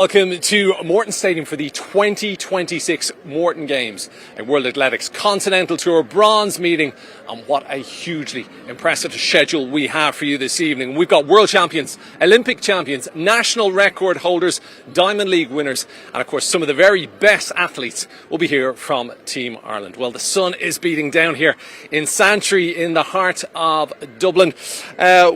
Welcome to Morton Stadium for the 2026 Morton Games, a World Athletics Continental Tour bronze meeting, and what a hugely impressive schedule we have for you this evening. We've got world champions, Olympic champions, national record holders, Diamond League winners, and of course some of the very best athletes will be here from Team Ireland. Well, the sun is beating down here in Santry in the heart of Dublin.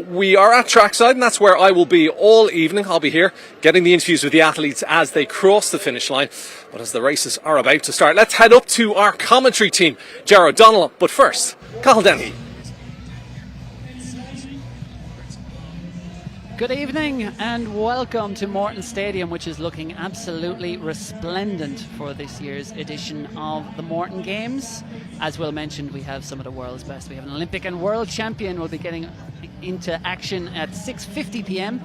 We are at trackside, and that's where I will be all evening. I'll be here getting the interviews with the athletes as they cross the finish line. But as the races are about to start, let's head up to our commentary team, Ger O'Donnell. But first, Cathal Dennehy. Good evening and welcome to Morton Stadium, which is looking absolutely resplendent for this year's edition of the Morton Games. As Will mentioned, we have some of the world's best. We have an Olympic and world champion will be getting into action at 6:50 p.m.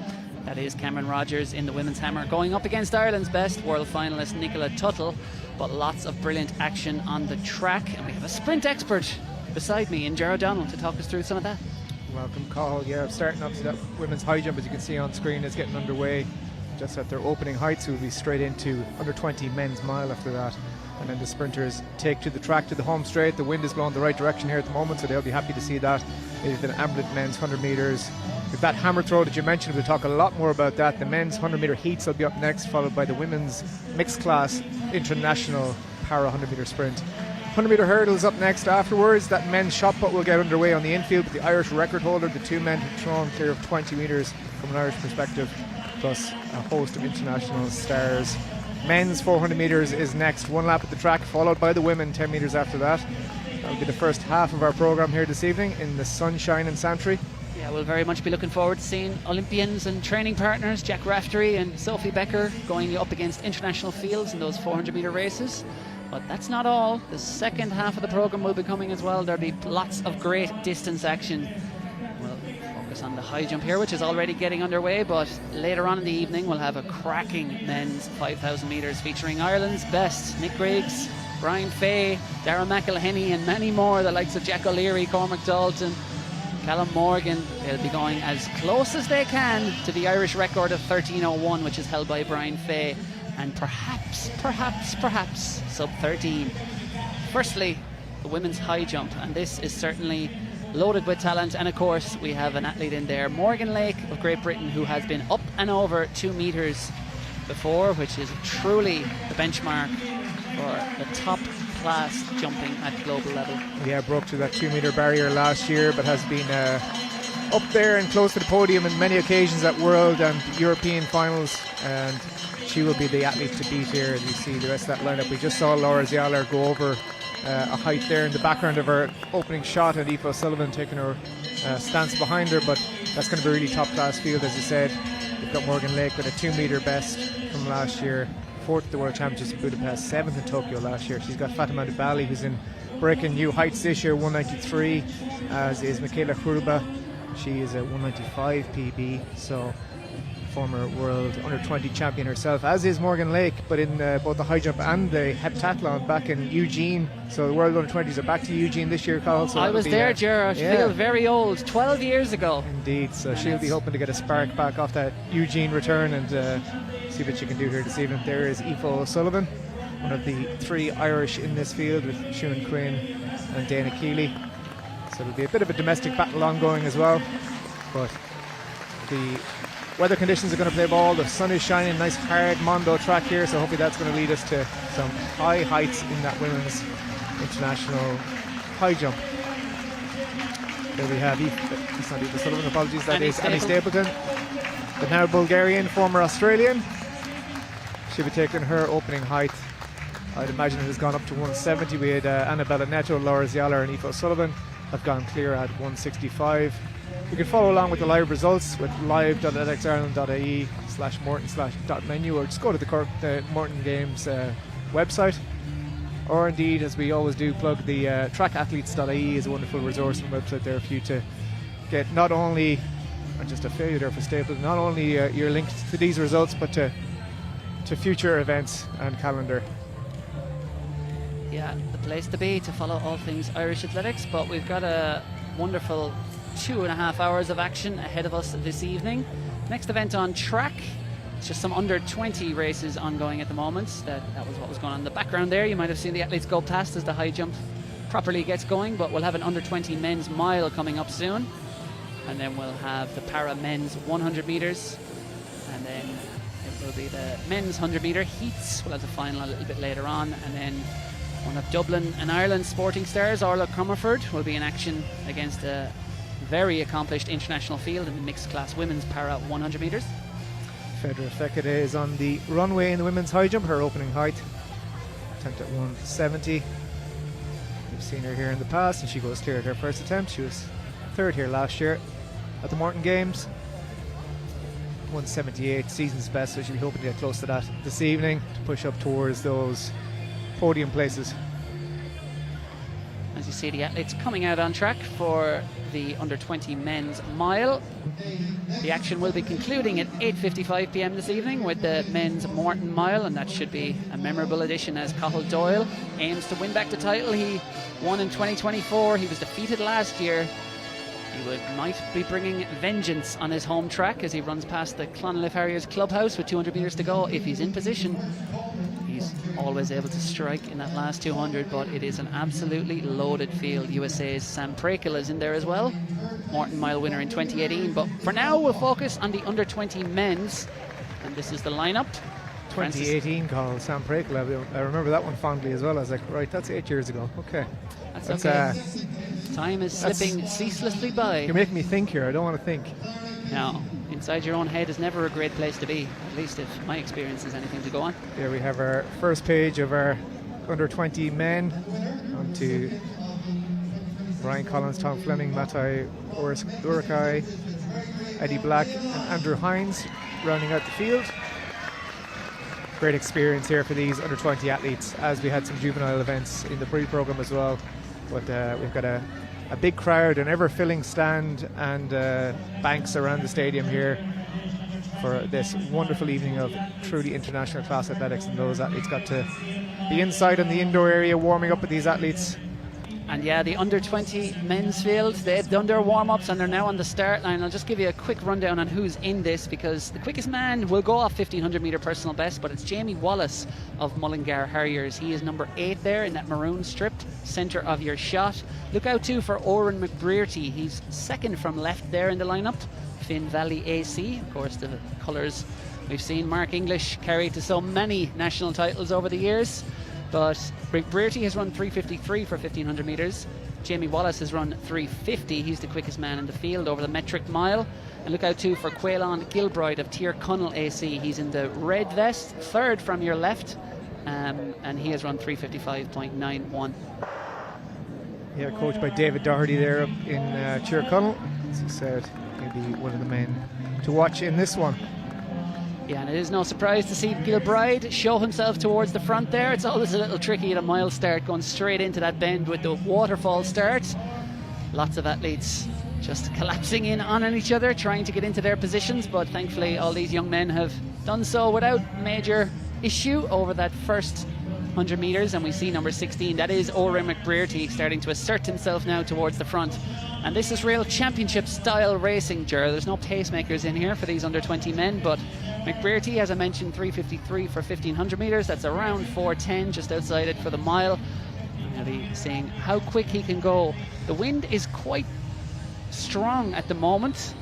That is Cameron Rogers in the women's hammer going up against Ireland's best world finalist Nicola Tuttle. But lots of brilliant action on the track, and we have a sprint expert beside me in Ger O'Donnell to talk us through some of that. Welcome, Cathal. Yeah, starting up to that women's high jump, as you can see on screen, is getting underway just at their opening heights. We'll be straight into under 20 men's mile after that. And then the sprinters take to the track to the home straight. The wind is blowing the right direction here at the moment, so they'll be happy to see that. They've been ambulant men's 100 metres. With that hammer throw that you mentioned, we'll talk a lot more about that. The men's 100 metre heats will be up next, followed by the women's mixed class international para 100 metre sprint. 100 metre hurdles up next afterwards. That men's shot put will get underway on the infield with the Irish record holder, the two men who've thrown clear of 20 metres from an Irish perspective, plus a host of international stars. Men's 400 metres is next, one lap at the track, followed by the women 10 metres after that. That will be the first half of our programme here this evening in the sunshine in Santry. Yeah, we'll very much be looking forward to seeing Olympians and training partners Jack Raftery and Sophie Becker going up against international fields in those 400 metre races. But that's not all. The second half of the programme will be coming as well. There'll be lots of great distance action. We'll focus on the high jump here, which is already getting underway, but later on in the evening we'll have a cracking men's 5,000 metres featuring Ireland's best, Nick Griggs, Brian Fay, Darragh McElhenney and many more, the likes of Jack O'Leary, Cormac Dalton, Callum Morgan. They'll be going as close as they can to the Irish record of 13:01, which is held by Brian Fay, and perhaps sub 13. Firstly, the women's high jump, and this is certainly loaded with talent, and of course we have an athlete in there, Morgan Lake of Great Britain, who has been up and over 2 metres before, which is truly the benchmark for the top class jumping at global level. Yeah, broke through that 2 metre barrier last year, but has been up there and close to the podium on many occasions at world and European finals, and she will be the athlete to beat here. As you see the rest of that lineup, we just saw Laura Zialer go over a height there in the background of her opening shot, and Aoife O'Sullivan taking her stance behind her, but that's going to be a really top class field. As you said, we've got Morgan Lake with a 2 metre best from last year, 4th at the World Championships in Budapest, 7th in Tokyo last year. She's got Fatima Dibali, who's in breaking new heights this year, 193, as is Michaela Churuba. She is a 195 PB, so former world under-20 champion herself, as is Morgan Lake, but in both the high jump and the heptathlon back in Eugene. So the world under-20s are back to Eugene this year, Cathal. So I was there, Ger. I feel very old, 12 years ago. Indeed, so she'll be hoping to get a spark back off that Eugene return and see what she can do here this evening. There is Aoife O'Sullivan, one of the 3 Irish in this field, with Siún Quinn and Dana Keeley. So there'll be a bit of a domestic battle ongoing as well, but the weather conditions are going to play ball. The sun is shining, nice hard Mondo track here, so hopefully that's going to lead us to some high heights in that women's international high jump. There we have it's not Aoife Sullivan, apologies, that is Annie Stapleton, the now Bulgarian, former Australian. She'll be taking her opening height. I'd imagine it has gone up to 170. We had Annabella Neto, Laura Zialer and Aoife O'Sullivan have gone clear at 165. You can follow along with the live results with live.athleticsIreland.ie/Morton/.menu, or just go to the Morton Games website. Or indeed, as we always do, plug the trackathletes.ie is a wonderful resource and website there for you to get not only, just a failure there for Staples, not only your links to these results, but to future events and calendar. Yeah, the place to be to follow all things Irish athletics, but we've got a wonderful 2.5 hours of action ahead of us this evening. Next event on track It's just some under 20 races ongoing at the moment. That was what was going on in the background there. You might have seen the athletes go past as the high jump properly gets going, but we'll have an under 20 men's mile coming up soon, and then we'll have the para men's 100 meters, and then it will be the men's 100 meter heats. We'll have the final a little bit later on, and then one of Dublin and Ireland's sporting stars, Orla Comerford, will be in action against a very accomplished international field in the mixed class women's para 100 meters. Fedra Fekete is on the runway in the women's high jump, her opening height. Attempt at 170. We've seen her here in the past, and she goes clear at her first attempt. She was third here last year at the Morton Games. 178 season's best, so she'll be hoping to get close to that this evening to push up towards those podium places. As you see, the athletes coming out on track for the under 20 men's mile. The action will be concluding at 8:55 p.m. this evening with the men's Morton mile, and that should be a memorable edition as Cathal Doyle aims to win back the title. He won in 2024. He was defeated last year. He might be bringing vengeance on his home track as he runs past the Clonliffe Harriers clubhouse with 200 metres to go. If he's in position, he's always able to strike in that last 200, but it is an absolutely loaded field. USA's Sam Prakel is in there as well, Morton Mile winner in 2018. But for now, we'll focus on the under 20 men's, and this is the lineup. 2018 call, Sam Prakel. I remember that one fondly as well. I was like, right, that's 8 years ago. Okay. That's okay. Time is slipping ceaselessly by. You're making me think here. I don't want to think. No, inside your own head is never a great place to be, at least if my experience is anything to go on. There we have our first page of our under 20 men. On to Ryan Collins, Tom Fleming, Matai Urakai, Eddie Black and Andrew Hines rounding out the field. Great experience here for these under 20 athletes, as we had some juvenile events in the pre-program as well. But we've got a big crowd, an ever-filling stand and banks around the stadium here for this wonderful evening of truly international class athletics, and those athletes got to be inside in the indoor area warming up with these athletes. And yeah, the under 20 men's field, they've done their warm-ups and they're now on the start line. I'll just give you a quick rundown on who's in this, because the quickest man will go off 1500 metre personal best, but it's Jamie Wallace of Mullingar Harriers. He is number 8 there in that maroon strip, centre of your shot. Look out too for Oren McBrearty. He's second from left there in the lineup. Finn Valley AC, of course, the colours we've seen Mark English carry to so many national titles over the years. But McBrearty has run 3:53 for 1500 metres. Jamie Wallace has run 3:50. He's the quickest man in the field over the metric mile. And look out too for Quaylon Gilbride of Tyrconnell AC. He's in the red vest, third from your left, and he has run 3:55.91. Yeah, coached by David Doherty there up in Tyrconnell. As he said, maybe one of the men to watch in this one. Yeah, and it is no surprise to see Gilbride show himself towards the front there. It's always a little tricky at a mile start, going straight into that bend with the waterfall start. Lots of athletes just collapsing in on each other, trying to get into their positions, but thankfully all these young men have done so without major issue over that first 100 metres. And we see number 16, that is Oren McBrearty, starting to assert himself now towards the front. And this is real championship style racing, Ger. There's no pacemakers in here for these under 20 men, but McBrearty, as I mentioned, 3:53 for 1500 metres. That's around 4:10, just outside it for the mile. I'll be seeing how quick he can go. The wind is quite strong at the moment.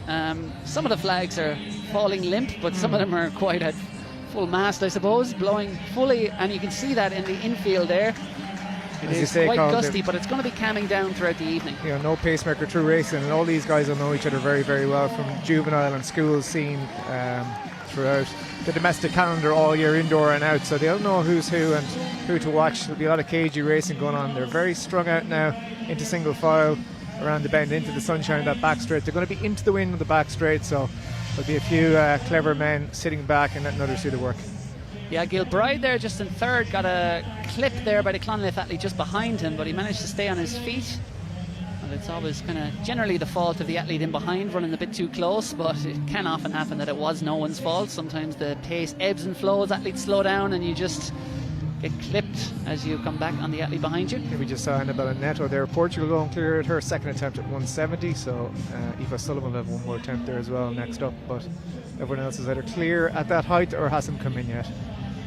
Some of the flags are falling limp, but some of them are quite at full mast, I suppose, blowing fully, and you can see that in the infield there. It is quite gusty, but it's going to be calming down throughout the evening. You know, no pacemaker through racing, and all these guys will know each other very, very well from juvenile and school scene throughout the domestic calendar all year, indoor and out. So they'll know who's who and who to watch. There'll be a lot of cagey racing going on. They're very strung out now into single file around the bend into the sunshine, that back straight. They're going to be into the wind on the back straight, so there'll be a few clever men sitting back and letting others do the work. Yeah, Gilbride there just in third, got a clip there by the Clonliffe athlete just behind him, but he managed to stay on his feet. And it's always kind of generally the fault of the athlete in behind running a bit too close, but it can often happen that it was no one's fault. Sometimes the pace ebbs and flows, athletes slow down and you just get clipped as you come back on the athlete behind you. Here we just saw Annabella Neto there. Portugal going clear at her second attempt at 170, so Eva Sullivan will have one more attempt there as well next up. But Everyone else is either clear at that height or hasn't come in yet.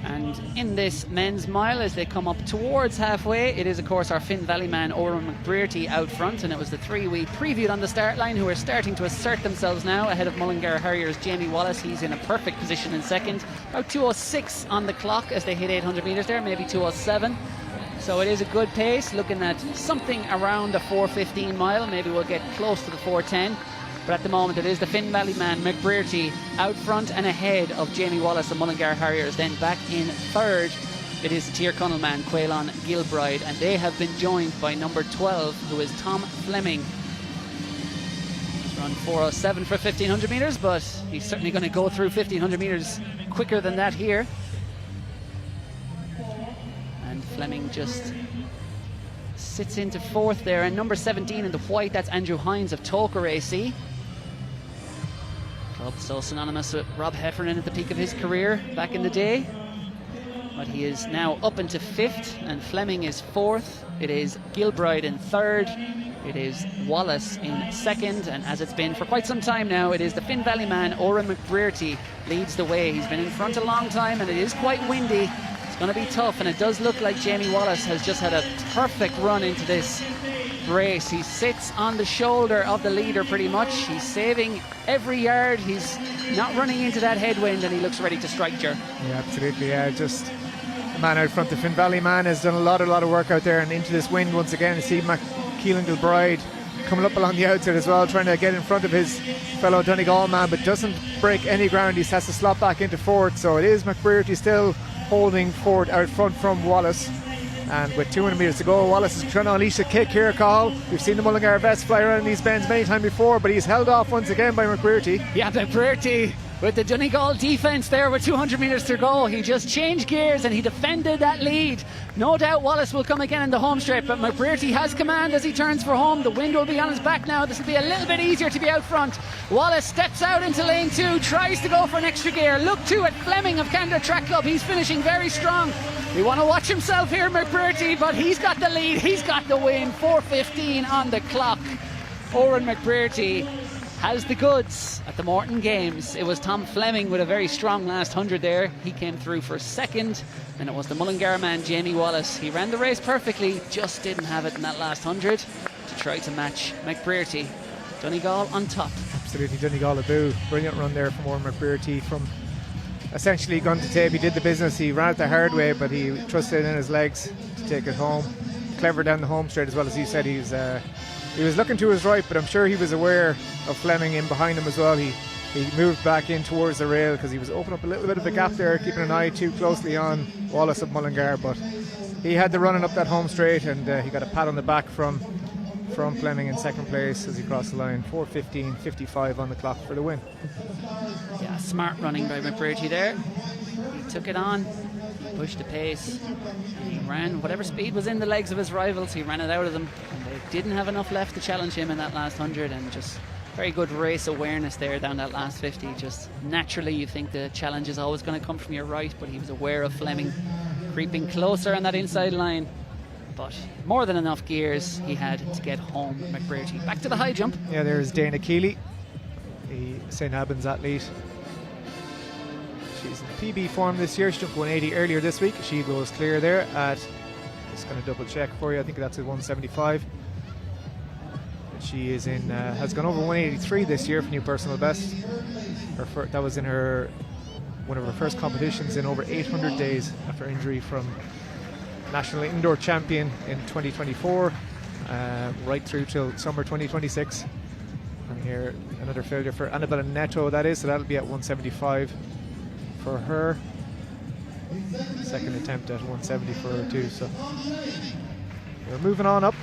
And in this men's mile, as they come up towards halfway, it is of course our Finn Valley man Oran McBrearty out front, and it was the three we previewed on the start line who are starting to assert themselves now ahead of Mullingar Harriers' Jamie Wallace. He's in a perfect position in second, about 2:06 on the clock as they hit 800 metres there, maybe 2:07. So it is a good pace, looking at something around a 4:15 mile. Maybe we'll get close to the 4:10. But at the moment it is the Finn Valley man McBrearty out front and ahead of Jamie Wallace and Mullingar Harriers. Then back in third it is the Tier Connell man Quaylon Gilbride, and they have been joined by number 12 who is Tom Fleming. He's run 4:07 for 1500 metres, but he's certainly going to go through 1500 metres quicker than that here. And Fleming just sits into fourth there, and number 17 in the white, that's Andrew Hines of Toker AC. Club so synonymous with Rob Heffernan at the peak of his career back in the day. But he is now up into fifth, and Fleming is fourth. It is Gilbride in third. It is Wallace in second, and as it's been for quite some time now, it is the Finn Valley man Oran McBrearty leads the way. He's been in front a long time, and it is quite windy. It's going to be tough, and it does look like Jamie Wallace has just had a perfect run into this race. He sits on the shoulder of the leader pretty much. He's saving every yard. He's not running into that headwind, and he looks ready to strike, Ger. Yeah, absolutely. Yeah, just the man out front, the Finn Valley man, has done a lot of work out there and into this wind once again. You see Keelan Gilbride coming up along the outside as well, trying to get in front of his fellow Donegal man, but doesn't break any ground. He has to slot back into fourth. So it is McBrearty still holding forward out front from Wallace. And with 200 metres to go, Wallace is trying to unleash a kick here, Carl. We've seen the Mullingar vest fly around these bends many times before, but he's held off once again by McBrearty. Yeah, McBrearty with the Donegal defence there with 200 metres to go. He just changed gears and he defended that lead. No doubt Wallace will come again in the home straight, but McBrearty has command as he turns for home. The wind will be on his back now. This will be a little bit easier to be out front. Wallace steps out into lane 2, tries to go for an extra gear. Look too at Fleming of Candor Track Club. He's finishing very strong. We want to watch himself here, McBrearty, but he's got the lead. He's got the win. 4:15 on the clock. Oran McBrearty has the goods at the Morton Games. It was Tom Fleming with a very strong last 100 there. He came through for second, and it was the Mullingar man Jamie Wallace. He ran the race perfectly, just didn't have it in that last 100 to try to match McBrearty. Donegal on top. Absolutely, Donegal a boo. Brilliant run there from Oran McBrearty, from essentially gun to tape. He did the business. He ran it the hard way, but he trusted in his legs to take it home. Clever down the home straight as well. As you said, he was looking to his right, but I'm sure he was aware of Fleming in behind him as well. He moved back in towards the rail because he was opening up a little bit of a gap there, keeping an eye too closely on Wallace of Mullingar, but he had the running up that home straight, and he got a pat on the back from Fleming in second place as he crossed the line. 4:15.55 on the clock for the win. Yeah, smart running by McBrearty there. He took it on, he pushed the pace, and he ran whatever speed was in the legs of his rivals. He ran it out of them, and they didn't have enough left to challenge him in that last 100. And just very good race awareness there down that last 50. Just naturally you think the challenge is always going to come from your right, but he was aware of Fleming creeping closer on that inside line. But more than enough gears he had to get home. McBrearty back to the high jump. Yeah, there's Dana Keeley, the St Albans athlete. She's in PB form this year. She jumped 180 earlier this week. She goes clear there at, just going to double check for you, I think that's at 175. She is in, has gone over 183 this year for new personal best. That was in one of her first competitions in over 800 days after injury from national indoor champion in 2024, right through till summer 2026. And here another failure for Annabella Neto, that is, so that'll be at 175 for her. Second attempt at 170 for her too. So we're moving on up.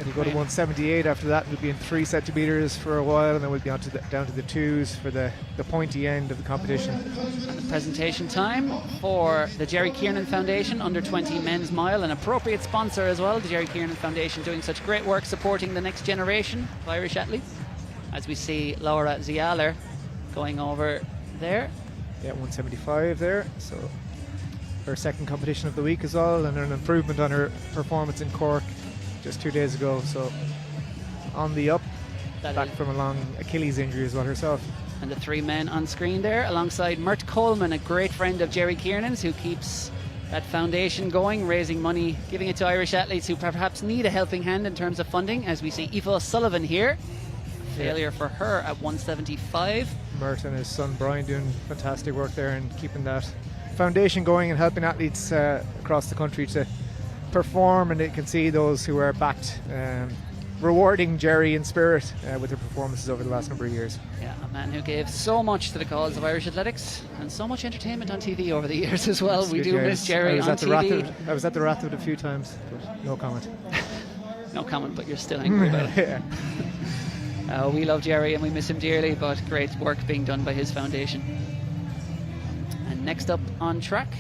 It'll go to 178 after that. We'll be in 3 centimeters for a while, and then we'll be on to down to the 2s for the pointy end of the competition. And the presentation time for the Jerry Kiernan Foundation Under 20 Men's Mile, an appropriate sponsor as well. The Jerry Kiernan Foundation doing such great work supporting the next generation of Irish athletes. As we see Laura Zialer going over there. Yeah, 175 there. So her second competition of the week as well, and an improvement on her performance in Cork just 2 days ago. So on the up, back from a long Achilles injury as well herself. And the three men on screen there, alongside Mert Coleman, a great friend of Jerry Kiernan's, who keeps that foundation going, raising money, giving it to Irish athletes who perhaps need a helping hand in terms of funding, as we see Aoife O'Sullivan here. Failure for her at 175. Mert and his son Brian doing fantastic work there and keeping that foundation going and helping athletes across the country to perform, and they can see those who are backed, rewarding Jerry in spirit with their performances over the last number of years. Yeah, a man who gave so much to the cause of Irish athletics and so much entertainment on TV over the years as well. We do miss Jerry on TV. I was at the Rathwood a few times, but no comment. No comment, but you're still angry about it. Yeah. We love Jerry and we miss him dearly, but great work being done by his foundation. And next up on track,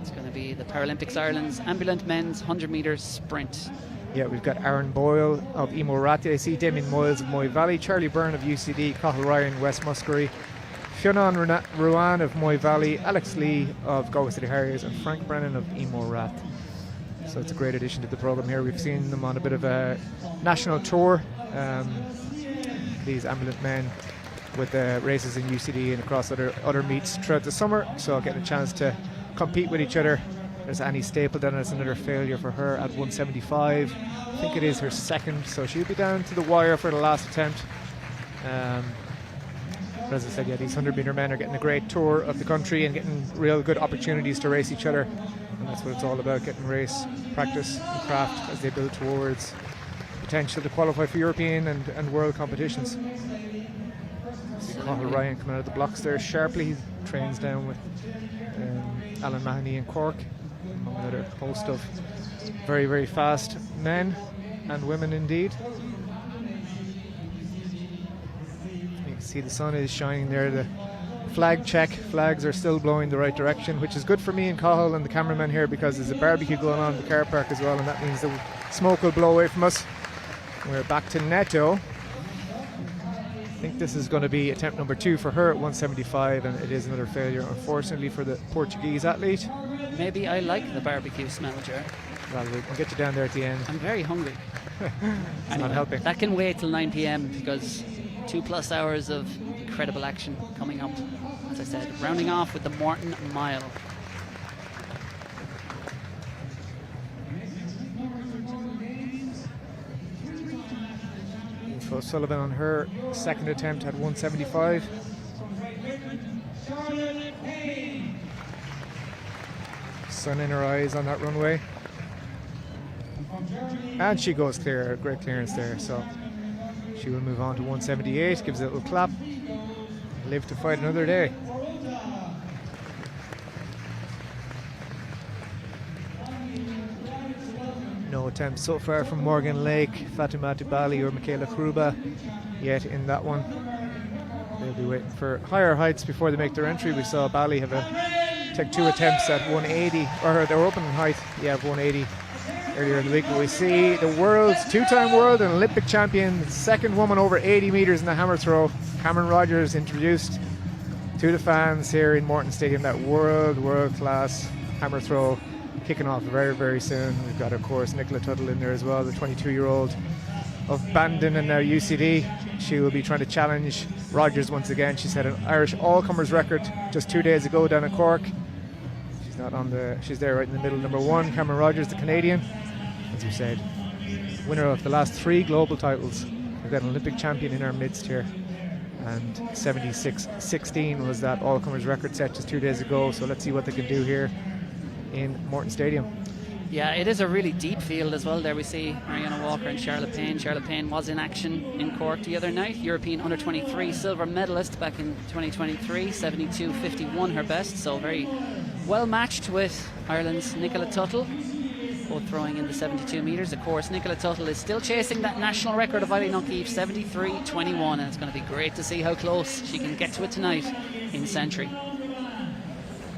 it's going to be the Paralympics Ireland's ambulant men's 100 metres sprint. Yeah, we've got Aaron Boyle of Emo Rati, I see Damien Moyles of Moy Valley, Charlie Byrne of UCD, Cathal Ryan, West Muskerry, Fionn Ruan of Moy Valley, Alex Lee of Galway City Harriers, and Frank Brennan of Emo Rat. So it's a great addition to the programme here. We've seen them on a bit of a national tour, these ambulant men, with races in UCD and across other meets throughout the summer, so getting a chance to compete with each other. There's Annie Stapleton, that's another failure for her at 175. I think it is her second, so she'll be down to the wire for the last attempt. But as I said, yeah, these 100 metre men are getting a great tour of the country and getting real good opportunities to race each other, and that's what it's all about, getting race practice and craft as they build towards potential to qualify for European and world competitions. See Cathal Ryan coming out of the blocks there sharply. He trains down with Alan Mahoney in Cork, among another host of very, very fast men and women indeed. You can see the sun is shining there. The flags are still blowing the right direction, which is good for me and Cathal and the cameraman here, because there's a barbecue going on in the car park as well, and that means the smoke will blow away from us. We're back to Neto. I think this is going to be attempt number 2 for her at 175, and it is another failure, unfortunately, for the Portuguese athlete. Maybe I like the barbecue smell, Ger. Well, we can get you down there at the end. I'm very hungry. It's not helping. That can wait till 9 p.m. because 2+ hours of incredible action coming up. As I said, rounding off with the Morton Mile. O'Sullivan on her second attempt at 175. Sun in her eyes on that runway. And she goes clear, great clearance there. So she will move on to 178, gives it a little clap. Live to fight another day. No attempts so far from Morgan Lake, Fatima Tibali or Michaela Kruba yet in that one. They'll be waiting for higher heights before they make their entry. We saw Bali take 2 attempts at 180, or their opening height, of 180 earlier in the week. But we see the world's 2-time world and Olympic champion, second woman over 80 metres in the hammer throw, Cameron Rogers, introduced to the fans here in Morton Stadium. That world-class hammer throw kicking off very, very soon. We've got, of course, Nicola Tuttle in there as well, the 22-year-old of Bandon and now UCD. She will be trying to challenge Rogers once again. She set an Irish all-comers record just 2 days ago down in Cork. She's there right in the middle, number 1, Cameron Rogers, the Canadian. As we said, winner of the last 3 global titles. We've got an Olympic champion in our midst here. And 76-16 was that all-comers record set just 2 days ago. So let's see what they can do here in Morton Stadium. Yeah, it is a really deep field as well. There we see Mariana Walker and Charlotte Payne. Charlotte Payne was in action in Cork the other night. European Under-23 silver medalist back in 2023, 72.51 her best. So very well matched with Ireland's Nicola Tuttle, both throwing in the 72 metres. Of course, Nicola Tuttle is still chasing that national record of Eileen O'Keefe, 73.21, and it's going to be great to see how close she can get to it tonight in Santry.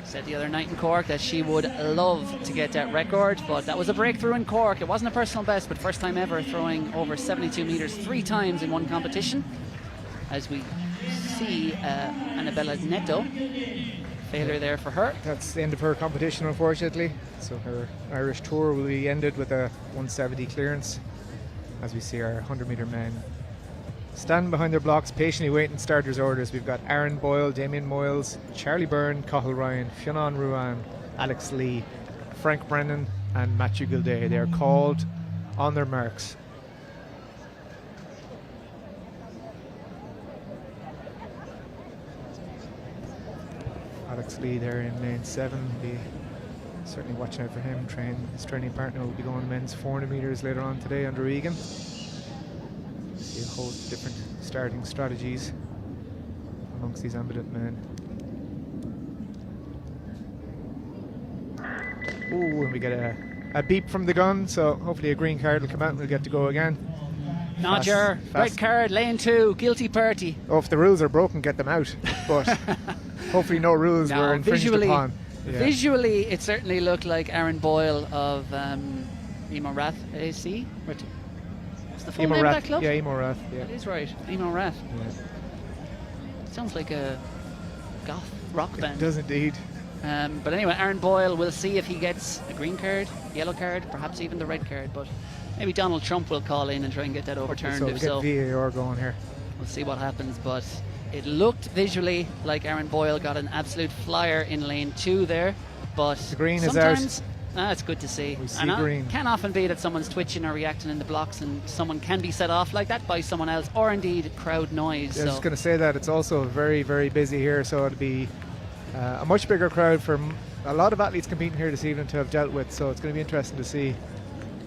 Said the other night in Cork that she would love to get that record, but that was a breakthrough in Cork. It wasn't a personal best, but first time ever throwing over 72 metres 3 times in one competition. As we see Annabella Neto, failure there for her. That's the end of her competition, unfortunately. So her Irish tour will be ended with a 170 clearance, as we see our 100 metre men Standing behind their blocks, patiently waiting starters' orders. We've got Aaron Boyle, Damien Moyles, Charlie Byrne, Cathal Ryan, Fionn Ruan, Alex Lee, Frank Brennan, and Matthew Gilday. They are called on their marks. Alex Lee there in lane 7. Be certainly watching out for him. His training partner will be going men's 400 metres later on today under Egan. See a host of different starting strategies amongst these ambivalent men. Ooh, and we get a beep from the gun, so hopefully a green card will come out and we'll get to go again. Nodger, red card, lane 2, guilty party. Oh, if the rules are broken, get them out. But hopefully no rules were infringed upon. Yeah. Visually, it certainly looked like Aaron Boyle of Emo Rath AC. What's the full name of that club? Yeah, Emo Rath. Yeah. That is right, Emo Rath. Yeah. Sounds like a goth rock band. It does indeed. But anyway, Aaron Boyle, we'll see if he gets a green card, yellow card, perhaps even the red card. But maybe Donald Trump will call in and try and get that overturned. So we'll get VAR going here. We'll see what happens. But it looked visually like Aaron Boyle got an absolute flyer in lane 2 there. But the green is out. It's good to see. We see green. It can often be that someone's twitching or reacting in the blocks and someone can be set off like that by someone else, or indeed crowd noise. Yeah, I was just going to say that it's also very, very busy here, so it'll be a much bigger crowd for a lot of athletes competing here this evening to have dealt with, so it's going to be interesting to see.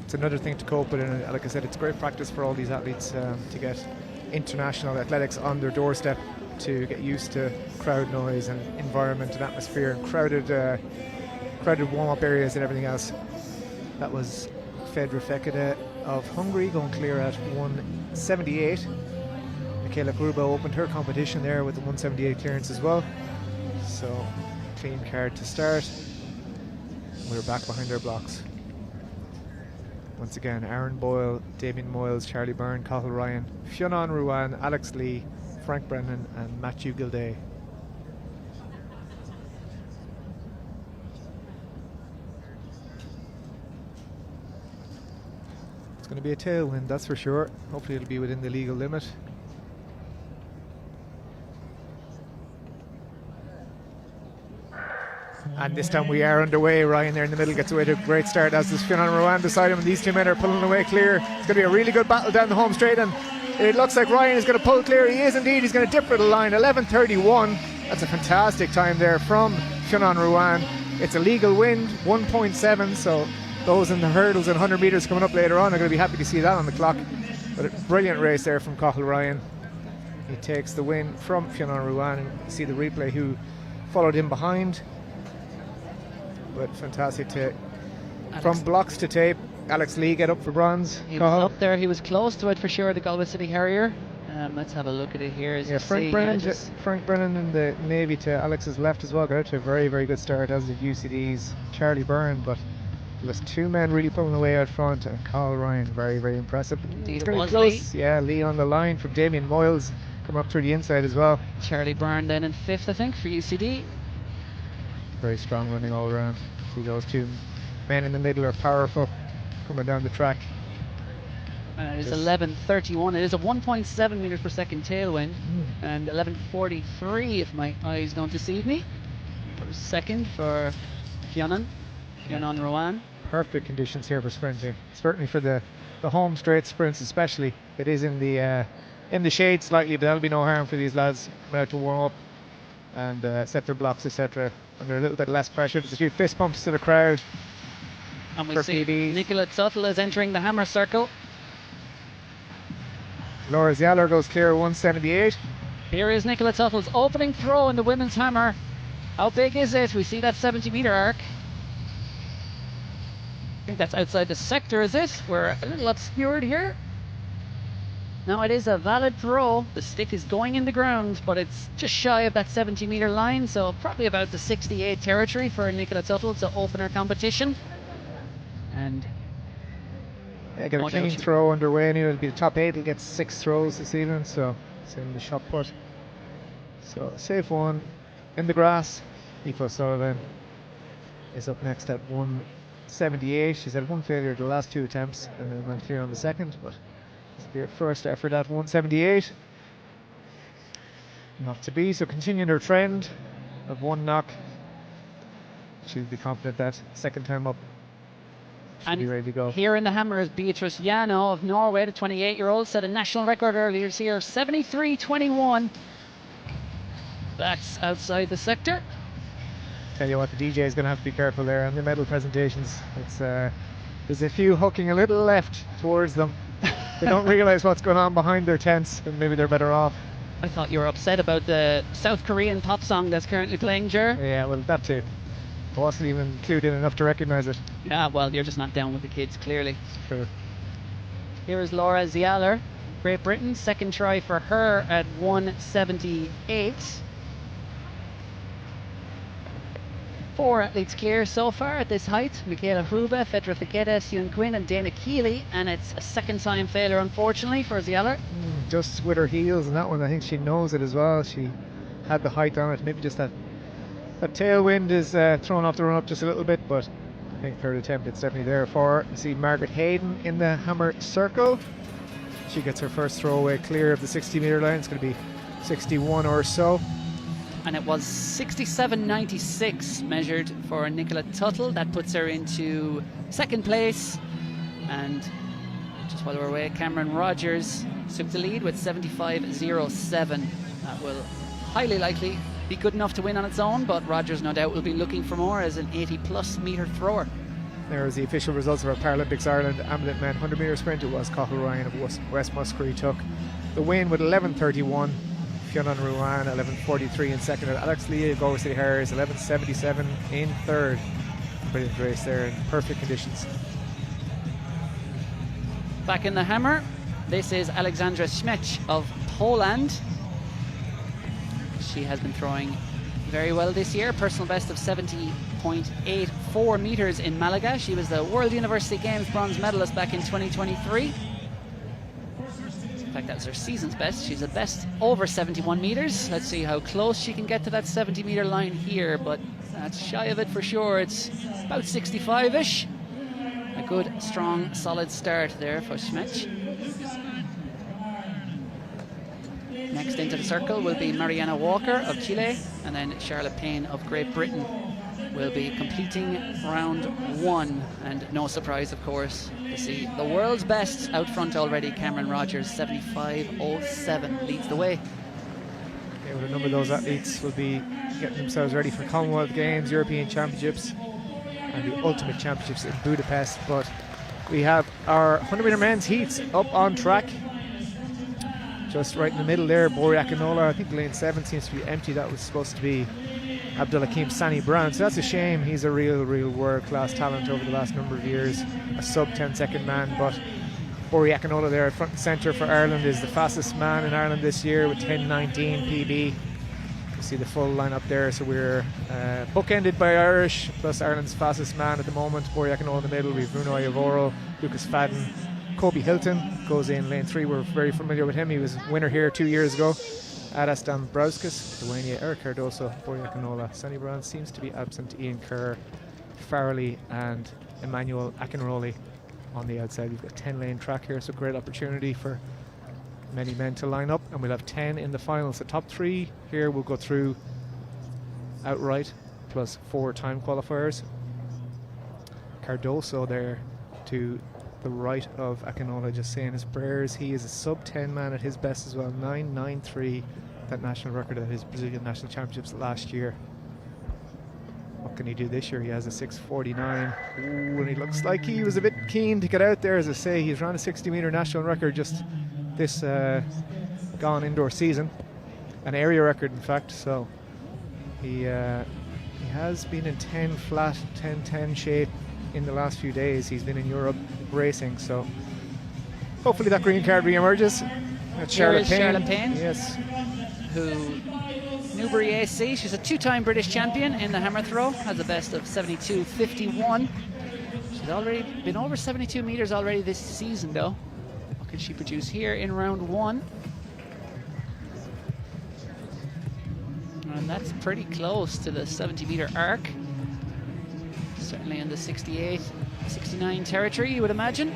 It's another thing to cope with, and like I said, it's great practice for all these athletes to get international athletics on their doorstep, to get used to crowd noise and environment and atmosphere and crowded warm-up areas and everything else. That was Fedra Fekete of Hungary going clear at 178. Michaela Gruba opened her competition there with the 178 clearance as well. So clean card to start. We're back behind our blocks. Once again, Aaron Boyle, Damien Moyles, Charlie Byrne, Cathal Ryan, Fionn Ruan, Alex Lee, Frank Brennan and Matthew Gilday. It's going to be a tailwind, that's for sure. Hopefully it'll be within the legal limit. And this time we are underway. Ryan there in the middle gets away to a great start, as does Fionn Ruan beside him, and these two men are pulling away clear. It's going to be a really good battle down the home straight, and it looks like Ryan is going to pull clear. He is indeed. He's going to dip for the line. 11:31. That's a fantastic time there from Fionn Ruan. It's a legal wind, 1.7, so those in the hurdles and 100 metres coming up later on are going to be happy to see that on the clock. But a brilliant race there from Cathal Ryan. He takes the win from Fionn Ruan, and you see the replay who followed him behind. But fantastic from blocks to tape. Alex Lee get up for bronze. He was up there, he was close to it for sure, the Galway City Harrier. Let's have a look at it here. As Frank Brennan in the Navy to Alex's left as well, got out to a very, very good start, as did UCD's Charlie Byrne. But there was two men really pulling away out front, and Cathal Ryan, very, very impressive. Indeed, it was close. Lee. Yeah, Lee on the line from Damien Moyles, coming up through the inside as well. Charlie Byrne then in 5th, I think, for UCD. Very strong running all around. See, those two men in the middle are powerful coming down the track. And it is 11:31. It is a 1.7 meters per second tailwind, and 11:43 if my eyes don't deceive me. For second for Fionn Ruan. Perfect conditions here for sprinting. Certainly for the home straight sprints, especially. It is in the shade slightly, but that'll be no harm for these lads about to warm up and set their blocks, etc. Under a little bit less pressure. There's a few fist bumps to the crowd. And we see Nicola Tuttle is entering the hammer circle. Laura Zialler goes clear 178. Here is Nicola Tuttle's opening throw in the women's hammer. How big is it? We see that 70-meter arc. I think that's outside the sector, is it? We're a little obscured here. No, it is a valid throw. The stick is going in the ground, but it's just shy of that 70-meter line, so probably about the 68 territory for Nicola Tuttle to open her competition. And get a clean throw underway, and it'll be the top 8. He'll get 6 throws this evening, so it's in the shot put. So safe one in the grass. Aoife O'Sullivan is up next at 178. She's had one failure the last 2 attempts and then went clear on the second, but This will be her first effort at 178. Not to be, so continuing her trend of one knock. She'll be confident that second time up she'll be ready to go. Here in the hammer is Beatrice Jano of Norway, the 28-year-old, set a national record earlier this year, 73.21. That's outside the sector. Tell you what, the DJ is going to have to be careful there on the medal presentations. It's there's a few hooking a little left towards them. They don't realise what's going on behind their tents, and maybe they're better off. I thought you were upset about the South Korean pop song that's currently playing, Ger. Yeah, well, that too. I wasn't even clued in enough to recognise it. Yeah, well, you're just not down with the kids, clearly. True. Here is Laura Zialer, Great Britain, second try for her at 178. 4 athletes clear so far at this height. Michaela Hruba, Fedra Figueres, Ewan Quinn and Dana Keeley, and it's a second time failure unfortunately for Zialer. Just with her heels and that one, I think she knows it as well. She had the height on it, maybe just that tailwind is throwing off the run up just a little bit, but I think third attempt it's definitely there for her. You see Margaret Hayden in the hammer circle. She gets her first throwaway clear of the 60-metre line. It's going to be 61 or so. And it was 67.96 measured for Nicola Tuttle. That puts her into second place. And just while we're away, Cameron Rogers took the lead with 75.07. That will highly likely be good enough to win on its own, but Rogers no doubt will be looking for more as an 80-plus metre thrower. There's the official results of our Paralympics Ireland Amulet Men 100-metre sprint. It was Cathal Ryan of West Muskerry took the win with 11.31. Fionn Ruan 11.43 in second, and Alex Lee of Galway City Harriers 11.77 in third. Brilliant race there in perfect conditions. Back in the hammer, this is Alexandra Schmech of Poland. She has been throwing very well this year, personal best of 70.84 metres in Malaga. She was the World University Games bronze medalist back in 2023. In fact, that was her season's best. She's a best over 71 metres. Let's see how close she can get to that 70-metre line here, but that's shy of it for sure. It's about 65-ish. A good, strong, solid start there for Schmech. Next into the circle will be Mariana Walker of Chile, and then Charlotte Payne of Great Britain will be completing round 1. And no surprise, of course, to see the world's best out front already. Cameron Rogers, 75.07, leads the way. Yeah, well, a number of those athletes will be getting themselves ready for Commonwealth Games, European Championships, and the Ultimate Championships in Budapest. But we have our 100-metre men's heats up on track. Just right in the middle there, Borja Akinola. I think lane 7 seems to be empty. That was supposed to be Abdulhakim Sani Brown. So that's a shame. He's a real world-class talent over the last number of years. A sub-10-second man, but Borja Akinola there at front and centre for Ireland is the fastest man in Ireland this year with 10.19 PB. You see the full lineup there. So we're bookended by Irish, plus Ireland's fastest man at the moment. Borja Akinola in the middle. We've Bruno Iovoro, Lucas Fadden, Kobe Hilton goes in lane 3. We're very familiar with him. He was winner here 2 years ago. Adas Dambrauskas, Duania, Eric Cardoso, Borja Akinola. Sonny Brown seems to be absent. Ian Kerr, Farrelly and Emmanuel Akinrolli on the outside. We've got a 10-lane track here, so great opportunity for many men to line up, and we'll have 10 in the final. So top 3 here will go through outright, plus 4 time qualifiers. Cardoso there to the right of Akinola, just saying his prayers. He is a sub-10 man at his best as well. 9.93, that national record at his Brazilian national championships last year. What can he do this year? He has a 6.49. Ooh, and he looks like he was a bit keen to get out there. As I say, he's run a 60-metre national record just this gone indoor season, an area record in fact. So he has been in 10 flat, 10-10 shape in the last few days. He's been in Europe racing, so hopefully that green card re-emerges. That's Charlotte Payne. Charlotte Payne, yes, who Newbury AC. She's a 2-time British champion in the hammer throw. Has a best of 72.51. She's already been over 72 meters already this season, though. What can she produce here in round 1? And that's pretty close to the 70-meter arc. Certainly in the 68, 69 territory, you would imagine.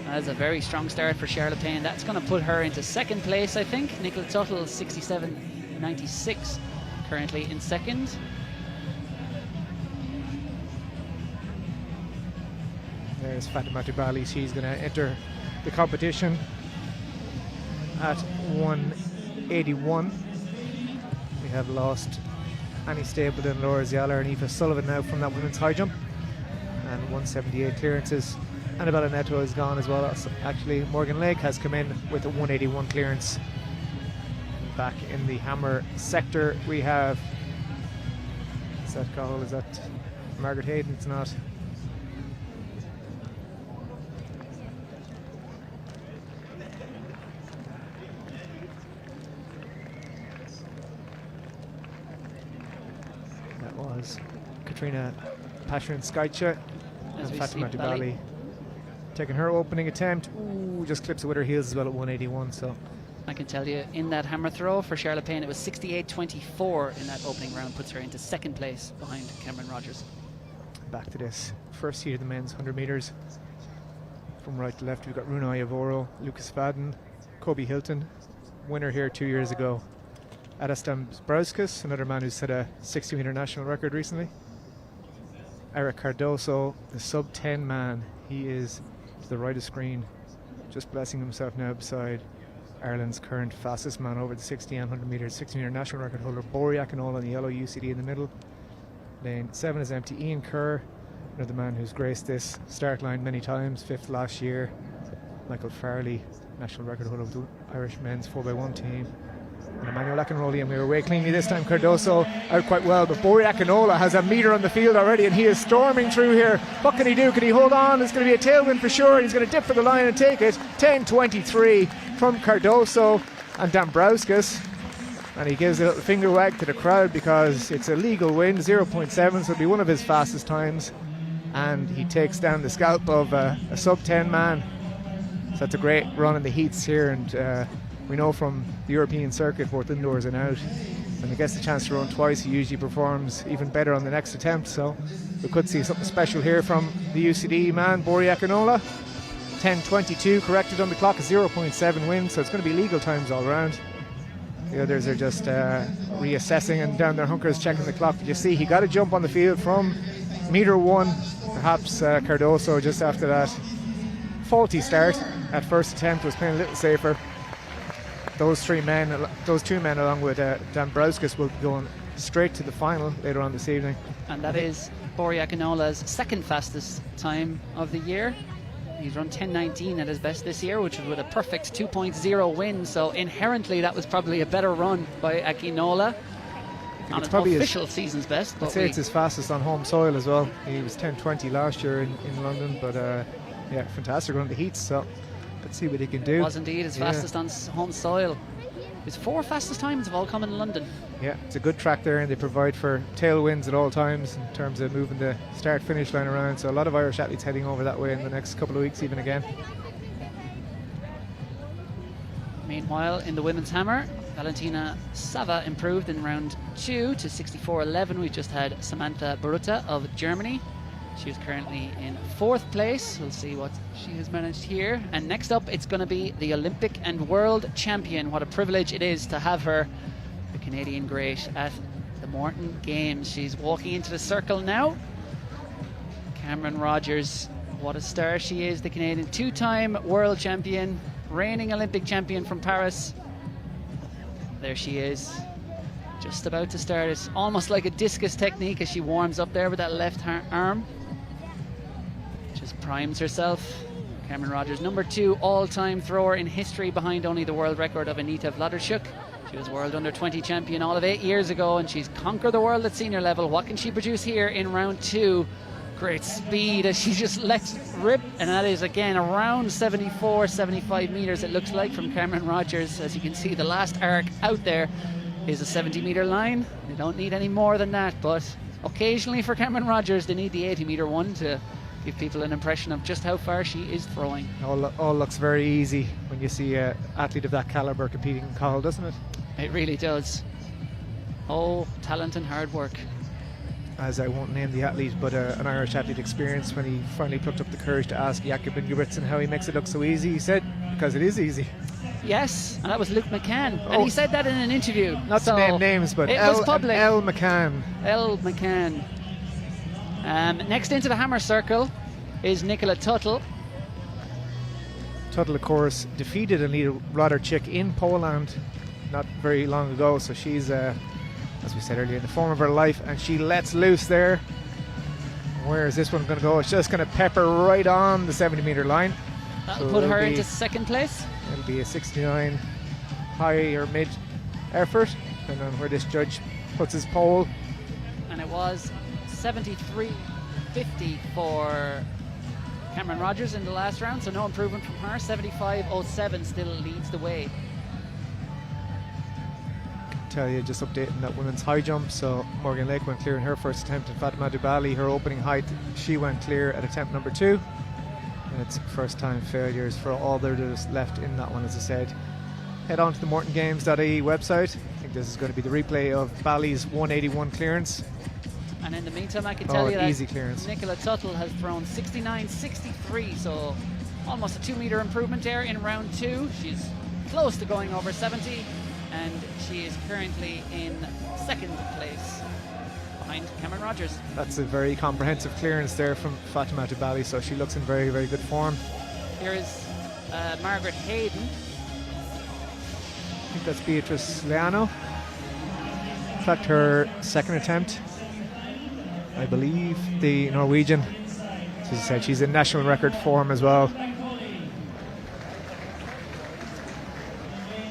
That's a very strong start for Charlotte Payne. That's going to put her into second place, I think. Nicola Tuttle, 67.96, currently in second. There's Fatima Dubali. She's going to enter the competition at 181. We have lost Annie Stapleton, Laura Ziala and Aoife Sullivan now from that women's high jump. And 178 clearances. Annabella Neto is gone as well. Actually, Morgan Lake has come in with a 181 clearance. Back in the hammer sector, we have... Is that Cahill? Is that Margaret Hayden? It's not. That was Katrina Pashrin-Skaicha and Fatima Dubali taking her opening attempt. Ooh, just clips it with her heels as well at 181. So I can tell you, in that hammer throw for Charlotte Payne, it was 68.24 in that opening round, puts her into second place behind Cameron Rogers. Back to this first heat of the men's 100 metres. From right to left, we've got Runa Iavoro, Lucas Fadden, Kobe Hilton, winner here 2 years ago. Adastam Brauskas, another man who's set a 60-metre national record recently. Eric Cardoso, the sub-10 man. He is to the right of screen, just blessing himself now beside Ireland's current fastest man over the 60 and 100 metres, 60-metre national record holder Bori Akinola in the yellow, UCD in the middle. Lane 7 is empty. Ian Kerr, another man who's graced this start line many times, 5th last year. Michael Farley, national record holder of the Irish men's 4x1 team. And Emmanuel Akinroli, and we were away cleanly this time. Cardoso out quite well, but Bori Akinola has a metre on the field already, and he is storming through here. What can he do? Can he hold on? It's going to be a tailwind for sure. He's going to dip for the line and take it. 10.23 from Cardoso and Dambrauskas. And he gives a little finger wag to the crowd because it's a legal win, 0.7, so it'll be one of his fastest times. And he takes down the scalp of a sub-10 man. So that's a great run in the heats here, and we know from the European circuit both indoors and out, when he gets the chance to run twice, he usually performs even better on the next attempt. So we could see something special here from the UCD man, Bori Akinola. 10.22 corrected on the clock, a 0.7 win, so it's going to be legal times all around. The others are just reassessing and down their hunkers checking the clock. But you see he got a jump on the field from metre 1. Perhaps Cardoso, just after that faulty start at first attempt, was playing a little safer. Those two men along with Dambrauskas will be going straight to the final later on this evening. And that is Bori Akinola's second fastest time of the year. He's run 10.19 at his best this year, which was with a perfect 2.0 win. So inherently, that was probably a better run by Akinola. Not his official season's best. I'd say it's his fastest on home soil as well. He was 10.20 last year in London, but yeah, fantastic run the heats. So let's see what he can do. It was indeed his fastest on home soil. His 4 fastest times have all come in London. Yeah, it's a good track there, and they provide for tailwinds at all times in terms of moving the start-finish line around. So a lot of Irish athletes heading over that way in the next couple of weeks, even again. Meanwhile, in the women's hammer, Valentina Sava improved in round 2 to 64.11. We just had Samantha Baruta of Germany. She is currently in 4th place. We'll see what she has managed here. And next up, it's going to be the Olympic and World Champion. What a privilege it is to have her, the Canadian great, at the Morton Games. She's walking into the circle now. Cameron Rogers, what a star she is, the Canadian 2-time world champion, reigning Olympic champion from Paris. There she is, just about to start it. Almost like a discus technique as she warms up there with that left arm. Just primes herself. Cameron Rogers, number 2 all-time thrower in history, behind only the world record of Anita Vladarchuk. She was world under-20 champion all of 8 years ago, and she's conquered the world at senior level. What can she produce here in round 2? Great speed as she just lets rip, and that is again around 75 meters it looks like from Cameron Rogers. As you can see, the last arc out there is a 70-meter line. They don't need any more than that, but occasionally for Cameron Rogers they need the 80-meter one to give people an impression of just how far she is throwing. All looks very easy when you see an athlete of that caliber competing in Cahill, doesn't it? It really does. Oh, talent and hard work. as I won't name the athlete, but an Irish athlete experienced when he finally plucked up the courage to ask Jakob Ingebrigtsen how he makes it look so easy. He said, because it is easy. Yes, and that was Luke McCann. And he said that in an interview. Not to name names, but it was public. L. McCann. L. McCann. Next into the hammer circle is Nicola Tuttle. Tuttle, of course, defeated Anita Rodderchik in Poland not very long ago, so she's, as we said earlier, in the form of her life, and she lets loose there. Where is this one going to go? It's just going to pepper right on the 70-meter line. That'll put her into second place. It'll be a 69 high or mid effort, and on where this judge puts his pole. And it was 73.50 for Cameron Rogers in the last round, so no improvement from her. 75.07 still leads the way. Tell you, just updating that women's high jump, so Morgan Lake went clear in her first attempt, and Fatima Dubali, her opening height, she went clear at attempt number 2. And it's first time failures for all there's left in that one, as I said. Head on to the mortongames.ie website. I think this is going to be the replay of Bally's 181 clearance. And in the meantime, I can tell you that easy clearance. Nicola Tuttle has thrown 69.63, so almost a 2-meter improvement there in round 2. She's close to going over 70, and she is currently in second place behind Cameron Rogers. That's a very comprehensive clearance there from Fatima Dubali, so she looks in very, very good form. Here is Margaret Hayden. I think that's Beatrice Leano. In fact, her second attempt, I believe, the Norwegian. As I said, she's in national record form as well.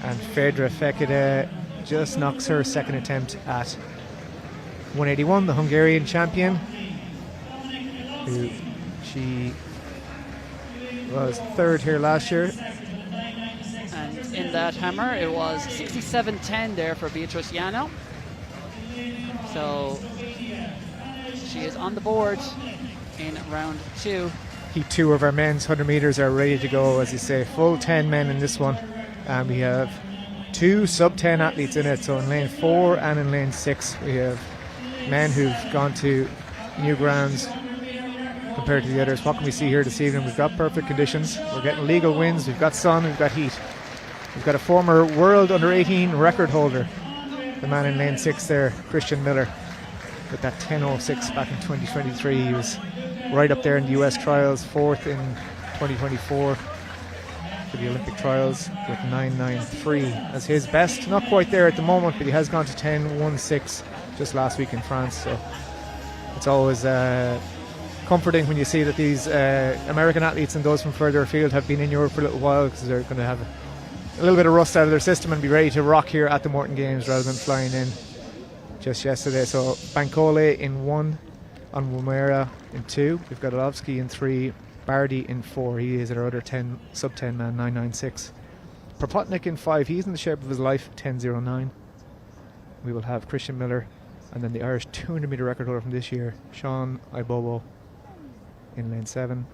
And Fedra Fekete just knocks her second attempt at 181, the Hungarian champion, who she was third here last year. And in that hammer, it was 67.10 there for Beatrice Yano. So she is on the board in round 2. Heat 2 of our men's 100 metres are ready to go, as you say, full 10 men in this one. And we have 2 sub-10 athletes in it, so in lane 4 and in lane 6 we have men who've gone to new grounds compared to the others. What can we see here this evening? We've got perfect conditions, we're getting legal winds, we've got sun, we've got heat. We've got a former world under-18 record holder, the man in lane 6 there, Christian Miller, with that 10.06 back in 2023. He was right up there in the US trials, 4th in 2024 for the Olympic trials with 9.93 as his best. Not quite there at the moment, but he has gone to 10.16 just last week in France, so it's always comforting when you see that these American athletes and those from further afield have been in Europe for a little while, because they're going to have a little bit of rust out of their system and be ready to rock here at the Morton Games rather than flying in just yesterday. So Bankole in 1, Onwumera in 2, we've got Olovsky in 3, Bardi in 4, he is our other sub-10 man, 9.96. Propotnik in 5, he's in the shape of his life, 10.09. We will have Christian Miller, and then the Irish 200 metre record holder from this year, Sean Ibobo, in lane 7.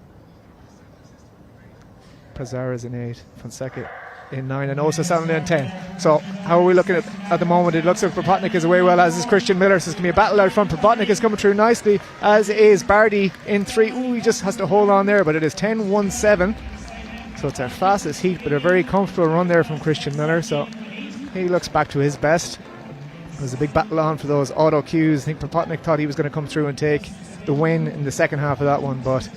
Pazara's in 8, Fonseca in 9, and Osa Sandlin in 10. So how are we looking at the moment? It looks like Propotnik is away well, as is Christian Miller, so it's going to be a battle out front. Propotnik is coming through nicely, as is Bardi in 3. Ooh, he just has to hold on there, but it is 10.17. So it's our fastest heat, but a very comfortable run there from Christian Miller, so he looks back to his best. There's a big battle on for those auto cues. I think Propotnik thought he was going to come through and take the win in the second half of that one, but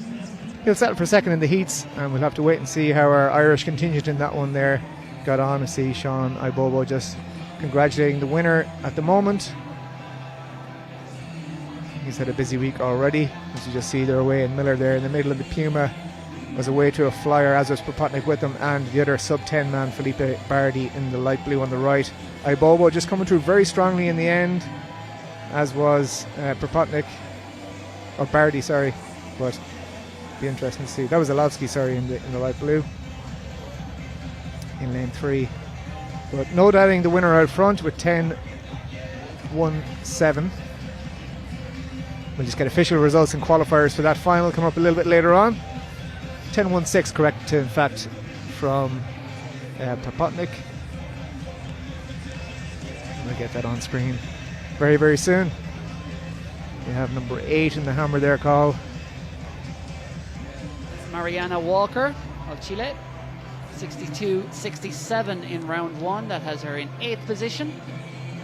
he'll settle for second in the heats, and we'll have to wait and see how our Irish contingent in that one there got on. To see Sean Ibobo just congratulating the winner at the moment. He's had a busy week already, as you just see they're away, and Miller there in the middle of the Puma was away to a flyer, as was Propotnik with him, and the other sub-10 man Felipe Bardi in the light blue on the right. Ibobo just coming through very strongly in the end, as was Propotnik, or Bardi, sorry, but be interesting to see. That was Olovsky, sorry, in the light blue in lane 3. But no doubting the winner out front with 10.17. We'll just get official results and qualifiers for that final come up a little bit later on. 10.16 correct, in fact, from Propotnik. We'll get that on screen very, very soon. They have number 8 in the hammer there, Carl. Mariana Walker of Chile, 62.67 in round 1. That has her in 8th position.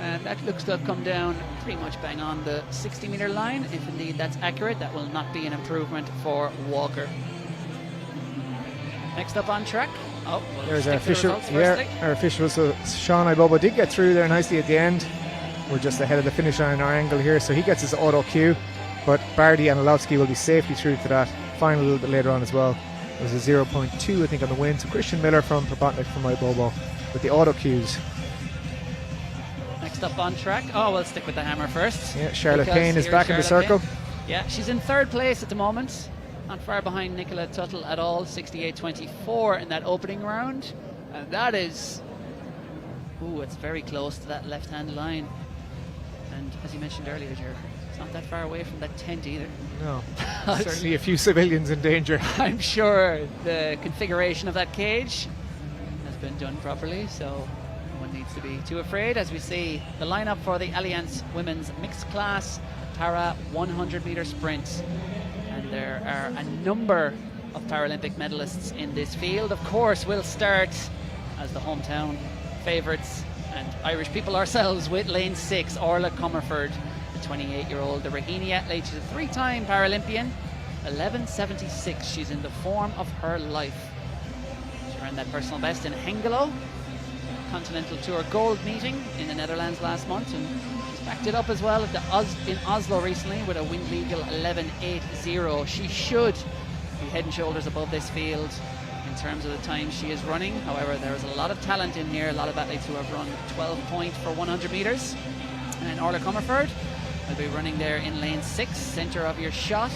And that looks to have come down pretty much bang on the 60-meter line. If indeed that's accurate, that will not be an improvement for Walker. Next up on track. Oh, well, there's our official. Yeah, our official. So Sean Ibobo did get through there nicely at the end. We're just ahead of the finish line in our angle here, so he gets his auto cue. But Bardi and Alovsky will be safely through to that final a little bit later on as well. There's a 0.2, I think, on the win. So Christian Miller from Probotnik from Ibobo with the auto cues. Next up on track. Oh, we'll stick with the hammer first. Yeah, Charlotte Kane is back in the circle. Kane. Yeah, she's in 3rd place at the moment. Not far behind Nicola Tuttle at all. 68.24 in that opening round. And that is... Ooh, it's very close to that left-hand line. And as you mentioned earlier, Ger, it's not that far away from that tent either. No, certainly a few civilians in danger. I'm sure the configuration of that cage has been done properly, so no one needs to be too afraid. As we see the lineup for the Allianz Women's Mixed Class Para 100-meter sprint. And there are a number of Paralympic medalists in this field. Of course, we'll start as the hometown favourites and Irish people ourselves with lane 6, Orla Comerford, the 28-year-old, the Raheny athlete. She's a 3-time Paralympian, 11.76. She's in the form of her life. She ran that personal best in Hengelo, Continental Tour Gold meeting in the Netherlands last month, and she's backed it up as well at in Oslo recently with a wind legal 11.80. She should be head and shoulders above this field in terms of the time she is running. However, there's a lot of talent in here, a lot of athletes who have run 12 point for 100 meters. And Orla Comerford will be running there in lane 6, center of your shot.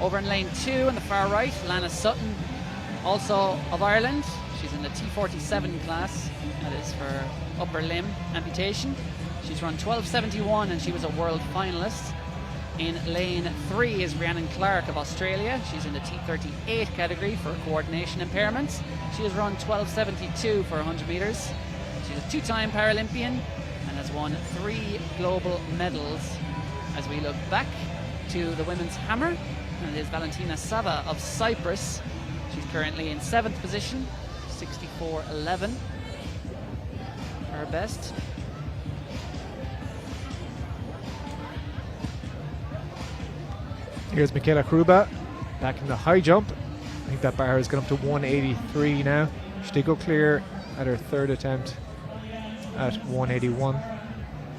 Over in lane 2 on the far right, Lana Sutton, also of Ireland. She's in the T47 class, that is for upper limb amputation. She's run 12.71 and she was a world finalist. In lane 3 is Rhiannon Clark of Australia. She's in the T38 category for coordination impairments. She has run 12.72 for 100 metres. She's a 2-time Paralympian and has won 3 global medals. As we look back to the women's hammer, and it is Valentina Sava of Cyprus. She's currently in 7th position, 64.11 for her best. Here's Michaela Kruba back in the high jump. I think that bar has gone up to 183 now. She did go clear at her 3rd attempt at 181.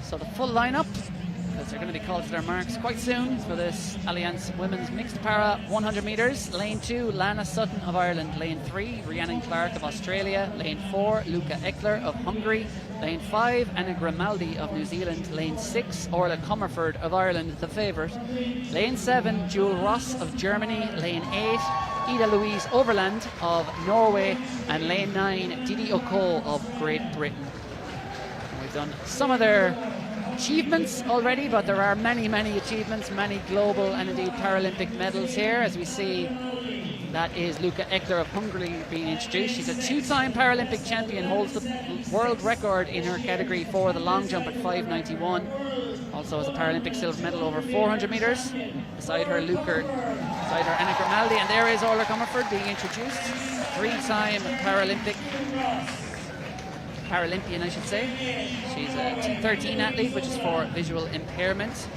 So the full lineup, because they're going to be called to their marks quite soon for this Allianz Women's Mixed Para 100 metres. Lane 2, Lana Sutton of Ireland. Lane 3, Rhiannon Clark of Australia. Lane 4, Luca Eckler of Hungary. Lane 5, Anna Grimaldi of New Zealand. Lane 6, Orla Comerford of Ireland, the favourite. Lane 7, Jewel Ross of Germany. Lane 8, Ida Louise Overland of Norway. And lane 9, Didi Oko of Great Britain. And we've done some of their achievements already, but there are many achievements, many global and indeed Paralympic medals here. As we see, that is Luca Eckler of Hungary being introduced. She's a 2-time Paralympic champion, holds the world record in her category for the long jump at 5.91. Also has a Paralympic silver medal over 400 metres. Beside her Anna Grimaldi, and there is Orla Comerford being introduced. 3-time Paralympian, I should say. She's a T13 athlete, which is for visual impairment.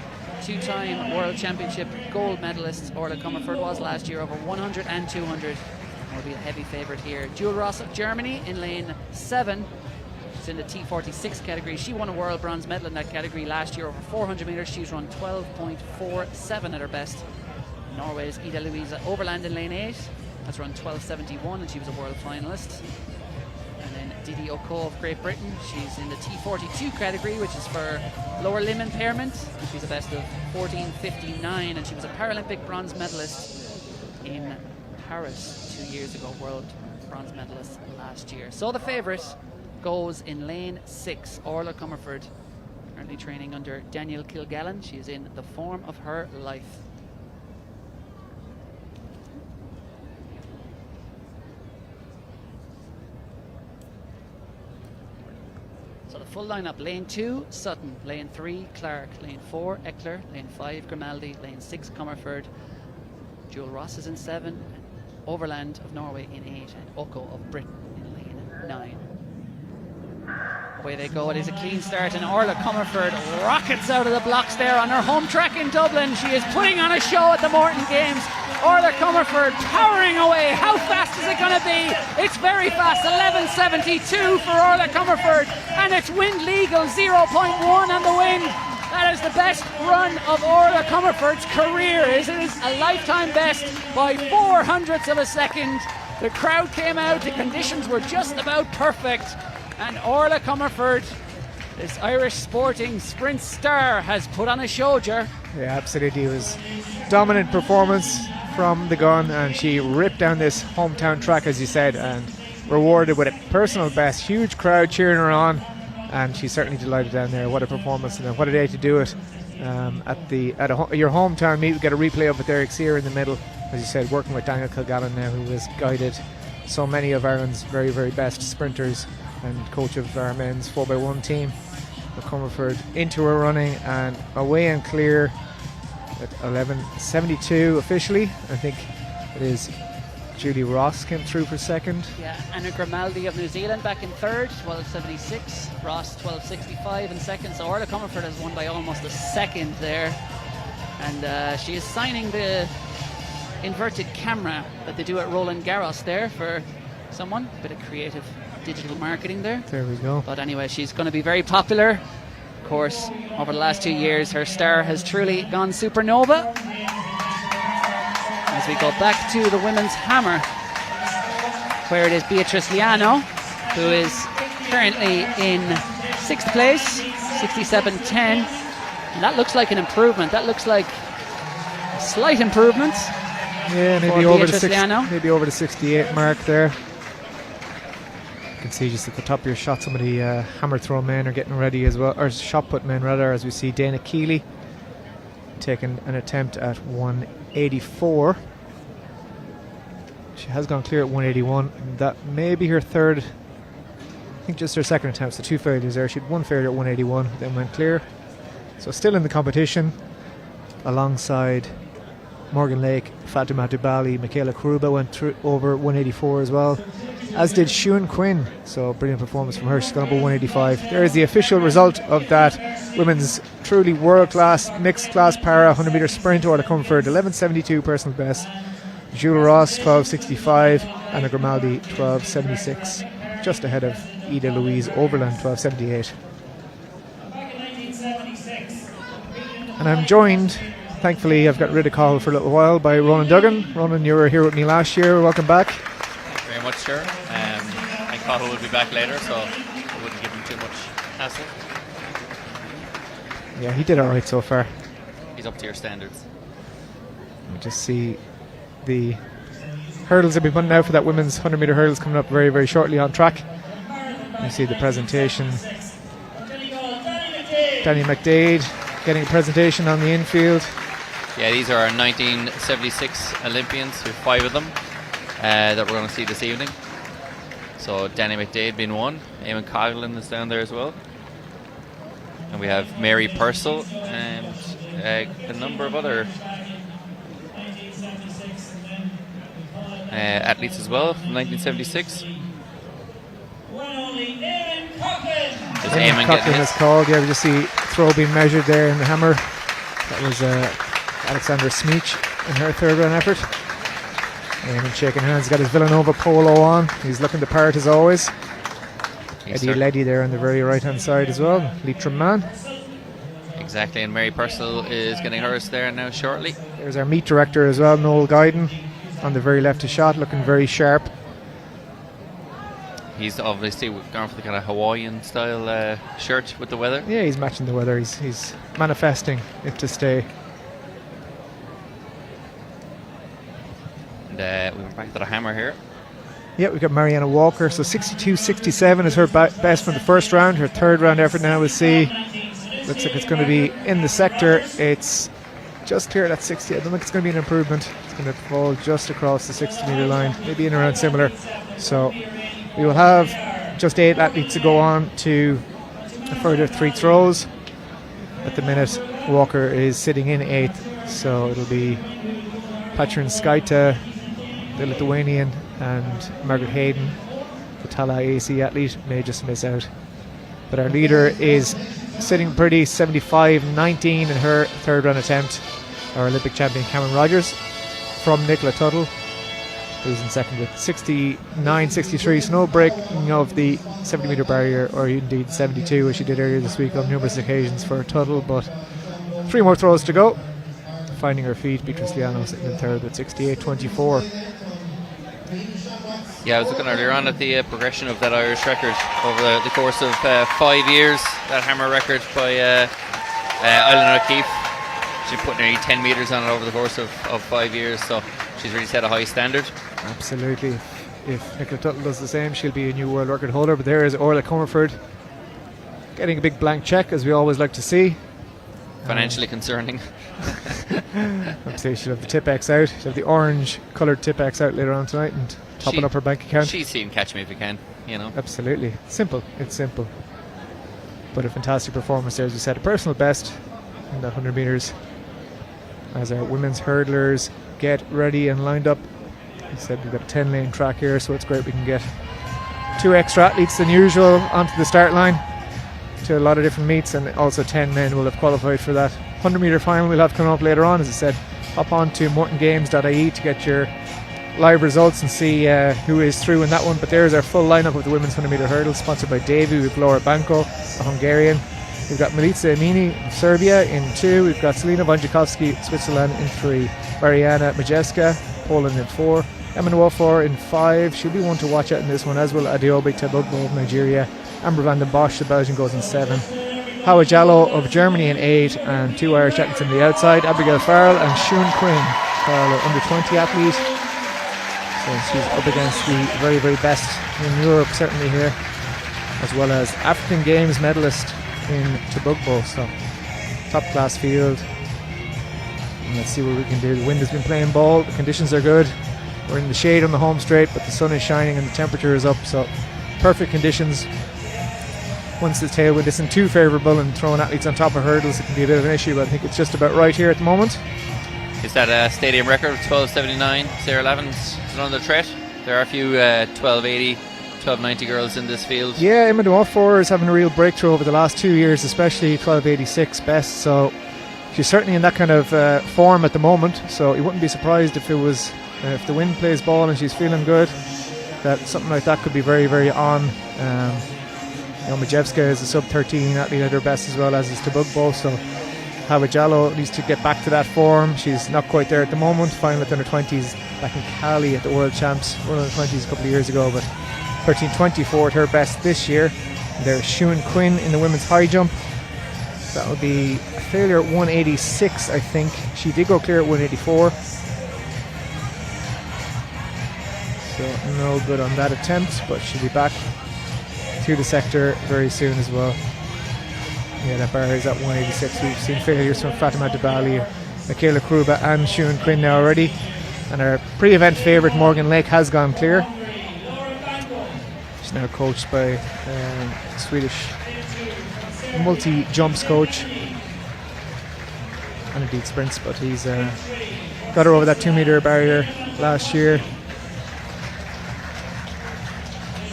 2-time World Championship gold medalist Orla Comerford was last year over 100 and 200. Will be a heavy favourite here. Jewel Ross of Germany in lane 7. She's in the T46 category. She won a world bronze medal in that category last year over 400 metres. She's run 12.47 at her best. Norway's Ida Louise Overland in lane 8 has run 12.71 and she was a world finalist. And then Didi Oko of Great Britain, she's in the T42 category, which is for lower limb impairment. She's a best of 14.59 and she was a Paralympic bronze medalist in Paris 2 years ago, world bronze medalist last year. So the favourite goes in lane 6, Orla Comerford, currently training under Daniel Kilgallen. She is in the form of her life. So the full lineup: lane 2, Sutton; lane 3, Clark; lane 4, Eckler; lane 5, Grimaldi; lane 6, Comerford; Jewel Ross is in 7, Overland of Norway in 8, and Oko of Britain in lane 9. Away they go. It is a clean start, and Orla Comerford rockets out of the blocks there on her home track in Dublin. She is putting on a show at the Morton Games. Orla Comerford powering away. How fast is it going to be? It's very fast. 11.72 for Orla Comerford, and it's wind legal. 0.1 on the wind. That is the best run of Orla Comerford's career. It is a lifetime best by 0.04 of a second. The crowd came out. The conditions were just about perfect. And Orla Comerford, this Irish sporting sprint star, has put on a show, Ger. Yeah, absolutely. It was dominant performance from the gun, and she ripped down this hometown track, as you said, and rewarded with a personal best. Huge crowd cheering her on, and she's certainly delighted down there. What a performance, and what a day to do it at your hometown meet. We get a replay of it there. Exeter in the middle, as you said, working with Daniel Kilgallen now, who has guided so many of Ireland's very, very best sprinters and coach of our men's 4x1 team. Comerford into her running and away and clear at 11.72 officially. I think it is Julie Ross came through for second. Yeah, Anna Grimaldi of New Zealand back in third, 12.76. Ross 12.65 in second. So Orla Comerford has won by almost a second there. And she is signing the inverted camera that they do at Roland Garros there for someone. A bit of creative digital marketing there. There we go. But anyway, she's going to be very popular. Of course, over the last 2 years, her star has truly gone supernova. As we go back to the women's hammer, where it is Beatrice Liano, who is currently in 6th place, 67.10. And that looks like an improvement. That looks like a slight improvement. Yeah, maybe over the 68 mark there. You can see just at the top of your shot, some of the hammer throw men are getting ready as well, or shot put men rather, as we see Dana Keeley taking an attempt at 184. She has gone clear at 181. That may be her third, I think just her second attempt, so 2 failures there. She had 1 failure at 181, then went clear. So still in the competition, alongside Morgan Lake, Fatima Dubali, Michaela Kruba went through over 184 as well, as did Siún Quinn. So brilliant performance from her. She's gone over 185. There is the official result of that women's truly world-class mixed class para 100 metre sprint. Orla Comerford 11.72 personal best, Jewel Ross 12.65, Anna Grimaldi 12.76, just ahead of Ida Louise Oberland 12.78. And I'm joined, thankfully I've got rid of call for a little while, by Ronan Duggan. Ronan, you were here with me last year. Welcome back. Thank you very much, sir. I thought he would be back later, so I wouldn't give him too much hassle. Yeah, he did alright so far. He's up to your standards. We just see the hurdles that we've put out for that women's 100 metre hurdles coming up very, very shortly on track. You see the presentation. Danny McDade getting a presentation on the infield. Yeah, these are our 1976 Olympians, with 5 of them that we're going to see this evening. So Danny McDade being one, Eamon Coughlin is down there as well. And we have Mary Purcell and a number of other athletes as well from 1976. Eamon Coughlin is called. Yeah, we just see throw being measured there in the hammer. That was Alexandra Smeech in her third run effort. Eamon shaking hands, got his Villanova polo on. He's looking the part as always. Eddie Leddy there on the very right hand side as well. Leitrim man. Exactly, and Mary Purcell is getting hers there now shortly. There's our meet director as well, Noel Guyden, on the very left of shot, looking very sharp. He's obviously gone for the kind of Hawaiian style shirt with the weather. Yeah, he's matching the weather. He's manifesting it to stay. And we went back to the hammer here. Yeah, we've got Mariana Walker. So 62.67 is her best from the first round. Her third round effort now, we'll see. Looks like it's going to be in the sector. It's just clear at 60. I don't think it's going to be an improvement. It's going to fall just across the 60 metre line, maybe in around similar. So we will have just 8 athletes to go on to a further 3 throws. At the minute, Walker is sitting in 8th, so it'll be Patrin Skaita, the Lithuanian, and Margaret Hayden, the Tala AC athlete, may just miss out. But our leader is sitting pretty, 75-19 in her 3rd run attempt. Our Olympic champion Cameron Rogers from Nicola Tuttle, who's in 2nd with 69-63, so no breaking of the 70-metre barrier, or indeed 72 as she did earlier this week on numerous occasions for Tuttle. But 3 more throws to go. Finding her feet, Beatrice Liano sitting in 3rd with 68-24. Yeah, I was looking earlier on at the progression of that Irish record over the course of 5 years. That hammer record by Eileen O'Keefe. She put nearly 10 metres on it over the course of 5 years, so she's really set a high standard. Absolutely. If Nicola Tuttle does the same, she'll be a new world record holder. But there is Orla Comerford getting a big blank cheque, as we always like to see. Financially concerning. Obviously, she'll have the Tipex out. She'll have the orange coloured Tipex out later on tonight and topping up her bank account. She's seen Catch Me If You Can, you know. Absolutely. Simple. It's simple. But a fantastic performance there, as we said. A personal best in that 100 metres. As our women's hurdlers get ready and lined up. As I said, we've got a 10-lane track here, so it's great we can get 2 extra athletes than usual onto the start line to a lot of different meets, and also 10 men will have qualified for that 100 metre final we'll have coming up later on. As I said, hop on to mortongames.ie to get your live results and see who is through in that one. But there's our full lineup of the women's 100 metre hurdle, sponsored by Davy. We've Laura Banko, a Hungarian. We've got Milica Amini of Serbia in 2. We've got Selina Wojciechowski, Switzerland in 3. Mariana Majewska, Poland in 4. Emma Nwofor in 5. She'll be one to watch out in this one, as will Adeobi Tebugbo of Nigeria. Amber van den Bosch, the Belgian, goes in 7. Hawa Jallo of Germany in 8, and 2 Irish athletes on the outside, Abigail Farrell and Siún Quinn. Farrell, under 20 athlete. So she's up against the very, very best in Europe, certainly here, as well as African Games medalist in Tebugbo. So top class field. And let's see what we can do. The wind has been playing ball, the conditions are good. We're in the shade on the home straight, but the sun is shining and the temperature is up, so perfect conditions. Once the tailwind isn't too favourable and throwing athletes on top of hurdles, it can be a bit of an issue, but I think it's just about right here at the moment. Is that a stadium record of 12.79? Sarah Lavin's is on the threat. There are a few 12.80, 12.90 girls in this field. Yeah, Emma Nwofor is having a real breakthrough over the last 2 years, especially 12.86 best, so she's certainly in that kind of form at the moment. So you wouldn't be surprised if it was if the wind plays ball and she's feeling good, that something like that could be very, very on. Majewska is a sub-13 athlete at her best, as well as is Tebugbo. So Hawa Jallo needs to get back to that form. She's not quite there at the moment. Final at the under-20s back in Cali at the World Champs, World Under-20s a couple of years ago, but 13.24 at her best this year. And there's Siún Quinn in the women's high jump. That will be a failure at 186, I think. She did go clear at 184. So no good on that attempt, but she'll be back through the sector very soon as well. Yeah, that bar is at 186. We've seen failures from Fatima Dibali, Michaela Kruba and Siún Quinn now already. And our pre-event favourite Morgan Lake has gone clear. She's now coached by Swedish multi-jumps coach, and indeed sprints, but he's got her over that 2 metre barrier last year.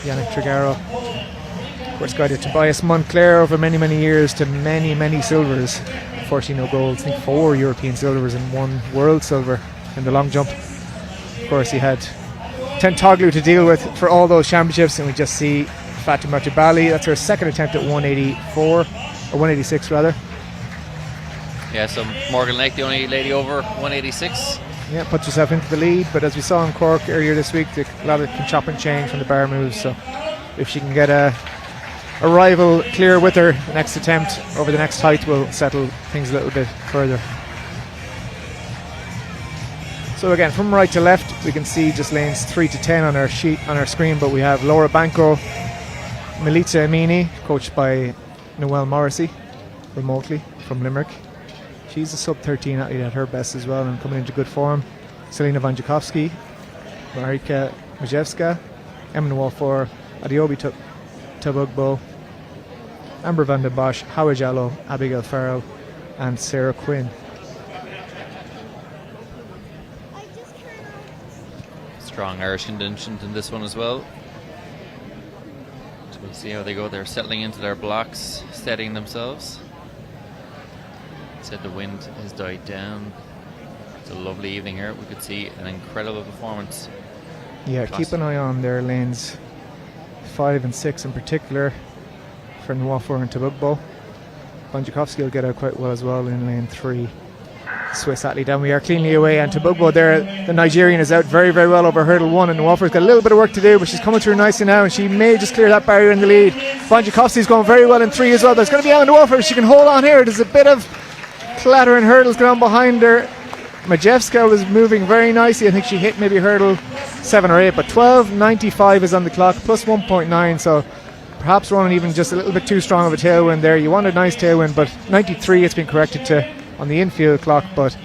Yannick Trigaro, of course, guided Tobias Montclair over many, many years to many, many silvers. Unfortunately, no golds. I think 4 European silvers and 1 world silver in the long jump. Of course, he had Tentoglu to deal with for all those championships, and we just see Fatima Dibali. That's her second attempt at 184, or 186 rather. Yeah, so Morgan Lake, the only lady over 186. Yeah, puts herself into the lead, but as we saw in Cork earlier this week, a lot of can chop and change from the bar moves, so if she can get a rival clear with her, the next attempt over the next height will settle things a little bit further. So again, from right to left, we can see just lanes 3 to 10 on our sheet, on our screen, but we have Laura Banko, Milica Amini, coached by Noelle Morrissey, remotely from Limerick. She's a sub-13 athlete at her best as well and coming into good form. Selina Wojciechowski, Marika Majewska, Emma Nwofor, Adeobi Tebugbo, Amber van den Bosch, Howard Jallow, Abigail Farrell and Sarah Quinn. Strong Irish contingent in this one as well. So we'll see how they go. They're settling into their blocks, steadying themselves. Said the wind has died down. It's a lovely evening here. We could see an incredible performance. Yeah, keep an eye on their lanes 5 and 6 in particular for Nwafor and Tobugbo. Bonjakowski will get out quite well as well in lane 3. Swiss athlete down. We are cleanly away, and Tobugbo there, the Nigerian, is out very, very well over hurdle 1, and Nwafor's got a little bit of work to do, but she's coming through nicely now, and she may just clear that barrier in the lead. Bonjakowski's going very well in 3 as well. There's going to be Emma Nwafor. She can hold on here. There's a bit of clattering hurdles going on behind her. Majewska was moving very nicely. I think she hit maybe hurdle 7 or 8, but 12.95 is on the clock, plus 1.9, so perhaps running even just a little bit too strong of a tailwind there. You want a nice tailwind, but 93 it's been corrected to on the infield clock, but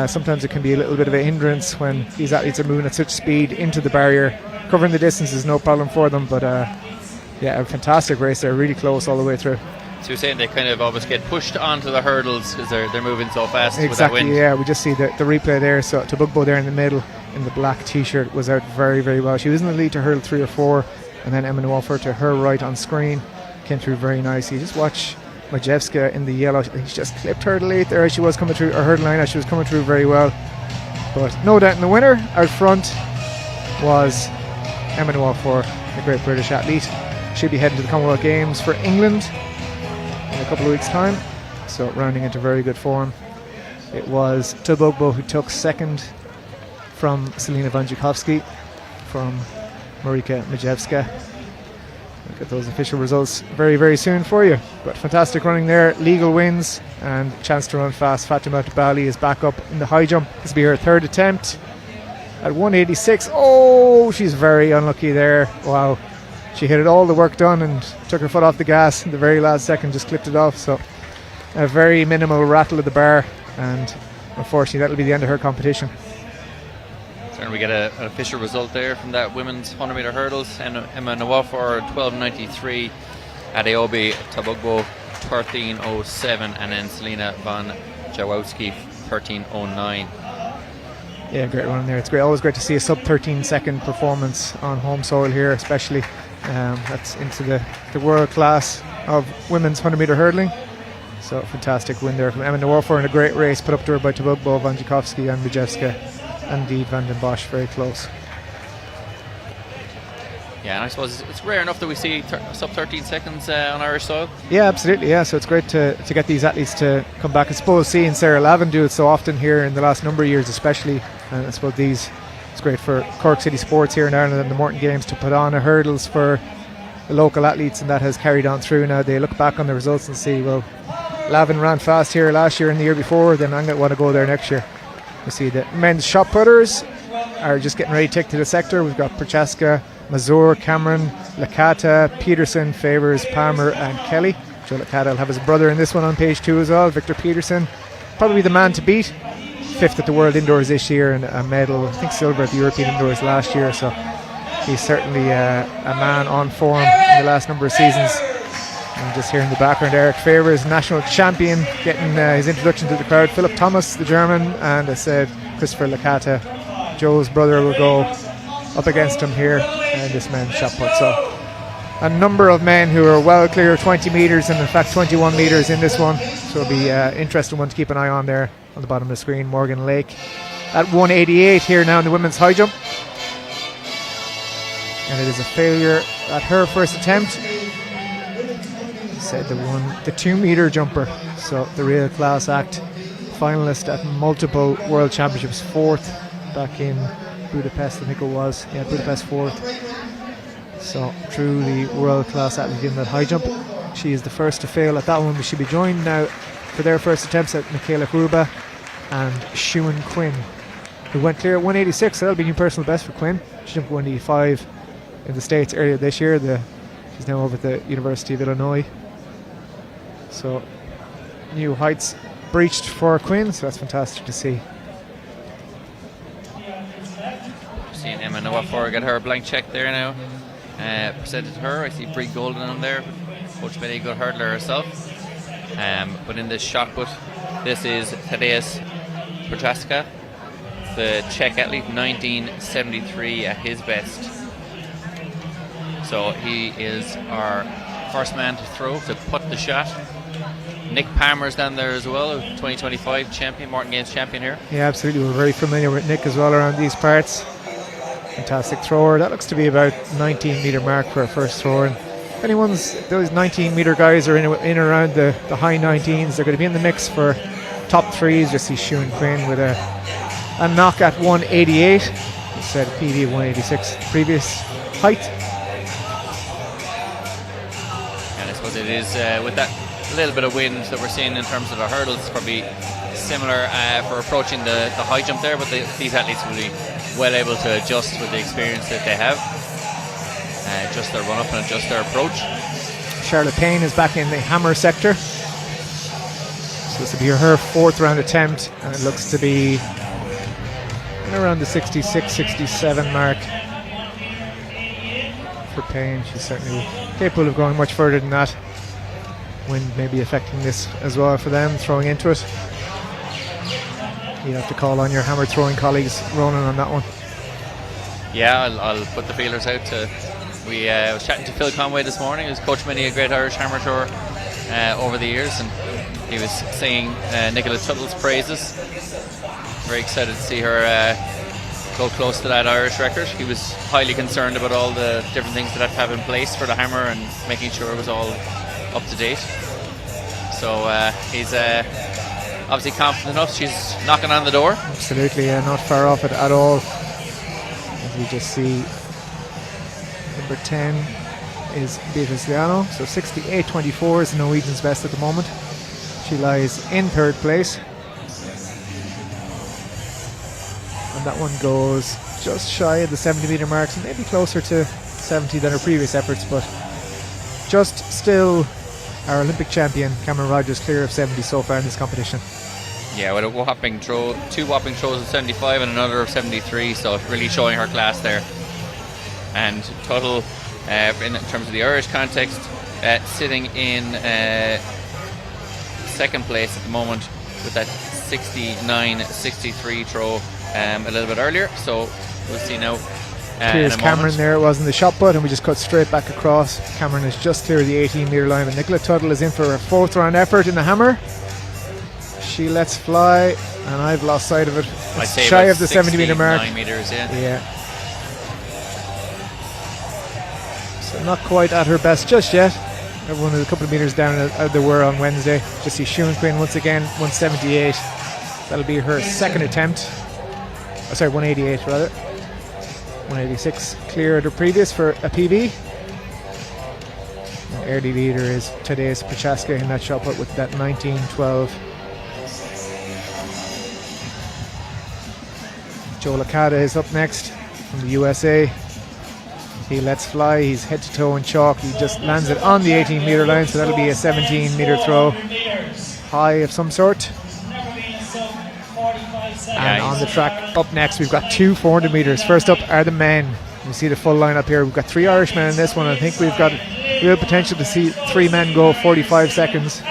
sometimes it can be a little bit of a hindrance when these athletes are moving at such speed into the barrier. Covering the distance is no problem for them, but yeah, a fantastic race there, really close all the way through. So you're saying they kind of always get pushed onto the hurdles because they're moving so fast exactly, with that wind? Yeah, we just see the replay there. So Tobugbo there in the middle in the black t-shirt was out very, very well. She was in the lead to hurdle 3 or 4, and then Emma Nwafor to her right on screen came through very nicely. Just watch Majewska in the yellow. She just clipped hurdle 8 there as she was coming through, or hurdle 9 as she was coming through very well. But no doubt in the winner out front was Emma Nwafor, a great British athlete. She'll be heading to the Commonwealth Games for England in a couple of weeks' time, so rounding into very good form. It was Tobugbo who took second from Selena Bonjakowski from Marika Majewska. Look at those official results very, very soon for you. But fantastic running there, legal wins and chance to run fast. Fatima Tabali is back up in the high jump. This will be her 3rd attempt at 186. Oh, she's very unlucky there. Wow. She hit it all the work done and took her foot off the gas in the very last second, just clipped it off. So a very minimal rattle of the bar, and unfortunately that'll be the end of her competition. So we get an official result there from that women's 100 metre hurdles. Emma Nwafor 12.93, Adeobi Tobugbo 13.07, and then Selena Von Jawowski 13.09. Yeah, great run there. It's great, always great to see a sub 13 second performance on home soil here, especially. That's into the world class of women's 100 metre hurdling. So fantastic win there from Emma Nwafor in a great race put up to her by Tobugbo, Bonjakowski and Majewska, and indeed Van den Bosch very close. Yeah, and I suppose it's rare enough that we see sub 13 seconds on Irish soil. Yeah, absolutely. Yeah, so it's great to get these athletes to come back. I suppose seeing Sarah Lavin do it so often here in the last number of years especially, and I suppose it's great for Cork City Sports here in Ireland and the Morton Games to put on a hurdles for the local athletes, and that has carried on through. Now they look back on the results and see, well, Lavin ran fast here last year and the year before, then I'm going to want to go there next year. You see the men's shot putters are just getting ready to take to the sector. We've got Prochaska, Mazur, Cameron, Licata, Peterson, Favors, Palmer and Kelly. Joe Licata will have his brother in this one on page 2 as well. Victor Peterson, probably the man to beat. 5th at the World Indoors this year and a medal, I think silver at the European Indoors last year, so he's certainly a man on form in the last number of seasons. And just here in the background, Eric Favors, national champion, getting his introduction to the crowd. Philip Thomas, the German, and I said Christopher Licata, Joe's brother, will go up against him here in this men's shot put. So a number of men who are well clear of 20 metres and in fact 21 metres in this one, so it'll be an interesting one to keep an eye on there on the bottom of the screen. Morgan Lake at 188 here now in the women's high jump, and it is a failure at her first attempt. Said the 2 metre jumper, so the real class act, finalist at multiple world championships, 4th back in Budapest, I think it was. Yeah, Budapest 4th. So truly world class athlete in that high jump. She is the first to fail at that one. We should be joined now for their first attempts at Michaela Gruba and Shuan Quinn, who went clear at 186. So that'll be new personal best for Quinn. She jumped 185 in the States earlier this year. She's now over at the University of Illinois. So new heights breached for Quinn, so that's fantastic to see. Seeing Emma Nwafor get her blank check there now. Presented to her. I see Brie Golden on there. Coach Millie, good hurdler herself. But in this shot put, this is Tadeusz Prochaska, the Czech athlete, 1973 at his best. So he is our first man to throw, to put the shot. Nick Palmer's down there as well, 2025 champion, Morton Games champion here. Yeah, absolutely. We're very familiar with Nick as well around these parts. Fantastic thrower. That looks to be about 19-metre mark for a first thrower. And if those 19-metre guys are in around the high 19s, they're going to be in the mix for top threes. Just see Siún Quinn with a knock at 188. He said PB 186 previous height. And I suppose it is with that little bit of wind that we're seeing in terms of the hurdles, probably similar for approaching the high jump there, but these athletes will be well able to adjust with the experience that they have, adjust their run up and adjust their approach. Charlotte Payne is back in the hammer sector, so this will be her 4th round attempt, and it looks to be in around the 66-67 mark for Payne. She's certainly capable of going much further than that. Wind may be affecting this as well for them, throwing into it. You have to call on your hammer throwing colleagues, Ronan, on that one. Yeah, I'll put the feelers out to. I was chatting to Phil Conway this morning, who's coached many a great Irish hammer thrower over the years, and he was singing Nicola Tuttle's praises. Very excited to see her go close to that Irish record. He was highly concerned about all the different things that have to have in place for the hammer and making sure it was all up to date. So he's obviously confident enough. She's knocking on the door. Absolutely, yeah, not far off it at all. As we just see, number 10 is Beatrice Liano. So 68.24 is the Norwegian's best at the moment. She lies in 3rd place. And that one goes just shy of the 70-metre mark, so maybe closer to 70 than her previous efforts, but just still our Olympic champion Cameron Rogers clear of 70 so far in this competition. Yeah, with a whopping throw, 2 whopping throws of 75 and another of 73, so really showing her class there. And total, in terms of the Irish context, sitting in 2nd place at the moment with that 69-63 throw a little bit earlier. So we'll see now. Here's Cameron there. It wasn't the shot put, and we just cut straight back across. Cameron is just clear of the 18-metre line, but Nicola Tuttle is in for her 4th round effort in the hammer. She lets fly, and I've lost sight of it. It's shy of the 70-metre mark. 9 metres, yeah. So not quite at her best just yet. Everyone is a couple of metres down as they were on Wednesday. Just see Siún Quinn once again, 178. That'll be her 2nd attempt. 188 rather. 186 cleared her previous for a PB. The early leader is Tadeusz Prochaska in that shot put with that 19-12. Joe Licata is up next from the USA. He lets fly, he's head to toe in chalk. He just lands it on the 18-metre line, so that'll be a 17-metre throw. High of some sort. And on the track up next we've got 2 400 metres. First up are the men. You see the full lineup here. We've got 3 Irishmen in this one. I think we've got real potential to see 3 men go 45 seconds.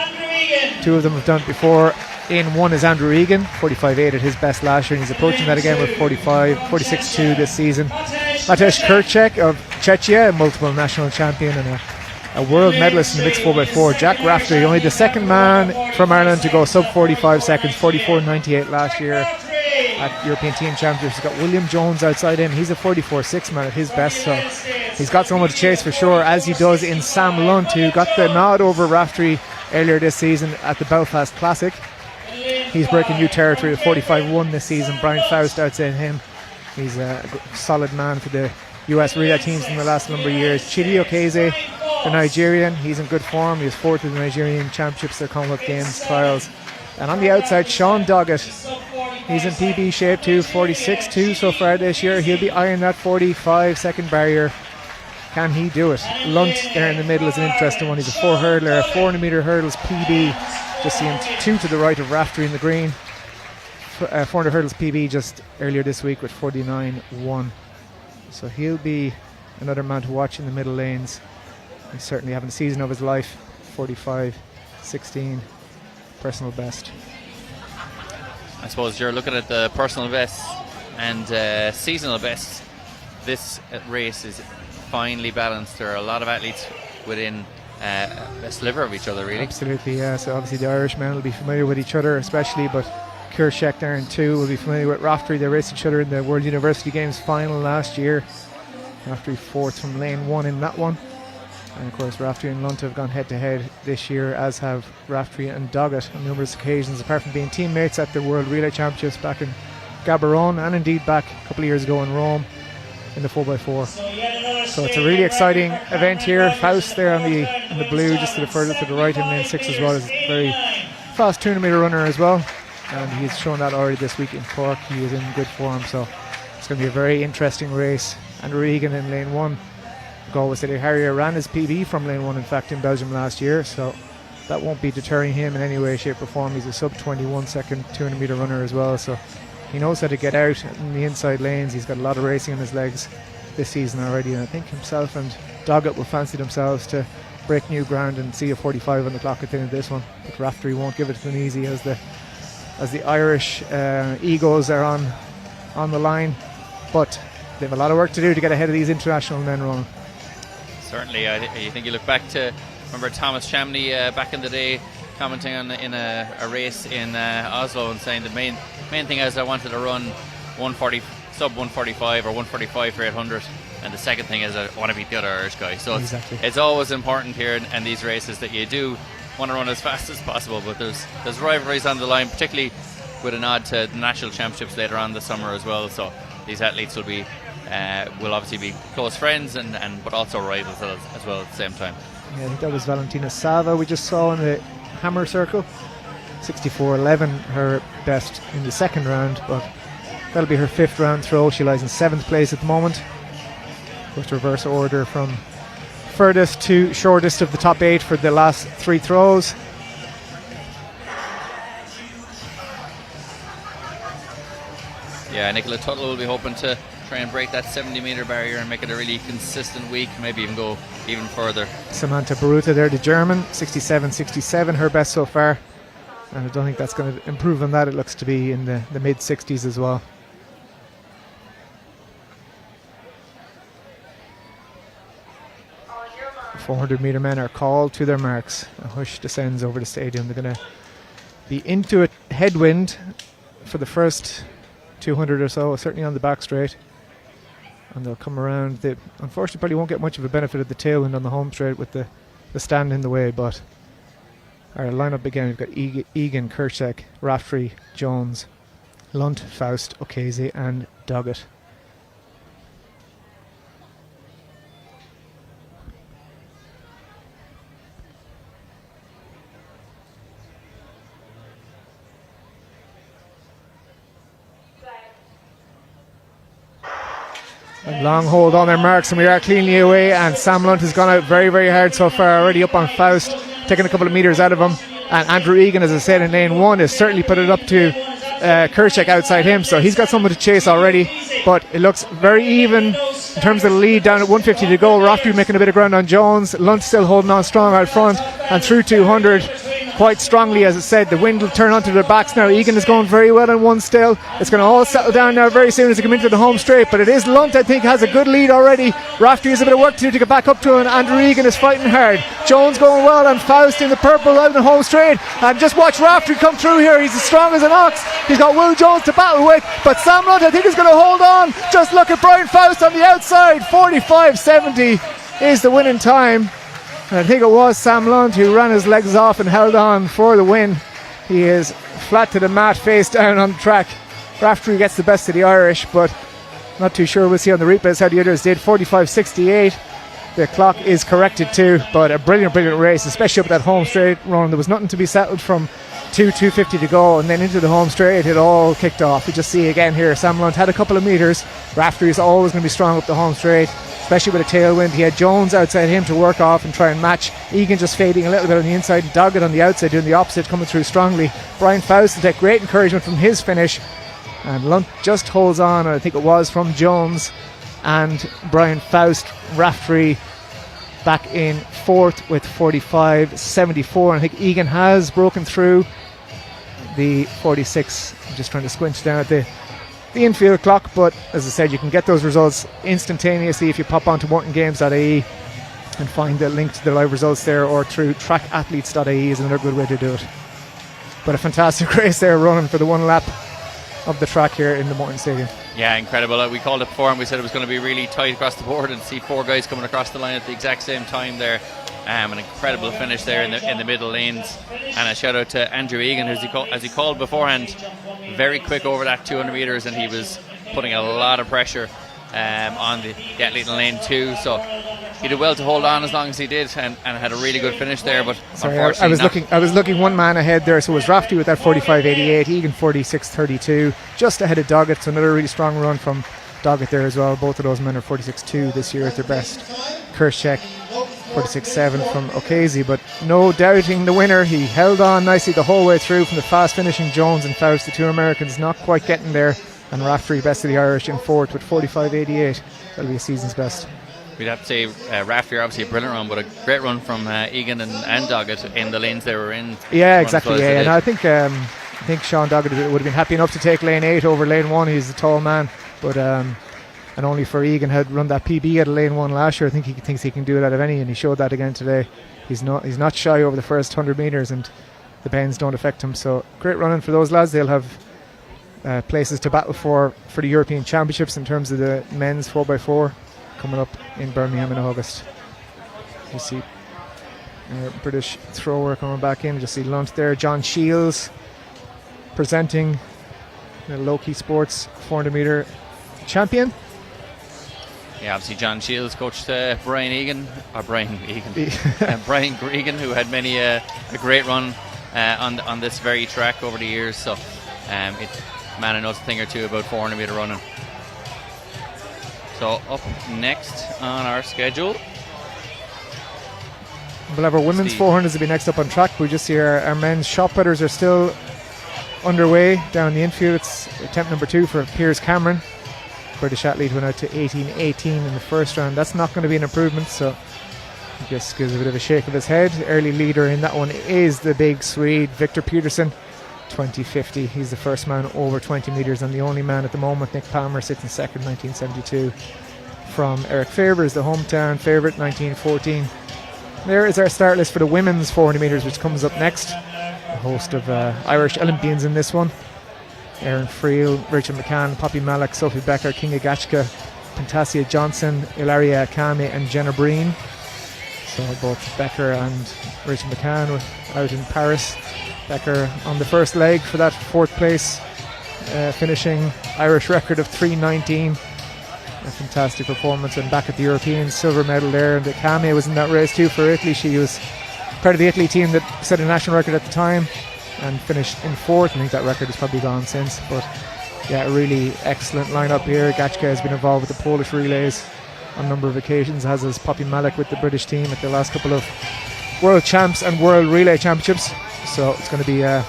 2 of them have done it before. In one is Andrew Egan, 45.8 at his best last year, and he's approaching that again with 46.2 this season. Matej Kurček of Czechia, a multiple national champion and a world medalist in the mixed 4x4. Jack Raftery, only the 2nd man from Ireland to go sub 45 seconds, 44.98 last year at European Team Championships. He's got William Jones outside him. He's a 44.6 man at his best, so he's got someone to chase for sure, as he does in Sam Lunt, who got the nod over Raftery earlier this season at the Belfast Classic. He's breaking new territory with 45.1 this season. Brian Faust outside him. He's a solid man for the US relay teams in the last number of years. Chidi Okeze, the Nigerian, he's in good form. He was 4th in the Nigerian Championships, their Commonwealth Games trials. And on the outside, Sean Doggett. He's in PB shape too, 46.2 so far this year. He'll be eyeing that 45-second barrier. Can he do it? Lunt there in the middle is an interesting one. He's a 4 hurdler, a 400-metre hurdles PB. Just seeing 2 to the right of Raftery in the green. 400 hurdles PB just earlier this week with 49.1. So he'll be another man to watch in the middle lanes. He's certainly having a season of his life. 45.16 personal best. I suppose you're looking at the personal bests and seasonal bests. This race is finely balanced. There are a lot of athletes within a sliver of each other, really. Absolutely, yeah. So obviously the Irishmen will be familiar with each other, especially, but Kirshek there in 2 will be familiar with Raftery. They raced each other in the World University Games final last year. Raftery 4th from lane 1 in that one. And of course Raftery and Lunt have gone head to head this year, as have Raftery and Doggett on numerous occasions, apart from being teammates at the World Relay Championships back in Gaborone, and indeed back a couple of years ago in Rome in the 4x4. So it's a really exciting event here. Faust there on the blue, just to the further to the right in lane 6 as well, is a very fast 200 metre runner as well, and he's shown that already this week in Cork. He is in good form, so it's going to be a very interesting race. Andrew Egan in lane 1. Galway City Harrier ran his PB from lane 1 in fact in Belgium last year, so that won't be deterring him in any way, shape or form. He's a sub 21 second 200 metre runner as well, so he knows how to get out in the inside lanes. He's got a lot of racing on his legs this season already, and I think himself and Doggett will fancy themselves to break new ground and see a 45 on the clock at the end of this one. But Raftery won't give it to them easy, as the Irish egos are on the line, but they have a lot of work to do to get ahead of these international men, Ron. Certainly, I think you look back to, remember Thomas Chamney back in the day commenting on in a race in Oslo and saying the main thing is I wanted to run 140, sub 145 or 145 for 800, and the second thing is I want to beat the other Irish guy. So exactly. It's always important here in these races that you do want to run as fast as possible, but there's rivalries on the line, particularly with a nod to the national championships later on this summer as well. So these athletes will obviously be close friends and but also rivals as well at the same time. Yeah, I think that was Valentina Sava we just saw in the hammer circle. 64.11 her best in the second round, but that'll be her 5th round throw. She lies in 7th place at the moment. First reverse order from furthest to shortest of the top 8 for the last 3 throws. Yeah, Nicola Tuttle will be hoping to try and break that 70 metre barrier and make it a really consistent week, maybe even go even further. Samantha Baruta there, the German, 67.67 her best so far, and I don't think that's going to improve on that. It looks to be in the mid 60s as well. The 400 metre men are called to their marks. A hush descends over the stadium. They're going to be into a headwind for the first 200 or so, certainly on the back straight, and they'll come around. They unfortunately probably won't get much of a benefit of the tailwind on the home straight with the stand in the way, but our lineup again, we've got Egan, Kirchek, Raftery, Jones, Lunt, Faust, O'Casey and Doggett. And long hold on their marks, and we are cleanly away, and Sam Lunt has gone out very, very hard so far, already up on Faust, taking a couple of metres out of him, and Andrew Egan, as I said, in lane 1 has certainly put it up to Kirchek outside him, so he's got someone to chase already, but it looks very even in terms of the lead down at 150 to go. Raftery making a bit of ground on Jones, Lunt still holding on strong out front, and through 200 quite strongly, as I said. The wind will turn onto their backs now. Egan is going very well on one still. It's going to all settle down now very soon as they come into the home straight, but it is Lunt, I think, has a good lead already. Raftery has a bit of work to do to get back up to him, and Andrew Egan is fighting hard. Jones going well, and Faust in the purple out in the home straight, and just watch Raftery come through here. He's as strong as an ox. He's got Will Jones to battle with, but Sam Lunt, I think, is going to hold on. Just look at Brian Faust on the outside. 45.70 is the winning time. And I think it was Sam Lunt who ran his legs off and held on for the win. He is flat to the mat, face down on the track. Raftery gets the best of the Irish, but not too sure. We'll see on the replays how the others did. 45.68. The clock is corrected too, but a brilliant race, especially up that home straight run. There was nothing to be settled from 2:50 to go, and then into the home straight it all kicked off. You just see again here, Sam Lunt had a couple of metres. Raftery is always going to be strong up the home straight, especially with a tailwind. He had Jones outside him to work off and try and match. Egan just fading a little bit on the inside, and Doggett on the outside doing the opposite, coming through strongly. Brian Faust will take great encouragement from his finish, and Lunt just holds on, and I think it was from Jones and Brian Faust. Raftery back in fourth with 45.74. I think Egan has broken through the 46. I'm just trying to squint down at the infield clock, but as I said, you can get those results instantaneously if you pop onto mortongames.ie and find the link to the live results there, or through trackathletes.ie is another good way to do it. But a fantastic race there, running for the one lap of the track here in the Morton Stadium. Yeah, incredible. We called it before and we said it was going to be really tight across the board, and see 4 guys coming across the line at the exact same time there. An incredible finish there in the middle lanes, and a shout out to Andrew Egan, as he called beforehand, very quick over that 200 metres, and he was putting a lot of pressure on the athlete in lane 2, so he did well to hold on as long as he did, and had a really good finish there. But unfortunately, I was looking one man ahead there, so it was Rafferty with that 45.88, Egan 46.32, just ahead of Doggett. So another really strong run from Doggett there as well. Both of those men are 46.2 this year at their best. Kershak 46.7 from O'Casey, but no doubting the winner. He held on nicely the whole way through, from the fast finishing Jones and Faust, the 2 Americans not quite getting there, and Rafferty, best of the Irish, in fourth with 45.88. That'll be a season's best. We'd have to say Rafferty, obviously a brilliant run, but a great run from Egan and Doggett in the lanes they were in. Yeah, exactly. Yeah, and I think Sean Doggett would have been happy enough to take lane 8 over lane 1. He's a tall man, but and only for Egan had run that PB at lane 1 last year. I think he thinks he can do it out of any, and he showed that again today. He's not shy over the first 100 metres, and the bends don't affect him. So great running for those lads. They'll have places to battle for the European Championships in terms of the men's 4x4 coming up in Birmingham in August. You see British thrower coming back in. Just see Lunt there. John Shields presenting the Low-Key Sports 400 metre champion. Yeah, obviously John Shields coached Brian Gregan, who had many a great run on this very track over the years. So man who knows a thing or two about 400 metre running. So up next on our schedule, we'll have our women's 400s will be next up on track. We just see our men's shot putters are still underway down the infield. It's attempt number 2 for Piers Cameron. British athlete went out to 18.18 in the first round. That's not going to be an improvement, so he just gives a bit of a shake of his head. Early leader in that one is the big Swede Victor Peterson, 20.50. He's the first man over 20 metres, and the only man at the moment. Nick Palmer sits in second, 1972. From Eric Favers, the hometown favourite, 1914. There is our start list for the women's 400 metres, which comes up next. A host of Irish Olympians in this one. Erin Friel, Rachel McCann, Poppy Malak, Sophie Becker, Kinga Gachka, Pantasia Johnson, Ilaria Akame and Jenna Breen. So both Becker and Rachel McCann were out in Paris. Becker on the first leg for that 4th place, finishing Irish record of 3.19. A fantastic performance, and back at the European silver medal there. And Akame was in that race too for Italy. She was part of the Italy team that set a national record at the time and finished in 4th. I think that record has probably gone since, but yeah, a really excellent lineup here. Gachka has been involved with the Polish relays on a number of occasions, as is Poppy Malak with the British team at the last couple of World Champs and World Relay Championships. So it's going to be an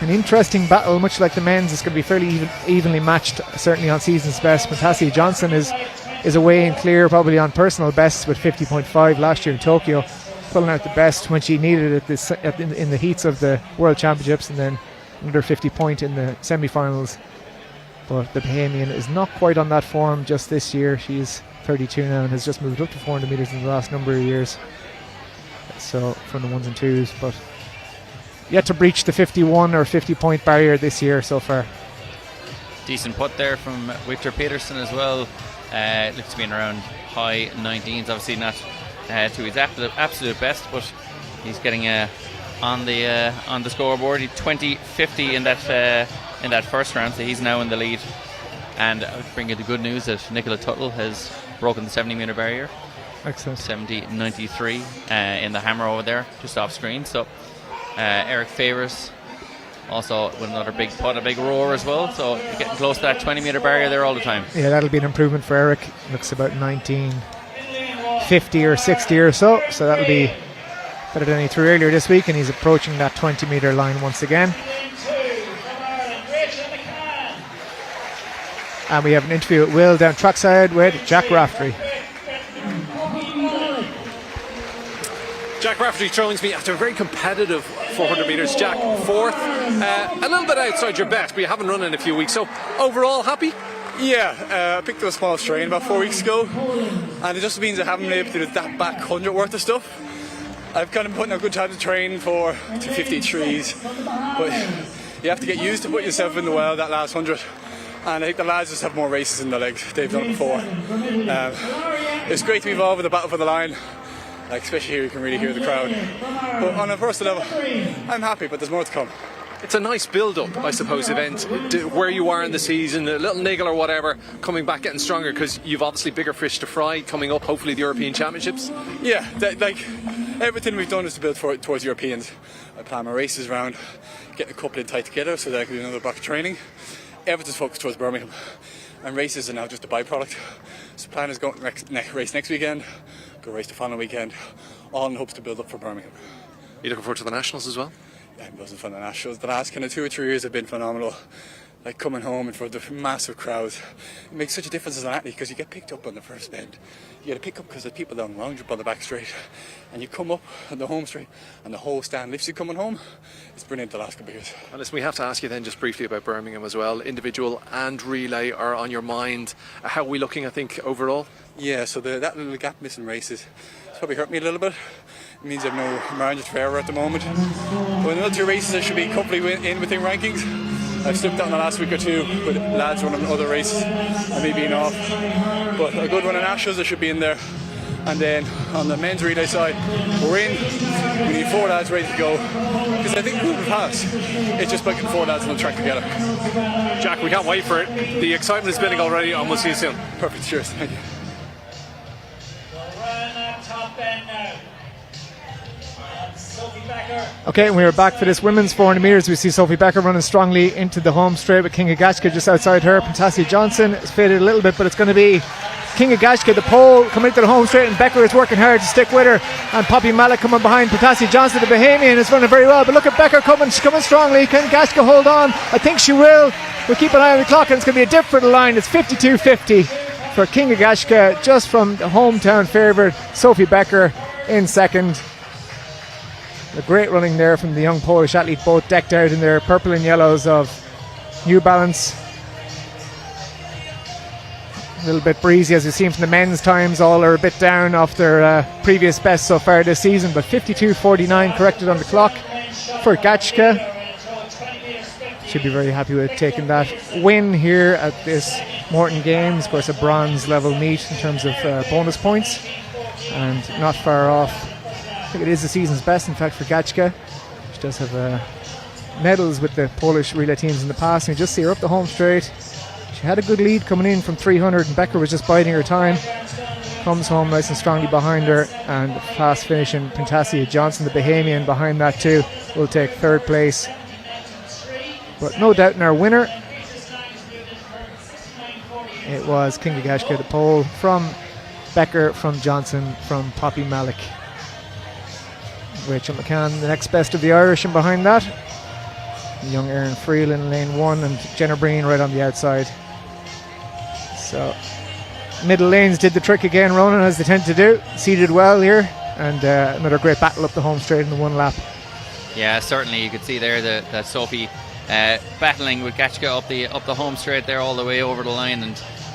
interesting battle, much like the men's. It's going to be fairly evenly matched, certainly on season's best. Pantasia Johnson is away and clear, probably on personal bests with 50.5 last year in Tokyo, pulling out the best when she needed it in the heats of the World Championships, and then under 50 point in the semi-finals. But the Bahamian is not quite on that form just this year. She's 32 now and has just moved up to 400 metres in the last number of years. So from the 1s and 2s, but yet to breach the 51 or 50 point barrier this year so far. Decent putt there from Victor Peterson as well. Looks to be in around high 19s. Obviously not to his absolute best, but he's getting on the scoreboard. He's 20.50 in that first round, so he's now in the lead. And I would bring you the good news that Nicola Tuttle has broken the 70 metre barrier. Excellent. 70.93 in the hammer over there, just off screen. So Eric Favors also with another big putt, a big roar as well. So you're getting close to that 20 metre barrier there all the time. Yeah, that'll be an improvement for Eric. Looks about 19.50 or 60 or so. So that'll be better than he threw earlier this week, and he's approaching that 20 metre line once again. And we have an interview at Will down trackside with Jack Raftery. Jack Rafferty joins me after a very competitive 400 metres. Jack, fourth. A little bit outside your best, but you haven't run in a few weeks. So overall, happy? Yeah, I picked up a small strain about 4 weeks ago, and it just means I haven't been able to do that back 100 worth of stuff. I've kind of put in a good time to train for 253s, but you have to get used to put yourself in the well that last 100. And I think the lads just have more races in their legs. They've done it before. It's great to be involved with the battle for the line. Especially here, you can really hear the crowd. But on a personal level, I'm happy, but there's more to come. It's a nice build-up, I suppose, event. Where you are in the season, a little niggle or whatever, coming back, getting stronger, because you've obviously bigger fish to fry coming up, hopefully the European Championships. Yeah, everything we've done is to build towards Europeans. I plan my races around getting a couple in tight together so that I can do another block of training. Everything's focused towards Birmingham, and races are now just a byproduct. So the plan is going race next weekend, go race the following weekend, all in hopes to build up for Birmingham. Are you looking forward to the Nationals as well? Yeah, I'm buzzing for the Nationals. The last kind of 2 or 3 years have been phenomenal. Like coming home and for the massive crowds, it makes such a difference as an athlete because you get picked up on the first bend. You get to pick up because the people down around you on the back straight, and you come up on the home straight, and the whole stand lifts you coming home. It's brilliant the last couple of years. And listen, we have to ask you then just briefly about Birmingham as well. Individual and relay are on your mind. How are we looking, I think, overall? Yeah, so that little gap missing races it's probably hurt me a little bit. It means I have no margin for error at the moment. But in another 2 races I should be comfortably in within rankings. I've slipped out in the last week or 2 with lads running other races and me being off. But a good run in Ashes, I should be in there. And then on the men's relay side, we're in. We need 4 lads ready to go. Because I think we'll pass. It's just about getting 4 lads on the track together. Jack, we can't wait for it. The excitement is building already, and we'll see you soon. Perfect, cheers. Thank you. Okay, we are back for this women's 400 metres. We see Sophie Becker running strongly into the home straight with Kinga Gashka just outside her. Pantasia Johnson has faded a little bit, but it's going to be Kinga Gashka, the pole, coming into the home straight, and Becker is working hard to stick with her. And Poppy Malik coming behind. Pantasia Johnson, the Bahamian, is running very well. But look at Becker coming strongly. Can Gashka hold on? I think she will. We'll keep an eye on the clock, and it's going to be a different line. It's 52.50 for Kinga Gashka, just from the hometown favourite, Sophie Becker, in second. A great running there from the young Polish athlete, both decked out in their purple and yellows of New Balance. A little bit breezy, as we've seen from the men's times. All are a bit down off their previous best so far this season, but 52.49 corrected on the clock for Gachka. Should be very happy with taking that win here at this Morton Games. Of course, a bronze level meet in terms of bonus points, and not far off. I think it is the season's best, in fact, for Gachka. She does have medals with the Polish relay teams in the past, and you just see her up the home straight. She had a good lead coming in from 300, and Becker was just biding her time. Comes home nice and strongly behind her, and fast finishing Pantasia Johnson, the Bahamian, behind that too, will take 3rd place. But no doubt in our winner. It was Kinga Gashka, the pole, from Becker, from Johnson, from Poppy Malik. Rachel McCann, the next best of the Irish, and behind that, young Erin Friel in lane 1, and Jenna Breen right on the outside. So, middle lanes did the trick again, Ronan, as they tend to do. Seated well here, and another great battle up the home straight in the 1 lap. Yeah, certainly you could see there that Sophie battling with Gachka up the home straight there all the way over the line,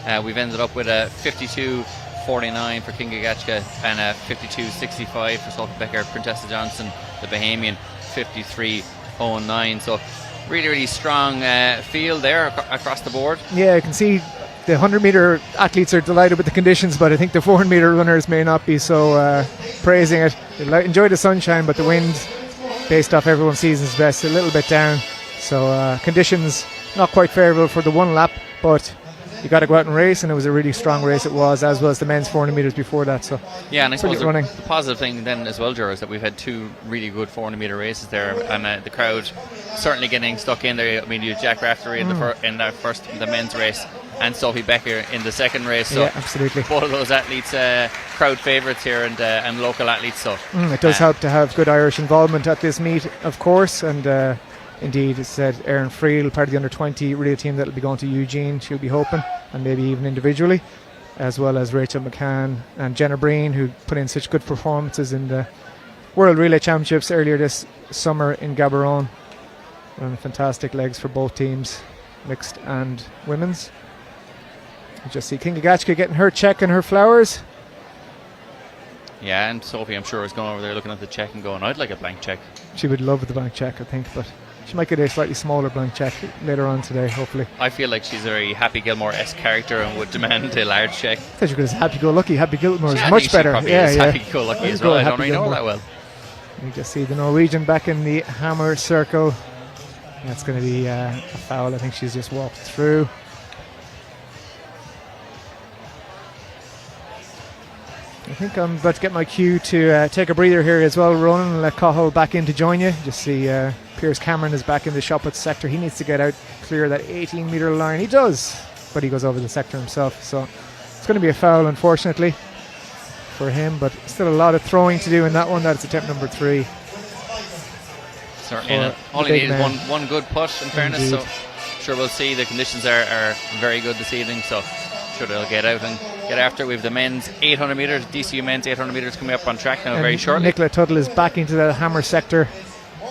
and we've ended up with a 52.49 for Kinga Gachka and a 52.65 for Sophie Becker. Pantasia Johnson, the Bahamian, 53.09. So really strong field there across the board. Yeah, you can see the 100 metre athletes are delighted with the conditions, but I think the 400 metre runners may not be so praising it. They enjoy the sunshine, but the wind, based off everyone's season's best, a little bit down. So conditions not quite favourable for the 1 lap, but you got to go out and race, and it was a really strong race it was, as was the men's 400 metres before that. So yeah, and I suppose the positive thing then as well, Ger, is that we've had 2 really good 400 metre races there, and the crowd certainly getting stuck in there. I mean, you had Jack Rafferty in the men's race, and Sophie Becker in the second race. So yeah, absolutely. Both of those athletes, crowd favourites here, and local athletes. So it does help to have good Irish involvement at this meet, of course, and indeed, as said, Erin Friel, part of the under-20 relay team that will be going to Eugene, she'll be hoping, and maybe even individually, as well as Rachel McCann and Jenna Breen, who put in such good performances in the World Relay Championships earlier this summer in Gaborone. And fantastic legs for both teams, mixed and women's. You just see Kinga Gachka getting her check and her flowers. Yeah, and Sophie, I'm sure, is going over there looking at the check and going, I'd like a blank check. She would love the blank check, I think, but she might get a slightly smaller blank check later on today, hopefully. I feel like she's a very Happy Gilmore-esque character and would demand a large check. I thought you were going to say happy-go-lucky. Happy Gilmore is I much think she better. probably is happy-go-lucky as well. I don't really know her that well. You just see the Norwegian back in the hammer circle. That's going to be a foul. I think she's just walked through. I think I'm about to get my cue to take a breather here as well, Ronan, and let Cahill back in to join you. Just see Piers Cameron is back in the shot put sector. He needs to get out, clear that 18-metre line. He does, but he goes over the sector himself. So it's going to be a foul, unfortunately, for him, but still a lot of throwing to do in that one. That's attempt number 3. Certainly. All he needs is one good push, in fairness. Indeed. So sure, we'll see. The conditions are very good this evening, so sure they'll get out and get after it. We have the men's 800 metres, DCU men's 800 metres coming up on track now very shortly. Nicola Tuttle is back into the hammer sector.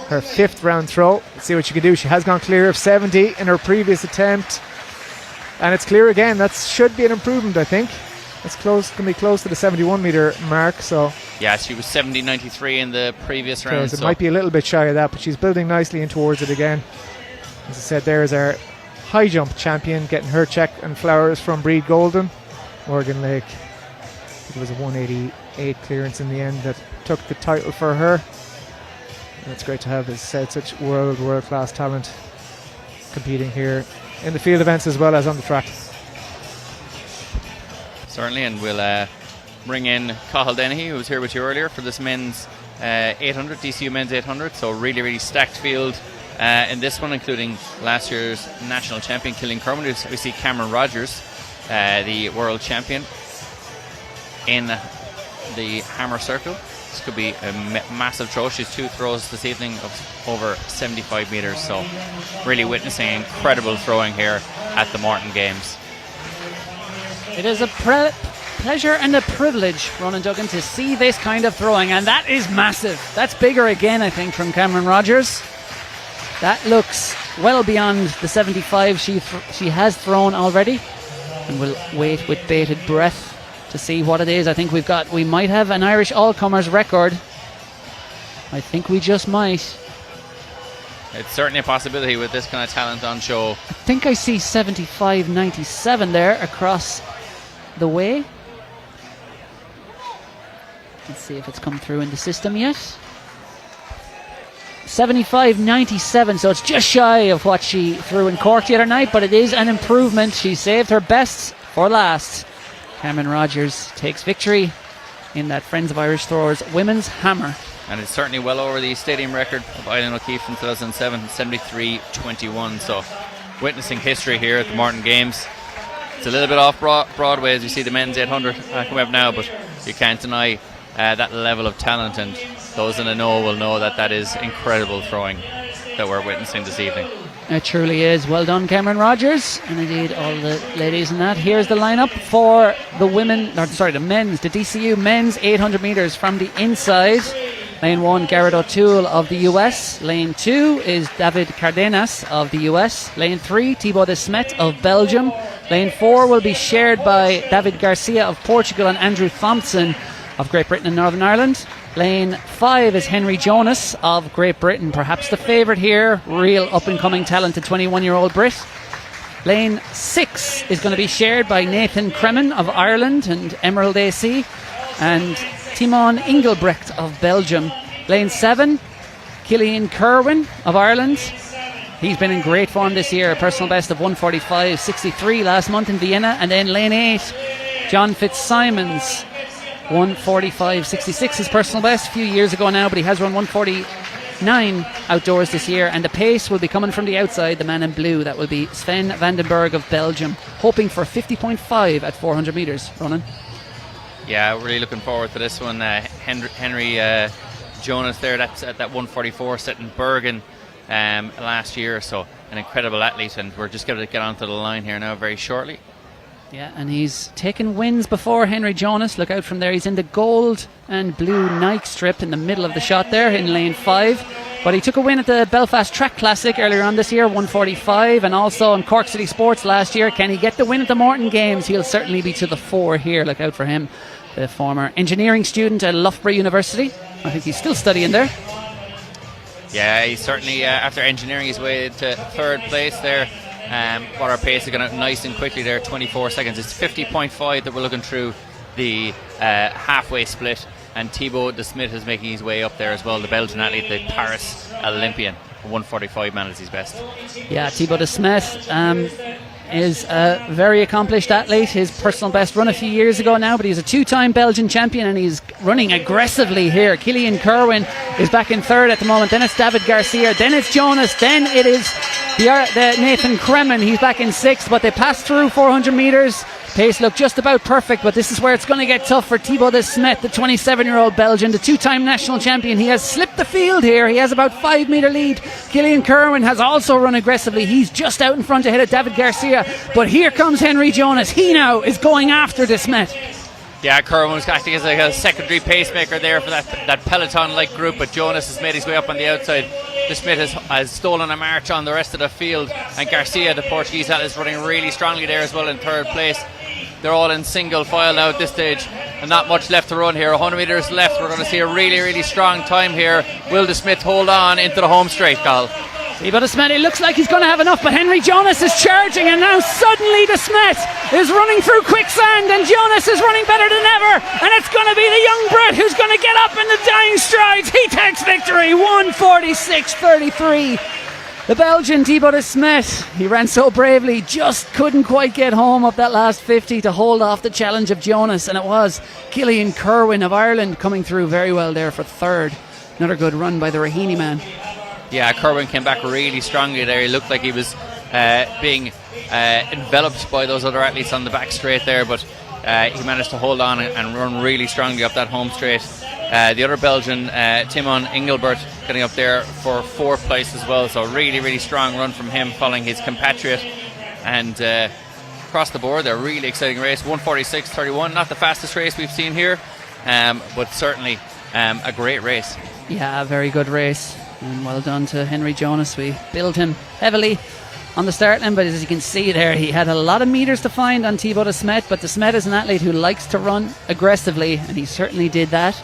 Her 5th round throw. Let's see what she can do. She has gone clear of 70 in her previous attempt, and it's clear again. That should be an improvement, I think. It's close, can be close to the 71-metre mark. So yeah, she was 70.93 in the previous round. It might be a little bit shy of that, but she's building nicely in towards it again. As I said, there is our high jump champion getting her check and flowers from Breed Golden, Morgan Lake. I think it was a 188 clearance in the end that took the title for her. And it's great to have, as I said, such world-class talent competing here in the field events as well as on the track. Certainly, and we'll bring in Cahill Dennehy, who was here with you earlier for this men's 800, DCU men's 800. So really stacked field in this one, including last year's national champion Killian Kerman. We see Cameron Rogers, the world champion, in the hammer circle. This could be a massive throw. She's 2 throws this evening of over 75 metres. So really witnessing incredible throwing here at the Morton Games. It is a pleasure and a privilege, Ronan Duggan, to see this kind of throwing, and that is massive. That's bigger again, I think, from Cameron Rogers. That looks well beyond the 75 she has thrown already, and we'll wait with bated breath to see what it is. I think we might have an Irish all-comers record. I think we just might. It's certainly a possibility with this kind of talent on show. I think I see 75.97 there across the way. Let's see if it's come through in the system yet. 75.97, so it's just shy of what she threw in Cork the other night, but it is an improvement. She saved her best for last. Cameron Rogers takes victory in that Friends of Irish Throwers women's hammer. And it's certainly well over the stadium record of Eileen O'Keefe from 2007, 73.21. So witnessing history here at the Morton Games. It's a little bit off Broadway as you see the men's 800 come up now, but you can't deny that level of talent, and those in the know will know that is incredible throwing that we're witnessing this evening. It truly is. Well done, Cameron Rogers, and indeed all the ladies in that. Here's the lineup for the men's, the DCU men's 800 metres from the inside. Lane 1, Garrett O'Toole of the US. Lane 2 is David Cardenas of the US. Lane 3, Thibaut de Smet of Belgium. Lane 4 will be shared by David Garcia of Portugal and Andrew Thompson of Great Britain and Northern Ireland. Lane 5 is Henry Jonas of Great Britain, perhaps the favourite here, real up-and-coming talented 21-year-old Brit. Lane 6 is going to be shared by Nathan Kremen of Ireland and Emerald AC, and Timon Engelbrecht of Belgium. Lane 7, Killian Kerwin of Ireland. He's been in great form this year, a personal best of 145.63 last month in Vienna. And then lane 8, John Fitzsimons, 145.66 his personal best a few years ago now, but he has run 149 outdoors this year. And the pace will be coming from the outside, the man in blue. That will be Sven Vandenberg of Belgium, hoping for 50.5 at 400 metres. Ronan? Yeah, really looking forward to this one. Henry Jonas there, that's at that 144 set in Bergen last year, so an incredible athlete, and we're just going to get onto the line here now very shortly. Yeah, and he's taken wins before Henry Jonas. Look out from there. He's in the gold and blue Nike strip in the middle of the shot there in lane 5. But he took a win at the Belfast Track Classic earlier on this year, 145, and also in Cork City Sports last year. Can he get the win at the Morton Games? He'll certainly be to the fore here. Look out for him, the former engineering student at Loughborough University. I think he's still studying there. Yeah, he's certainly, after engineering his way to third place there. What our pace is going up nice and quickly there, 24 seconds. It's 50.5 that we're looking through the halfway split. And Thibaut de Smet is making his way up there as well, the Belgian athlete, the Paris Olympian. 145 man is his best. Yeah, Thibaut de Smet is a very accomplished athlete. His personal best run a few years ago now, but he's a 2-time Belgian champion and he's running aggressively here. Killian Kerwin is back in third at the moment. Then it's David Garcia. Then it's Jonas. Then it is the Nathan Kremen. He's back in sixth, but they passed through 400 metres. Pace looked just about perfect, but this is where it's going to get tough for Thibaut de Smet, the 27-year-old Belgian, the 2-time national champion. He has slipped the field here. He has about 5 metre lead. Killian Kerwin has also run aggressively. He's just out in front ahead of David Garcia. But here comes Henry Jonas. He now is going after de Smet. Yeah, Kerwin was acting as like a secondary pacemaker there for that peloton-like group, but Jonas has made his way up on the outside. De Smet has stolen a march on the rest of the field, and Garcia, the Portuguese athlete, is running really strongly there as well in third place. They're all in single file now at this stage, and not much left to run here. 100 metres left. We're going to see a really, really strong time here. Will de Smet hold on into the home straight, Cal? Thibaut de Smet, it looks like he's going to have enough, but Henry Jonas is charging, and now suddenly de Smet is running through quicksand, and Jonas is running better than ever, and it's going to be the young Brit who's going to get up in the dying strides. He takes victory, 1:46.33. The Belgian Thibaut de Smet, he ran so bravely, just couldn't quite get home up that last 50 to hold off the challenge of Jonas, and it was Killian Kerwin of Ireland coming through very well there for third. Another good run by the Raheny man. Yeah, Kerwin came back really strongly there. He looked like he was being enveloped by those other athletes on the back straight there, but he managed to hold on and run really strongly up that home straight. The other Belgian, Timon Engelbert, getting up there for fourth place as well, so really, really strong run from him following his compatriot. And across the board, they're really exciting race. 1:46.31, not the fastest race we've seen here, but certainly a great race. Yeah, very good race, and well done to Henry Jonas. We billed him heavily on the start line, but as you can see there, he had a lot of metres to find on Thibaut de Smet, but de Smet is an athlete who likes to run aggressively, and he certainly did that.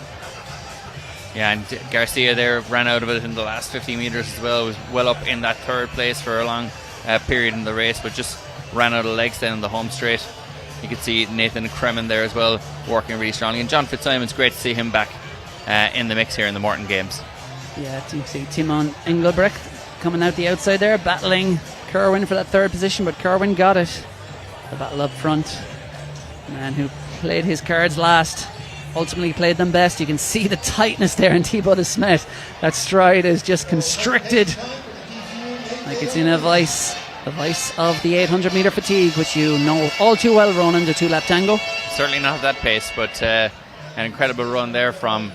Yeah, and Garcia there ran out of it in the last 50 metres as well. Was well up in that third place for a long period in the race, but just ran out of legs then in the home straight. You could see Nathan Kremen there as well, working really strongly. And John Fitzsimon's great to see him back in the mix here in the Morton Games. Yeah, you see Timon Engelbrecht coming out the outside there, battling Kerwin for that third position, but Kerwin got it. The battle up front. The man who played his cards last ultimately played them best. You can see the tightness there in Thibaut de Smet. That stride is just constricted like it's in a vice. The vice of the 800 metre fatigue, which you know all too well, Ronan, the 2-lap tango. Certainly not at that pace, but an incredible run there from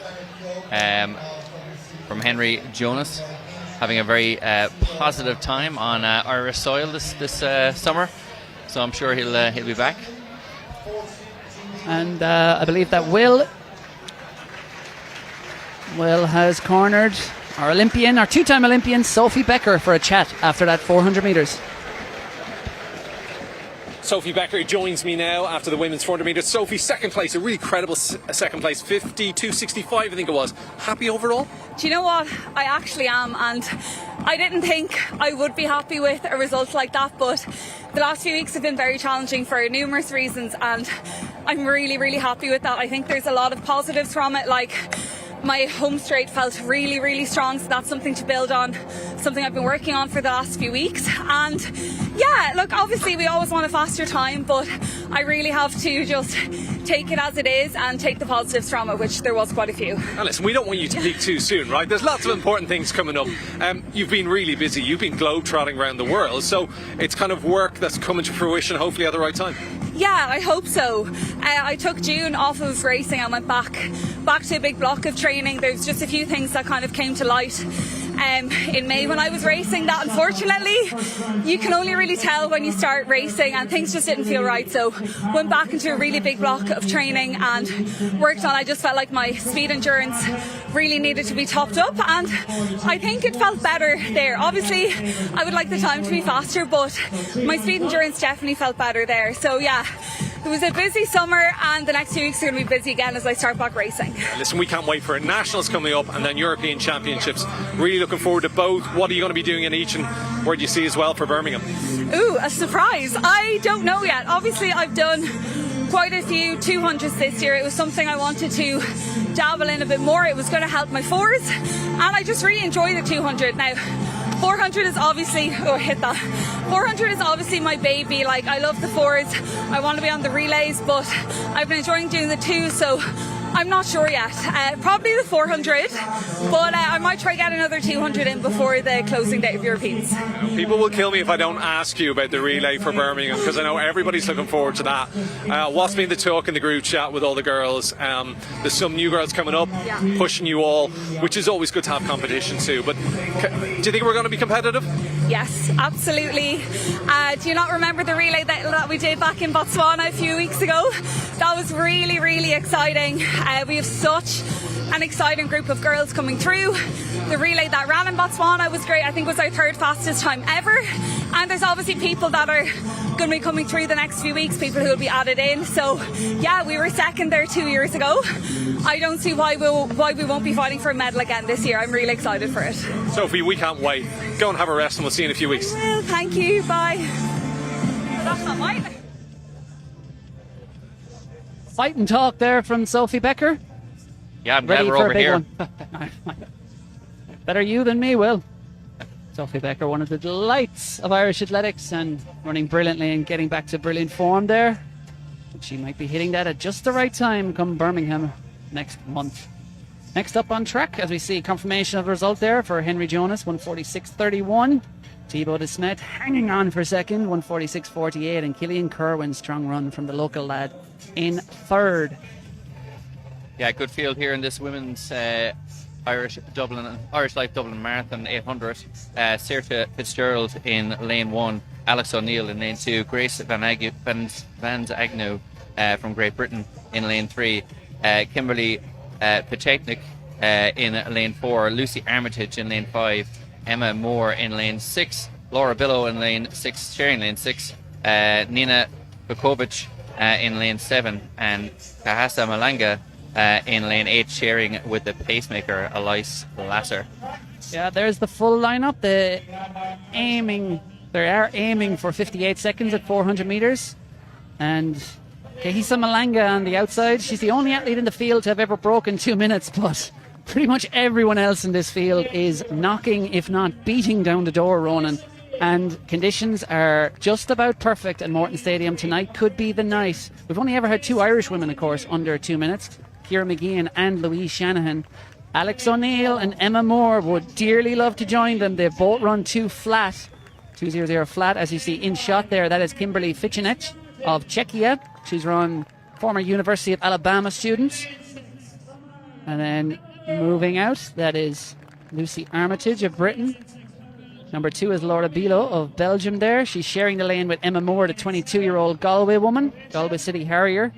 Henry Jonas, having a very positive time on Irish soil this summer. So I'm sure he'll be back. And I believe that Will has cornered our Olympian, our 2-time Olympian, Sophie Becker, for a chat after that 400 metres. Sophie Becker joins me now after the women's 400 metres. Sophie, second place, a really credible second place, 52.65 I think it was. Happy overall? Do you know what? I actually am, and I didn't think I would be happy with a result like that, but the last few weeks have been very challenging for numerous reasons, and I'm really, really happy with that. I think there's a lot of positives from it, like my home straight felt really, really strong, so that's something to build on, something I've been working on for the last few weeks. And yeah, look, obviously we always want a faster time, but I really have to just take it as it is and take the positives from it, which there was quite a few. Now listen, we don't want you to peak too soon, right? There's lots of important things coming up. You've been really busy, you've been globe-trotting around the world, so it's kind of work that's coming to fruition hopefully at the right time. Yeah, I hope so. I took June off of racing and went back to a big block of training. There's just a few things that kind of came to light in May when I was racing that unfortunately you can only really tell when you start racing, and things just didn't feel right. So went back into a really big block of training and worked on. I just felt like my speed endurance really needed to be topped up, and I think it felt better there. Obviously I would like the time to be faster, but my speed endurance definitely felt better there. So yeah, it was a busy summer, and the next 2 weeks are going to be busy again as I start back racing. Listen, we can't wait for it. Nationals coming up and then European Championships. Really looking forward to both. What are you going to be doing in each, and where do you see as well for Birmingham? Ooh, a surprise. I don't know yet. Obviously I've done quite a few 200s this year. It was something I wanted to dabble in a bit more. It was going to help my fours, and I just really enjoy the 200. Now 400 is obviously, 400 is obviously my baby. Like, I love the fours, I want to be on the relays, but I've been enjoying doing the twos, so I'm not sure yet. Probably the 400, but I might try get another 200 in before the closing day of Europeans. People will kill me if I don't ask you about the relay for Birmingham, because I know everybody's looking forward to that. What's been the talk in the group chat with all the girls? There's some new girls coming up, pushing you all, which is always good to have competition too. But do you think we're going to be competitive? Yes, absolutely. Do you not remember the relay that we did back in Botswana a few weeks ago? That was really, really exciting. We have such an exciting group of girls coming through. The relay that ran in Botswana was great. I think it was our third fastest time ever. And there's obviously people that are going to be coming through the next few weeks, people who will be added in. So yeah, we were second there 2 years ago. I don't see why we won't be fighting for a medal again this year. I'm really excited for it. Sophie, we can't wait. Go and have a rest, and we'll see you in a few weeks. Well, thank you. Bye. That's not mine. Fight and talk there from Sophie Becker. Yeah, I'm glad Ready we're for over a big here. one. Better you than me, Will. Sophie Becker, one of the delights of Irish athletics, and running brilliantly and getting back to brilliant form there. She might be hitting that at just the right time come Birmingham next month. Next up on track, as we see confirmation of the result there for Henry Jonas, 146.31. Thibaut de Smet hanging on for second, 146.48, and Killian Kerwin, strong run from the local lad, in third. Yeah, good field here in this women's Irish Life Dublin Marathon 800. Saoirse Fitzgerald in lane 1, Alex O'Neill in lane 2, Grace Van Agnew from Great Britain in lane 3, Kimberly Petechnik in lane 4, Lucy Armitage in lane 5, Emma Moore in lane 6, Laura Billow in lane 6, sharing lane 6, Nina Vukovic in lane 7, and Kahasa Malanga in lane 8, sharing with the pacemaker Elise Lasser. Yeah, there's the full lineup. They are aiming for 58 seconds at 400 metres. And Kahisa Malanga on the outside. She's the only athlete in the field to have ever broken 2 minutes, but pretty much everyone else in this field is knocking, if not beating down the door, Ronan. And conditions are just about perfect at Morton Stadium. Tonight could be the night. We've only ever had 2 Irish women, of course, under 2 minutes. Ciara McGeehan and Louise Shanahan. Alex O'Neill and Emma Moore would dearly love to join them. They've both run 2:00 flat, as you see in shot there. That is Kimberly Fichenech of Czechia. She's run former University of Alabama students. And then moving out, that is Lucy Armitage of Britain. Number 2 is Laura Bilo of Belgium there. She's sharing the lane with Emma Moore, the 22-year-old Galway woman, Galway City Harrier,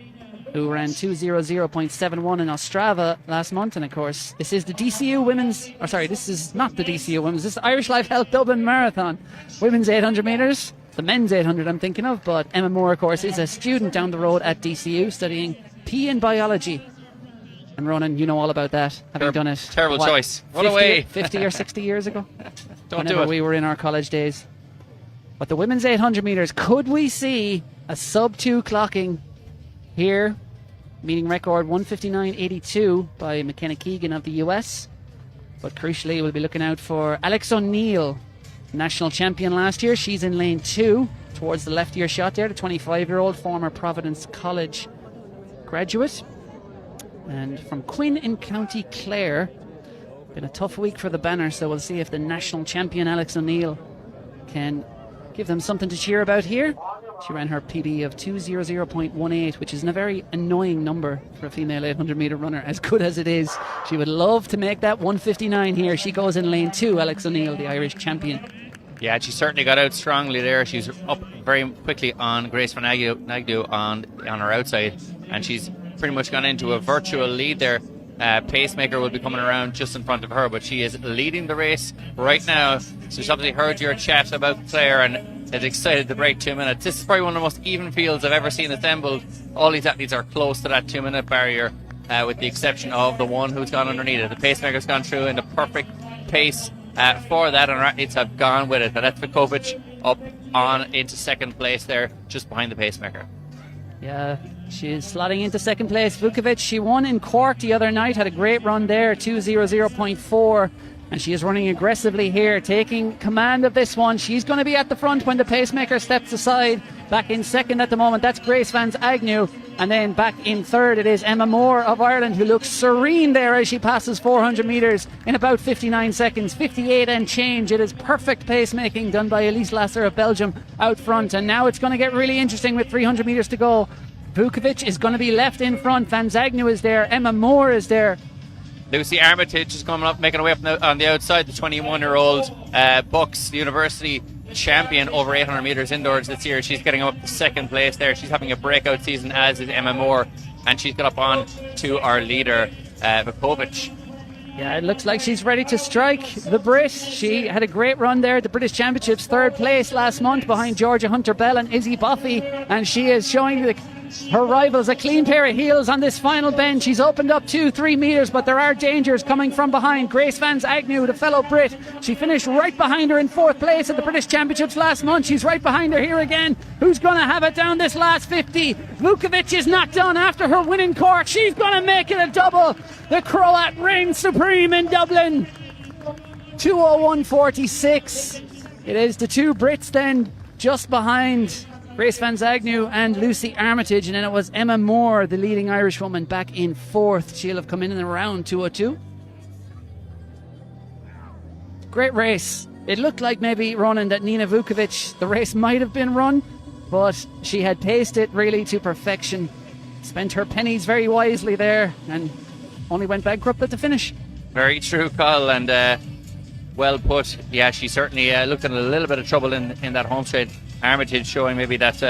who ran 2:00.71 in Ostrava last month. And of course, this is the DCU women's, this is not the DCU women's, this is Irish Life Health Dublin Marathon. Women's 800 metres, the men's 800 I'm thinking of, but Emma Moore, of course, is a student down the road at DCU studying PE and biology. And Ronan, you know all about that, having done it. Terrible choice. What a way. 50 or 60 years ago? Don't Whenever do it. we were in our college days. But the women's 800 metres, could we see a sub-2 clocking here? Meeting record 1:59.82 by McKenna Keegan of the US. But crucially, we'll be looking out for Alex O'Neill, national champion last year. She's in lane 2 towards the left ear shot there, the 25-year-old former Providence College graduate. And from Quinn in County Clare, been a tough week for the banner, so we'll see if the national champion Alex O'Neill can give them something to cheer about here. She ran her PB of 2:00.18, which is a very annoying number for a female 800 metre runner, as good as it is. She would love to make that 1:59 here. She goes in lane 2, Alex O'Neill, the Irish champion. Yeah, she certainly got out strongly there. She's up very quickly on Grace Van Agnew on her outside, and she's pretty much gone into a virtual lead there. Pacemaker will be coming around just in front of her, but she is leading the race right now. So she's obviously heard your chat about Claire and is excited to break 2 minutes. This is probably one of the most even fields I've ever seen assembled. All these athletes are close to that 2 minute barrier, with the exception of the one who's gone underneath it. The pacemaker's gone through in the perfect pace for that, and our athletes have gone with it. And that's Vukovic up on into second place there, just behind the pacemaker. Yeah, she's slotting into second place. Vukovic, she won in Cork the other night, had a great run there, 2:00.4. And she is running aggressively here, taking command of this one. She's going to be at the front when the pacemaker steps aside. Back in second at the moment, that's Grace Van Agnew. And then back in third, it is Emma Moore of Ireland, who looks serene there as she passes 400 metres in about 59 seconds. 58 and change. It is perfect pacemaking done by Elise Lasser of Belgium out front. And now it's going to get really interesting with 300 metres to go. Vukovic is going to be left in front. Van Agnew is there. Emma Moore is there. Lucy Armitage is coming up, making her way up on the outside. The 21-year-old Bucks University champion over 800 metres indoors this year. She's getting up to second place there. She's having a breakout season, as is Emma Moore, and she's got up on to our leader, Vukovic. Yeah, it looks like she's ready to strike the Brit. She had a great run there at the British Championships, third place last month behind Georgia Hunter-Bell and Izzy Boffey, and she is showing her rivals a clean pair of heels on this final bend. She's opened up 2-3 metres, but there are dangers coming from behind. Grace Van Agnew, the fellow Brit, she finished right behind her in fourth place at the British Championships last month. She's right behind her here again. Who's going to have it down this last 50? Vukovic is not done after her win in Cork. She's going to make it a double. The Croat reigns supreme in Dublin. 2:01.46. It is the two Brits then just behind Grace Van Agnew and Lucy Armitage, and then it was Emma Moore, the leading Irish woman, back in fourth. She'll have come in and around 2:02. Great race. It looked like maybe, Ronan, that Nina Vukovic, the race might have been run, but she had paced it really to perfection. Spent her pennies very wisely there and only went bankrupt at the finish. Very true, Carl, and well put. Yeah, she certainly looked in a little bit of trouble in that home straight. Armitage showing maybe that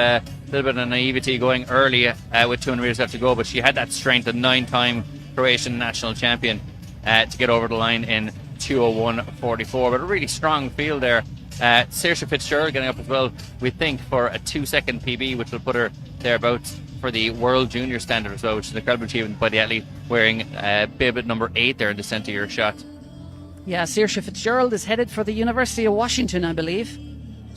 little bit of naivety going early with 200 metres left to go, but she had that strength, a 9-time Croatian national champion, to get over the line in 2:01.44. But a really strong field there. Saoirse Fitzgerald getting up as well, we think, for a 2-second PB, which will put her thereabouts for the world junior standard as well, which is an incredible achievement by the athlete wearing bib at number 8 there in the centre of your shot. Yeah, Saoirse Fitzgerald is headed for the University of Washington, I believe.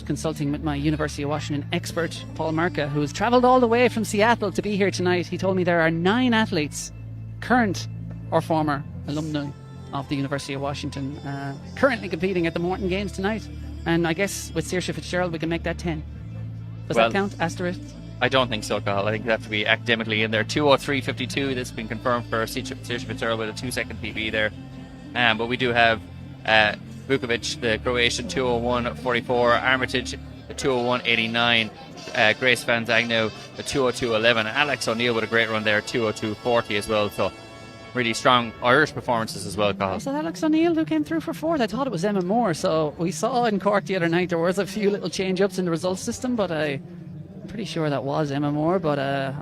Consulting with my University of Washington expert, Paul Marca, who has travelled all the way from Seattle to be here tonight. He told me there are 9 athletes, current or former alumni of the University of Washington, currently competing at the Morton Games tonight. And I guess with Saoirse Fitzgerald we can make that 10. Does that count? Asterisk? I don't think so, Carl. I think you have to be academically in there. 2:03.52. This has been confirmed for Saoirse Fitzgerald with a 2-second PB there. But we do have Vukovic, the Croatian, 2:01.44. Armitage, 2:01.89. Grace Van Agnew, 2:02.11. Alex O'Neill with a great run there, 2:02.40 as well. So really strong Irish performances as well, Carl. Was that Alex O'Neill who came through for fourth? I thought it was Emma Moore. So we saw in Cork the other night there was a few little change-ups in the results system, but I'm pretty sure that was Emma Moore. But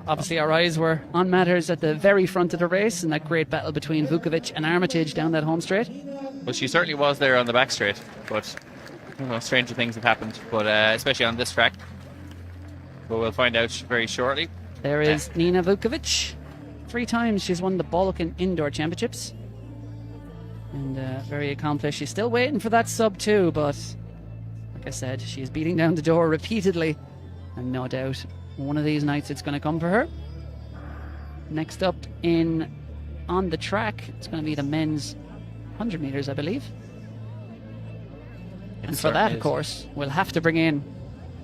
obviously our eyes were on matters at the very front of the race, and that great battle between Vukovic and Armitage down that home straight. Well, she certainly was there on the back straight, but stranger things have happened, but especially on this track. But we'll find out very shortly. There is Nina Vukovic. 3 times she's won the Balkan Indoor Championships. And very accomplished. She's still waiting for that sub 2, but like I said, she's beating down the door repeatedly. And no doubt one of these nights it's going to come for her. Next up on the track, it's going to be the men's 100 metres, I believe. And for that, of course, we'll have to bring in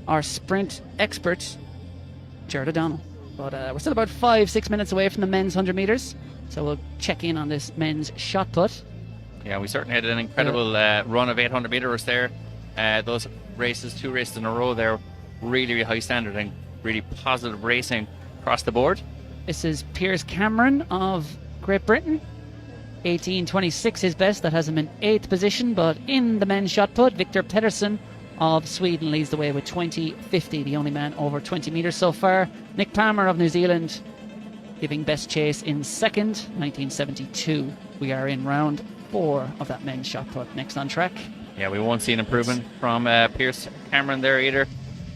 our sprint expert, Jared O'Donnell. But we're still about 5-6 minutes away from the men's 100 metres, so we'll check in on this men's shot put. Yeah, we certainly had an incredible run of 800 metres there. Those races, 2 races in a row there, really, really high standard and really positive racing across the board. This is Piers Cameron of Great Britain. 18.26 his best. That has him in 8th position. But in the men's shot put, Victor Pedersen of Sweden leads the way with 20.50, the only man over 20 metres so far. Nick Palmer of New Zealand giving best chase in 2nd, 1972. We are in round 4 of that men's shot put. Next on track. Yeah, we won't see an improvement from Piers Cameron there either.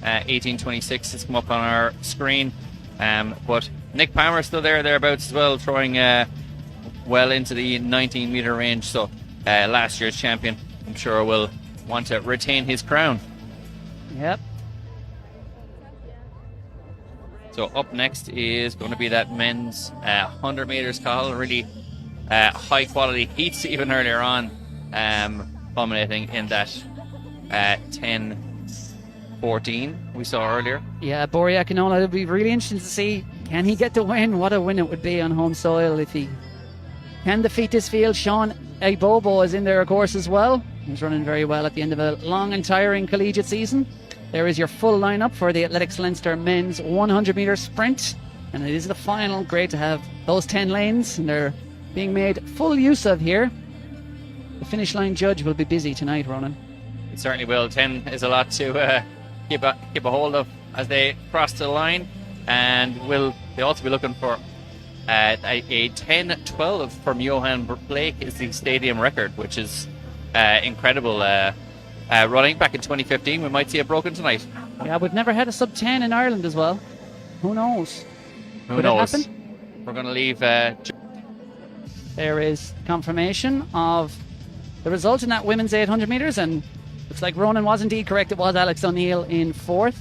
18.26 has come up on our screen. But Nick Palmer is still thereabouts as well, throwing well into the 19 metre range. So last year's champion, I'm sure, will want to retain his crown. Yep. So up next is going to be that men's 100 metres call. Really high quality heats even earlier on, culminating in that 10.14 we saw earlier. Yeah, Bori Akinola, it'll be really interesting to see, can he get the win? What a win it would be on home soil if he can defeat this field. Sean Ibobo is in there, of course, as well. He's running very well at the end of a long and tiring collegiate season. There is your full lineup for the Athletics Leinster men's 100 metre sprint, and it is the final. Great to have those 10 lanes, and they're being made full use of here. The finish line judge will be busy tonight, Ronan. It certainly will. 10 is a lot to keep a hold of as they cross the line, and will they also be looking for a 10.12 from Johan Blake is the stadium record, which is incredible running. Back in 2015, we might see it broken tonight. Yeah, we've never had a sub 10 in Ireland as well. Who knows? Who knows? It happen? We're going to leave. There is confirmation of the result in that women's 800 metres, and looks like Ronan was indeed correct. It was Alex O'Neill in 4th.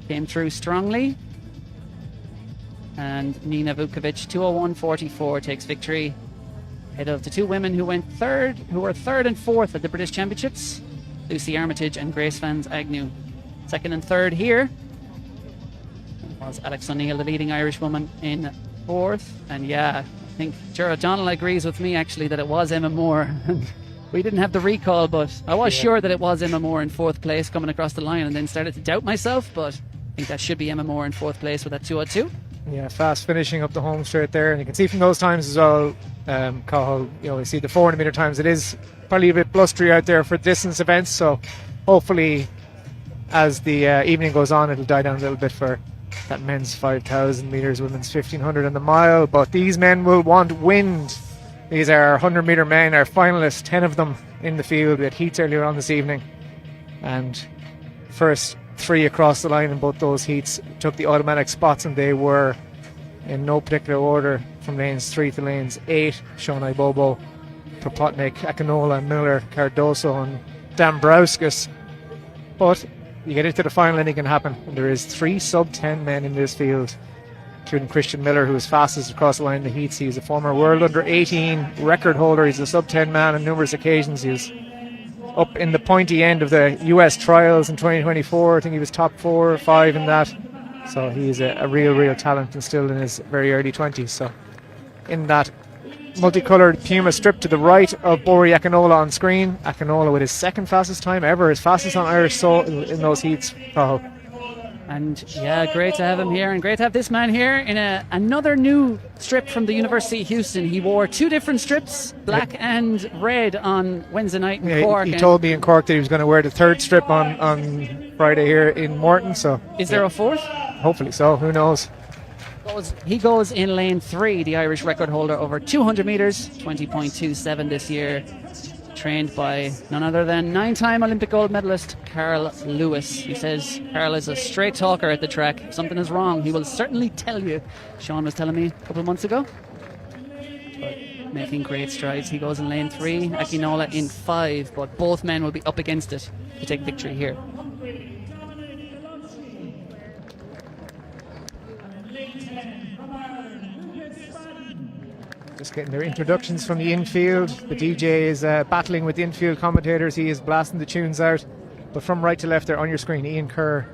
Came through strongly. And Nina Vukovic, 2:01.44, takes victory ahead of the two women who were 3rd and 4th at the British Championships, Lucy Armitage and Grace Vans Agnew. 2nd and 3rd here was Alex O'Neill, the leading Irish woman, in 4th. And yeah, I think Gerard O'Donnell agrees with me actually that it was Emma Moore. We didn't have the recall, but I was sure that it was Emma Moore in 4th place coming across the line, and then started to doubt myself, but I think that should be Emma Moore in 4th place with that 2:02. Yeah, fast finishing up the home straight there, and you can see from those times as well, Cathal, you see the 400 metre times, it is probably a bit blustery out there for distance events, so hopefully as the evening goes on it'll die down a little bit for that men's 5,000 metres, women's 1,500 and the mile. But these men will want wind. These are our 100 metre men, our finalists, 10 of them in the field. We had heats earlier on this evening, and first 3 across the line in both those heats took the automatic spots, and they were in no particular order from lanes 3 to lanes 8. Sean Ibobo, Propotnik, Akinola, Miller, Cardoso and Dambrauskas. But you get into the final, anything can happen, and there is 3 sub-10 men in this field, including Christian Miller, who was fastest across the line in the heats. He's a former world under-18 record holder. He's a sub-10 man on numerous occasions. He was up in the pointy end of the US trials in 2024. I think he was top 4 or 5 in that. So he's a real talent, and still in his very early 20s. So in that multicoloured Puma strip to the right of Bori Akinola on screen, Akinola with his 2nd fastest time ever, his fastest on Irish soil in those heats. And yeah, great to have him here, and great to have this man here in another new strip from the University of Houston. He wore 2 different strips, black and red, on Wednesday night in Cork. He told me in Cork that he was going to wear the 3rd strip on Friday here in Morton. So is there a 4th? Hopefully so. Who knows? He goes in lane 3, the Irish record holder over 200 metres, 20.27 this year. Trained by none other than 9-time Olympic gold medalist Carl Lewis. He says Carl is a straight talker at the track. If something is wrong, he will certainly tell you. Sean was telling me a couple of months ago. But making great strides. He goes in lane 3, Akinola in 5, but both men will be up against it to take victory here. Just getting their introductions from the infield. The DJ is battling with the infield commentators. He is blasting the tunes out. But from right to left there on your screen, Ian Kerr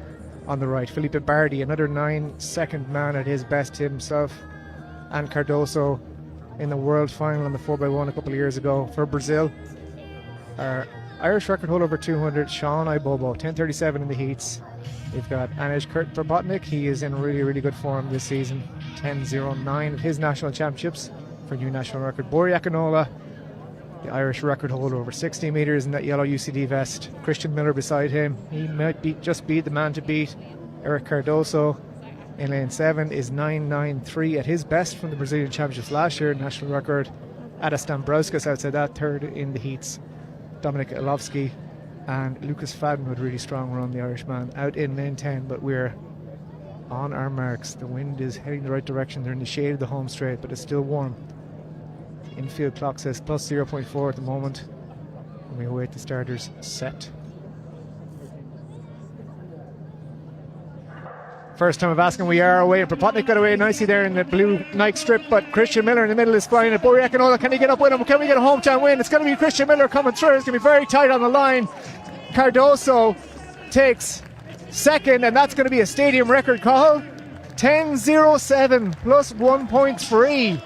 on the right. Felipe Bardi, another 9-second man at his best himself. And Cardoso in the world final on the 4x1 a couple of years ago for Brazil. Our Irish record holder over 200, Sean Ibobo, 10.37 in the heats. We've got Anish Kurtpropotnik. He is in really, really good form this season. 10.09 at his national championships for new national record. Bori Akinola, the Irish record holder over 60 metres in that yellow UCD vest. Christian Miller beside him. He might just be the man to beat. Eric Cardoso in lane 7 is 9.93 at his best from the Brazilian Championships last year, national record. Adas Dambrauskas outside that, third in the heats. Dominic Ilovsky and Lucas Fadden with a really strong run, the Irishman, out in lane 10, but we're on our marks. The wind is heading the right direction. They're in the shade of the home straight, but it's still warm. The infield clock says plus 0.4 at the moment, and we await the starters set. First time of asking, we are away. Propotnik got away nicely there in the blue Nike strip, but Christian Miller in the middle is flying it. Bori Akinola, can he get up with him? Can we get a hometown win? It's going to be Christian Miller coming through. It's going to be very tight on the line. Cardoso takes second, and that's going to be a stadium record call. 10.07 plus 1.3.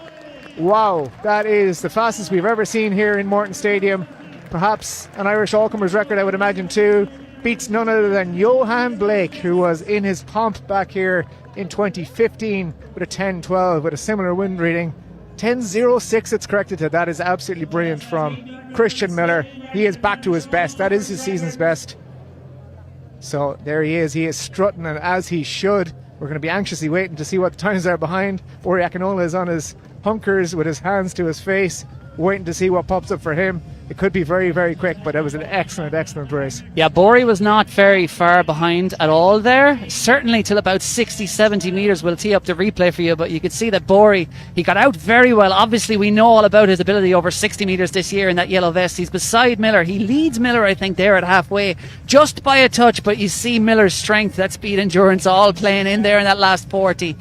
Wow, that is the fastest we've ever seen here in Morton Stadium. Perhaps an Irish all-comers record, I would imagine, too. Beats none other than Johan Blake, who was in his pomp back here in 2015 with a 10.12 with a similar wind reading. 10.06 it's corrected to. That is absolutely brilliant from Christian Miller. He is back to his best. That is his season's best. So there he is. He is strutting, and as he should. We're going to be anxiously waiting to see what the times are behind. Bori Akinola is on his hunkers with his hands to his face, waiting to see what pops up for him. It could be very, very quick, but it was an excellent race. Yeah, Bori was not very far behind at all there. Certainly till about 60, 70 metres. We'll tee up the replay for you, but you could see that Bori, he got out very well. Obviously, we know all about his ability over 60 metres this year in that yellow vest. He's beside Miller. He leads Miller, I think, there at halfway, just by a touch, but you see Miller's strength, that speed, endurance, all playing in there in that last 40.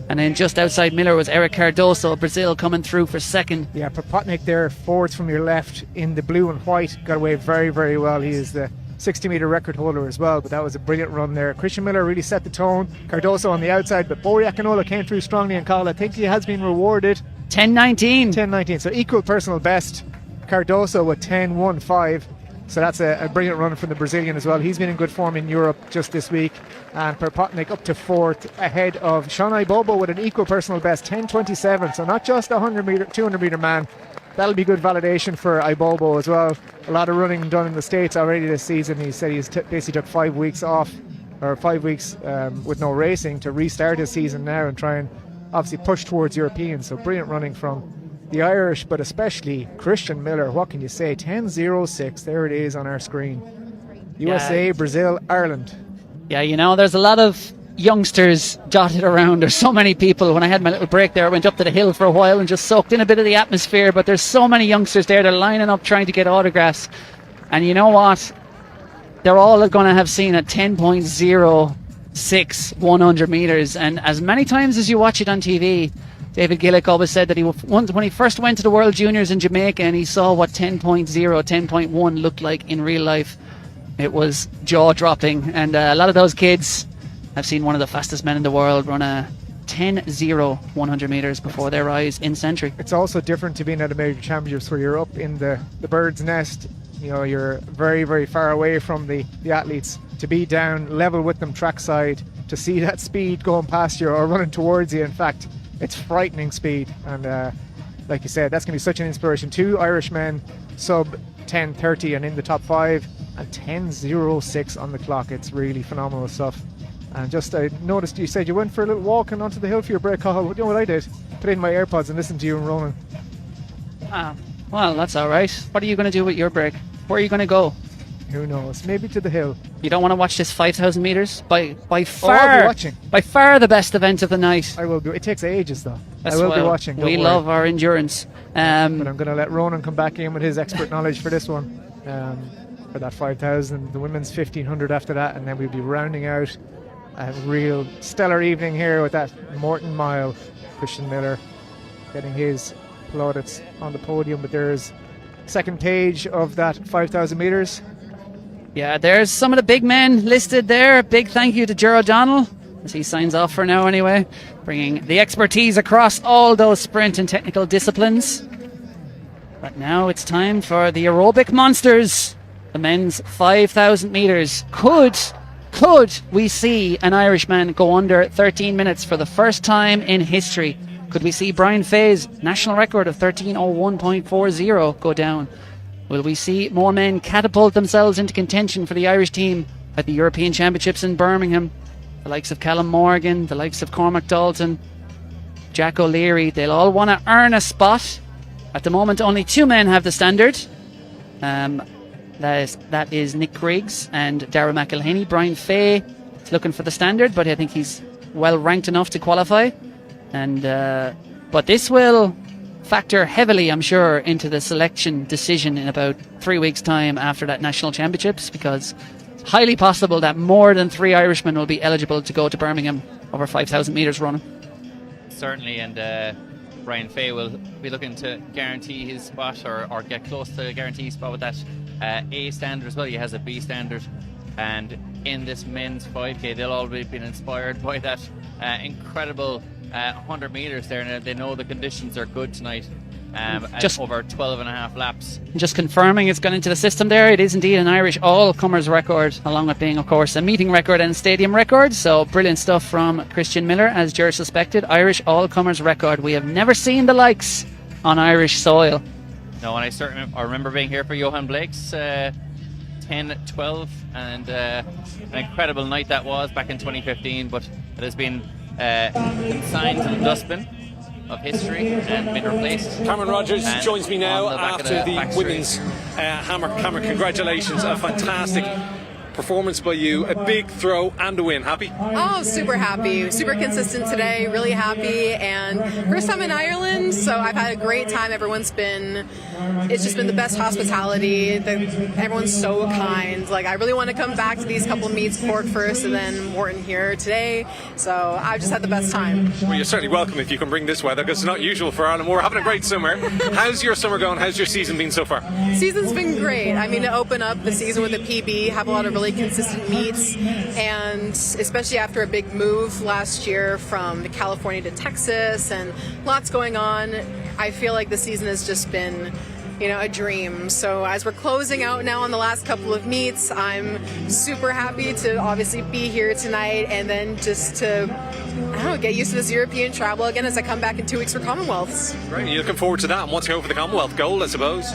And then just outside Miller was Eric Cardoso, Brazil, coming through for second. Yeah, Propotnik there, fourth from your left in the blue and white. Got away very, very well. He is the 60-metre record holder as well, but that was a brilliant run there. Christian Miller really set the tone. Cardoso on the outside, but Bori Akinola came through strongly and called. I think he has been rewarded. 10.19. So equal personal best. Cardoso with 10.15. So that's a brilliant run from the Brazilian as well. He's been in good form in Europe just this week. And Propotnik up to fourth ahead of Sean Ibobo with an equal personal best, 10.27. So not just a 100-metre, 200-metre man. That'll be good validation for Ibobo as well. A lot of running done in the States already this season. He said he's basically took 5 weeks off, or 5 weeks with no racing to restart his season now and try and obviously push towards Europeans. So brilliant running from the Irish, but especially Christian Miller. What can you say? 10.06. There it is on our screen. USA, Brazil, Ireland. Yeah, you know, there's a lot of youngsters dotted around. There's so many people. When I had my little break there, I went up to the hill for a while and just soaked in a bit of the atmosphere. But there's so many youngsters there. They're lining up trying to get autographs. And you know what? They're all going to have seen a 10.06 100 metres. And as many times as you watch it on TV, David Gillick always said that when he first went to the World Juniors in Jamaica and he saw what 10.0, 10.1 looked like in real life, it was jaw-dropping. And a lot of those kids have seen one of the fastest men in the world run a 10.0 100 metres before their eyes in Santry. It's also different to being at a major championships where you're up in the bird's nest. You know, you're very, very far away from the athletes. To be down level with them trackside, to see that speed going past you or running towards you, in fact, it's frightening speed. And like you said, that's going to be such an inspiration. 2 Irishmen sub 10.30 and in the top 5, and 10.06 on the clock. It's really phenomenal stuff. And just I noticed you said you went for a little walk and onto the hill for your break call. You know what I did? Put in my AirPods and listened to you and Ronan. Well, that's all right. What are you going to do with your break? Where are you going to go? Who knows? Maybe to the hill. You don't want to watch this 5,000 metres? By far, I'll be watching. By far the best event of the night. I will be. It takes ages though. As I will well. be watching. We love our endurance. But I'm going to let Ronan come back in with his expert knowledge for this one. For that 5,000, the women's 1,500 after that, and then we'll be rounding out a real stellar evening here with that Morton Mile. Christian Miller getting his plaudits on the podium, but there's second page of that 5,000 metres. Yeah, there's some of the big men listed there. Big thank you to Ger O'Donnell, as he signs off for now anyway, bringing the expertise across all those sprint and technical disciplines. But now it's time for the aerobic monsters. The men's 5,000 metres could could we see an Irishman go under 13 minutes for the first time in history? Could we see Brian Fay's national record of 13:01.40 go down? Will we see more men catapult themselves into contention for the Irish team at the European Championships in Birmingham? The likes of Callum Morgan, the likes of Cormac Dalton, Jack O'Leary, they'll all want to earn a spot. At the moment, only 2 men have the standard. That is Nick Griggs and Darragh McElhinney. Brian Fay is looking for the standard, but I think he's well ranked enough to qualify. And but this will factor heavily, I'm sure, into the selection decision in about 3 weeks' time after that national championships, because it's highly possible that more than 3 Irishmen will be eligible to go to Birmingham over 5,000 metres running. Certainly, and Brian Fay will be looking to guarantee his spot or get close to guarantee his spot with that A standard as well. He has a B standard, and in this men's 5k they'll all be been inspired by that incredible 100 metres there, and they know the conditions are good tonight. Just over 12 and a half laps. Just confirming it's gone into the system there. It is indeed an Irish all-comers record, along with being, of course, a meeting record and stadium record. So brilliant stuff from Christian Miller, as Ger suspected. Irish all-comers record. We have never seen the likes on Irish soil. No, and I remember being here for Johan Blake's 10-12, and an incredible night that was back in 2015, but it has been consigned to the dustbin of history and been replaced. Cameron Rogers joins me now after the women's hammer. Cameron, congratulations, a fantastic performance by you, a big throw and a win. Happy? Oh, super happy, super consistent today, really happy, and first time in Ireland, so I've had a great time. It's just been the best hospitality. Everyone's so kind. Like, I really want to come back to these couple meets, Cork first and then Morton here today, so I've just had the best time. Well, you're certainly welcome if you can bring this weather, because it's not usual for Ireland. We're having a great summer. How's your summer going? How's your season been so far? Season's been great. I mean, to open up the season with a PB, have a lot of really consistent meets, and especially after a big move last year from California to Texas and lots going on, I feel like the season has just been, a dream. So as we're closing out now on the last couple of meets, I'm super happy to obviously be here tonight, and then just to get used to this European travel again as I come back in 2 weeks for Commonwealths. Right, you're looking forward to that, and what's going for the Commonwealth gold, I suppose?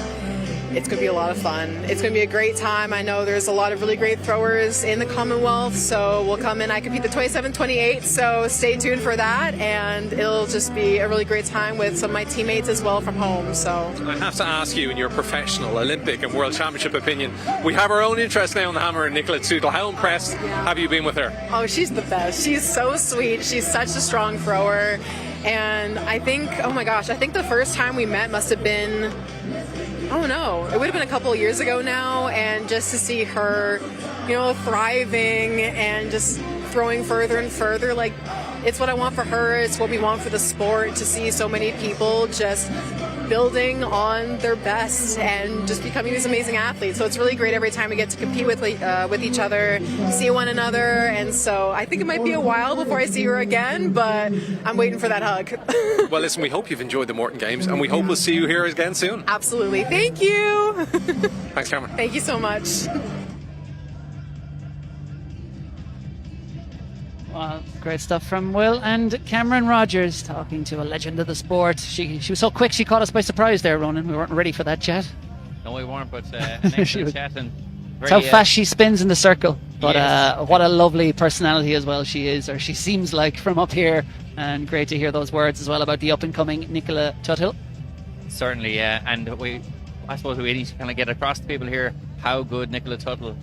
It's going to be a lot of fun. It's going to be a great time. I know there's a lot of really great throwers in the Commonwealth, so we'll come in. I compete the 27-28, so stay tuned for that, and it'll just be a really great time with some of my teammates as well from home. So I have to ask you, in your professional, Olympic and World Championship opinion, we have our own interest now in the hammer and Nicola Tootle. How impressed have you been with her? Oh, she's the best. She's so sweet. She's such a strong thrower, and I think, I think the first time we met must have been, it would have been a couple of years ago now, and just to see her, thriving and just throwing further and further, like, it's what I want for her, it's what we want for the sport, to see so many people just building on their best and just becoming these amazing athletes. So it's really great every time we get to compete with each other, see one another, and so I think it might be a while before I see her again, but I'm waiting for that hug. Well, listen, we hope you've enjoyed the Morton Games, and we hope we'll see you here again soon. Absolutely. Thank you. Thanks, Cameron. Thank you so much. Well, great stuff from Will and Cameron Rogers, talking to a legend of the sport. She was so quick, she caught us by surprise there, Ronan. We weren't ready for that chat. No, we weren't, but an excellent chat. And it's how fast she spins in the circle. But yes. What a lovely personality as well she is, or she seems like, from up here. And great to hear those words as well about the up-and-coming Nicola Tootle. Certainly, and I suppose we need to kind of get across to people here how good Nicola Tootle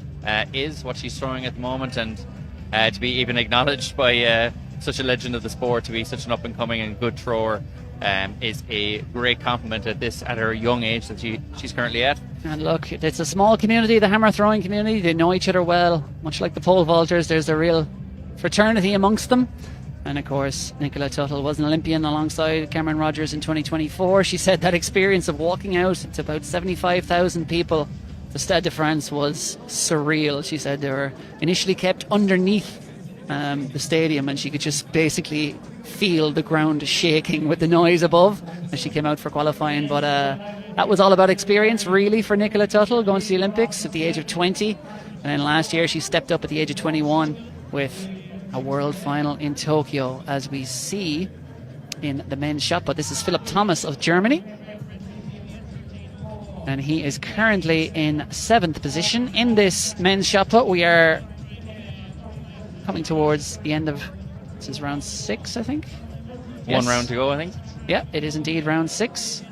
is, what she's throwing at the moment, and to be even acknowledged by such a legend of the sport, to be such an up-and-coming and good thrower, is a great compliment at her young age that she's currently at. And look, it's a small community, the hammer throwing community. They know each other well, much like the pole vaulters. There's a real fraternity amongst them. And of course, Nicola Tootle was an Olympian alongside Cameron Rogers in 2024. She said that experience of walking out to about 75,000 people, the Stade de France, was surreal. She said they were initially kept underneath the stadium, and she could just basically feel the ground shaking with the noise above as she came out for qualifying. But that was all about experience, really, for Nicola Tootle, going to the Olympics at the age of 20. And then last year she stepped up at the age of 21 with a world final in Tokyo, as we see in the men's shot put. This is Philip Thomas of Germany. And he is currently in 7th position in this men's shot put. We are coming towards the end of, this is round 6, I think. One round to go, I think. Yeah, it is indeed round 6.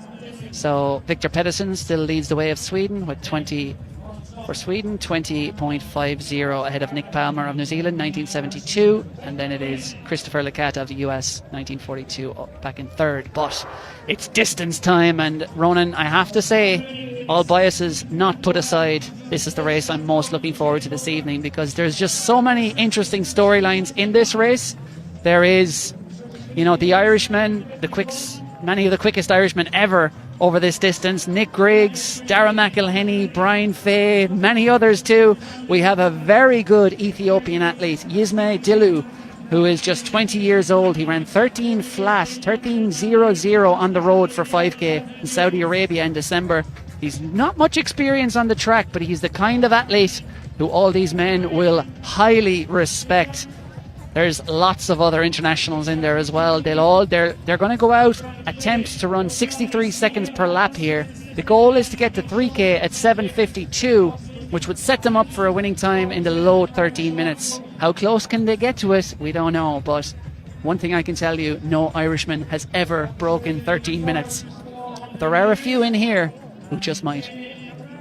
So Victor Pedersen still leads the way of Sweden with 20.50 ahead of Nick Palmer of New Zealand, 1972, and then it is Christopher Lecata of the US, 1942, back in 3rd. But it's distance time, and Ronan, I have to say, all biases not put aside, this is the race I'm most looking forward to this evening, because there's just so many interesting storylines in this race. There is, the Irishmen, many of the quickest Irishmen ever over this distance. Nick Griggs, Dara McElhenney, Brian Fay, many others too. We have a very good Ethiopian athlete, Yisme Dilu, who is just 20 years old. He ran 13:00 on the road for 5K in Saudi Arabia in December. He's not much experience on the track, but he's the kind of athlete who all these men will highly respect. There's lots of other internationals in there as well. They're going to go out, attempt to run 63 seconds per lap here. The goal is to get to 3K at 7:52, which would set them up for a winning time in the low 13 minutes. How close can they get to it? We don't know, but one thing I can tell you, no Irishman has ever broken 13 minutes. There are a few in here who just might.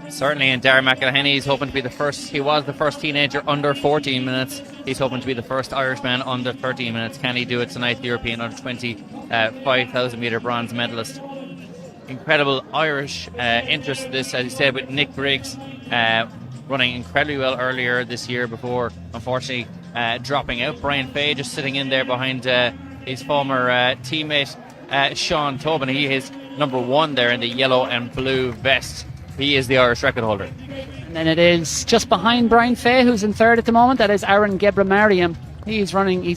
Certainly, and Darren McElhenney is hoping to be the first. He was the first teenager under 14 minutes. He's hoping to be the first Irishman under 13 minutes. Can he do it tonight? The European under 20 5,000 metre bronze medalist. Incredible Irish interest in this, as you said, with Nick Griggs running incredibly well earlier this year before, unfortunately, dropping out. Brian Fay just sitting in there behind his former teammate Sean Tobin. He is number 1 there in the yellow and blue vest. He is the Irish record holder. And then it is just behind Brian Fay, who's in 3rd at the moment. That is Aaron Gebramariam. He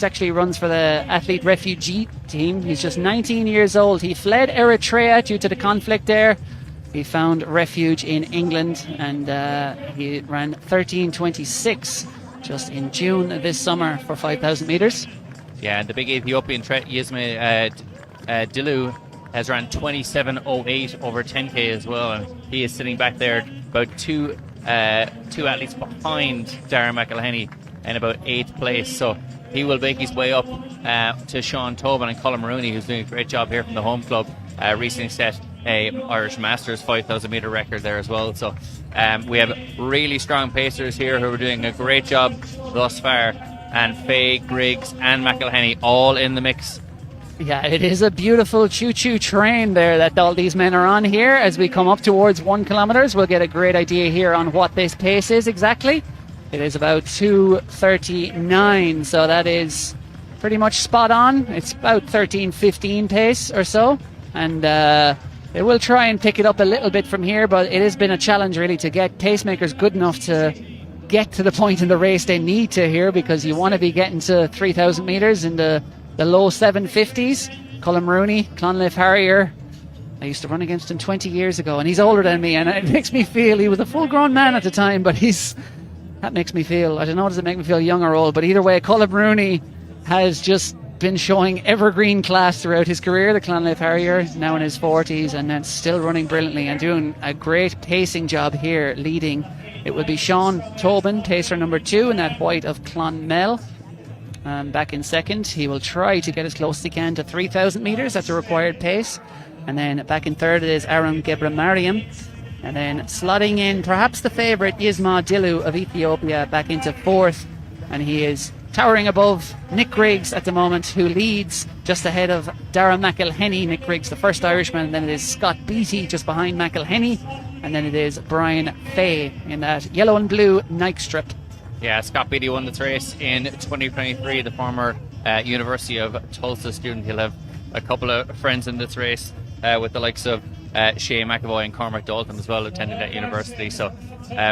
actually runs for the Athlete Refugee team. He's just 19 years old. He fled Eritrea due to the conflict there. He found refuge in England, and he ran 13:26 just in June this summer for 5,000 metres. Yeah, the big Ethiopian Yisme Dilu has ran 27:08 over 10K as well, and he is sitting back there about two athletes behind Darren McElhenney in about 8th place. So he will make his way up to Sean Tobin and Colin Rooney, who's doing a great job here from the home club. Recently set a Irish Masters 5,000 metre record there as well. So we have really strong pacers here who are doing a great job thus far, and Fay, Griggs and McElhenney all in the mix. Yeah, it is a beautiful choo-choo train there that all these men are on here. As we come up towards 1 kilometre, we'll get a great idea here on what this pace is exactly. It is about 2:39, so that is pretty much spot on. It's about 13:15 pace or so, and they will try and pick it up a little bit from here, but it has been a challenge really to get pacemakers good enough to get to the point in the race they need to here, because you want to be getting to 3,000 metres in the low 750s. Colin Rooney, Clonliffe Harrier, I used to run against him 20 years ago, and he's older than me, and it makes me feel he was a full-grown man at the time, but that makes me feel, I don't know, does it make me feel young or old? But either way, Colin Rooney has just been showing evergreen class throughout his career. The Clonliffe Harrier, now in his 40s, and then still running brilliantly and doing a great pacing job here, leading. It will be Sean Tobin, pacer number 2, in that white of Clonmel. Back in 2nd, he will try to get as close as he can to 3,000 metres. That's a required pace. And then back in 3rd, it is Aaron Gebramariam. And then slotting in perhaps the favourite, Yisma Dilu of Ethiopia, back into 4th. And he is towering above Nick Griggs at the moment, who leads just ahead of Dara McElhenney. Nick Griggs, the first Irishman. And then it is Scott Beattie just behind McElhenney. And then it is Brian Fay in that yellow and blue Nike strip. Yeah, Scott Beattie won this race in 2023, the former University of Tulsa student. He'll have a couple of friends in this race with the likes of Shea McAvoy and Cormac Dalton as well, attending that university. So